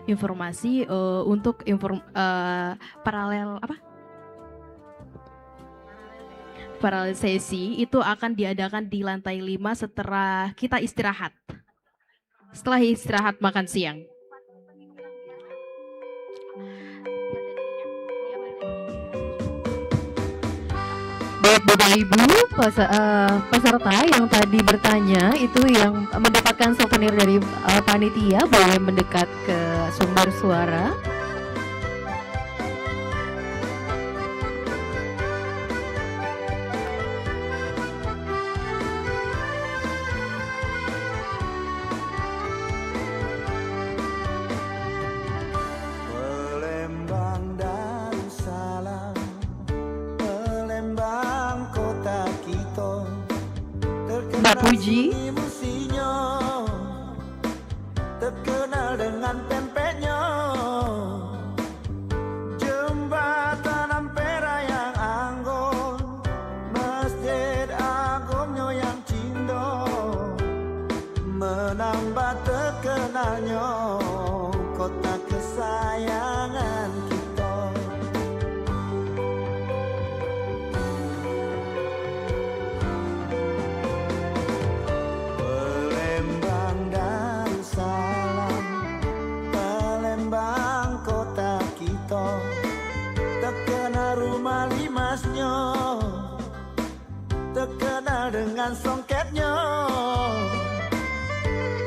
informasi untuk paralel sesi itu akan diadakan di lantai 5 setelah kita istirahat. Setelah istirahat makan siang. Baik Bapak Ibu, peserta yang tadi bertanya itu yang mendapatkan souvenir dari panitia boleh mendekat ke sumber suara. Mbak Puji. Terkenal dengan pempeknya, jembatan Ampera yang anggun, masjid agungnya yang cindo, menambah terkenalnya kota kesayangan kita. Palembang Darussalam, Palembang kota kita, terkenal rumah limasnya, terkenal dengan songketnya.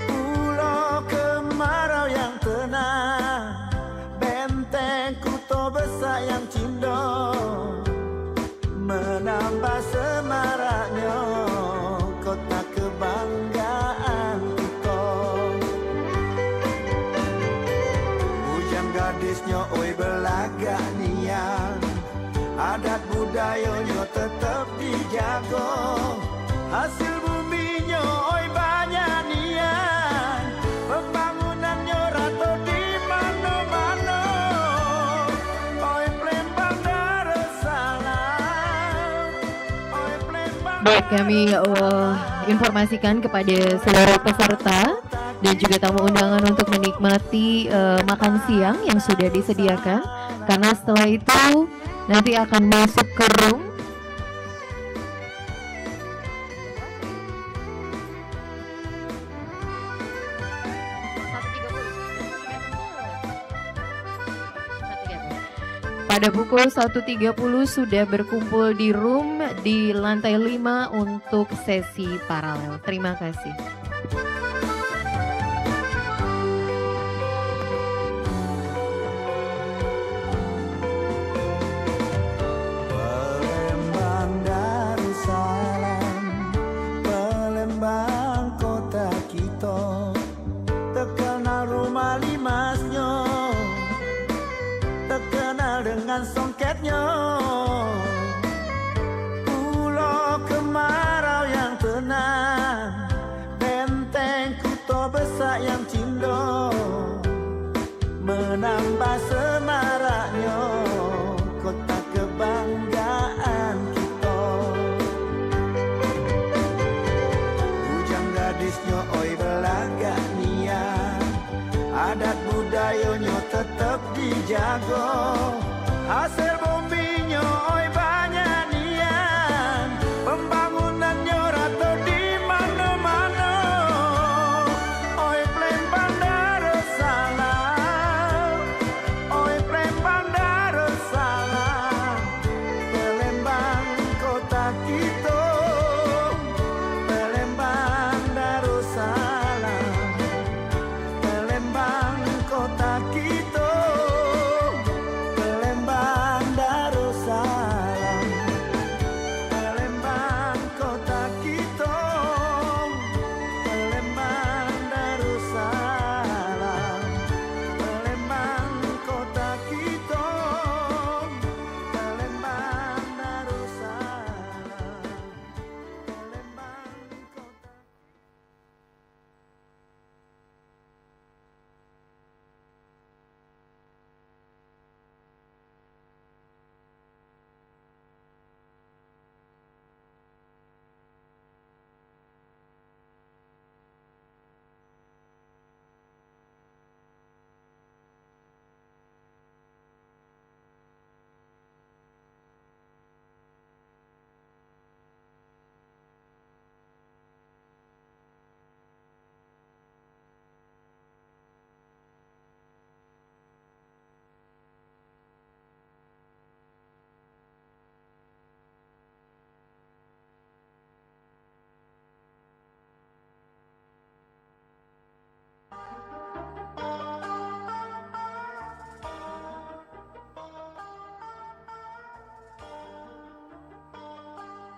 Pulau kemarau yang tenang, benteng kuto besar yang cindo, menambah semaraknya kota kebanggaan kita. Hujan gadisnya oi belagak nian, adat budayanya tetap dijaga, hasil buminya oi banyak nian, pembangunannya rata di mana-mana. Oi Palembang Darussalam, oi Palembang. Baik, kami informasikan kepada seluruh peserta dan juga tamu undangan untuk menikmati makan siang yang sudah disediakan, karena setelah itu nanti akan masuk ke room. Pada pukul 1.30 sudah berkumpul di room di lantai 5 untuk sesi paralel. Terima kasih. Palembang Darussalam, Palembang kota kita, terkenal rumah limasnya, terkenal dengan songketnya. Pulau kemarau yang tenang, benteng kuto besar yang cindo, menambah semaraknya kota kebanggaan kita. Bujang gadisnya oi belagak nian, adat budayanya tetap dijaga, hasil buminya oi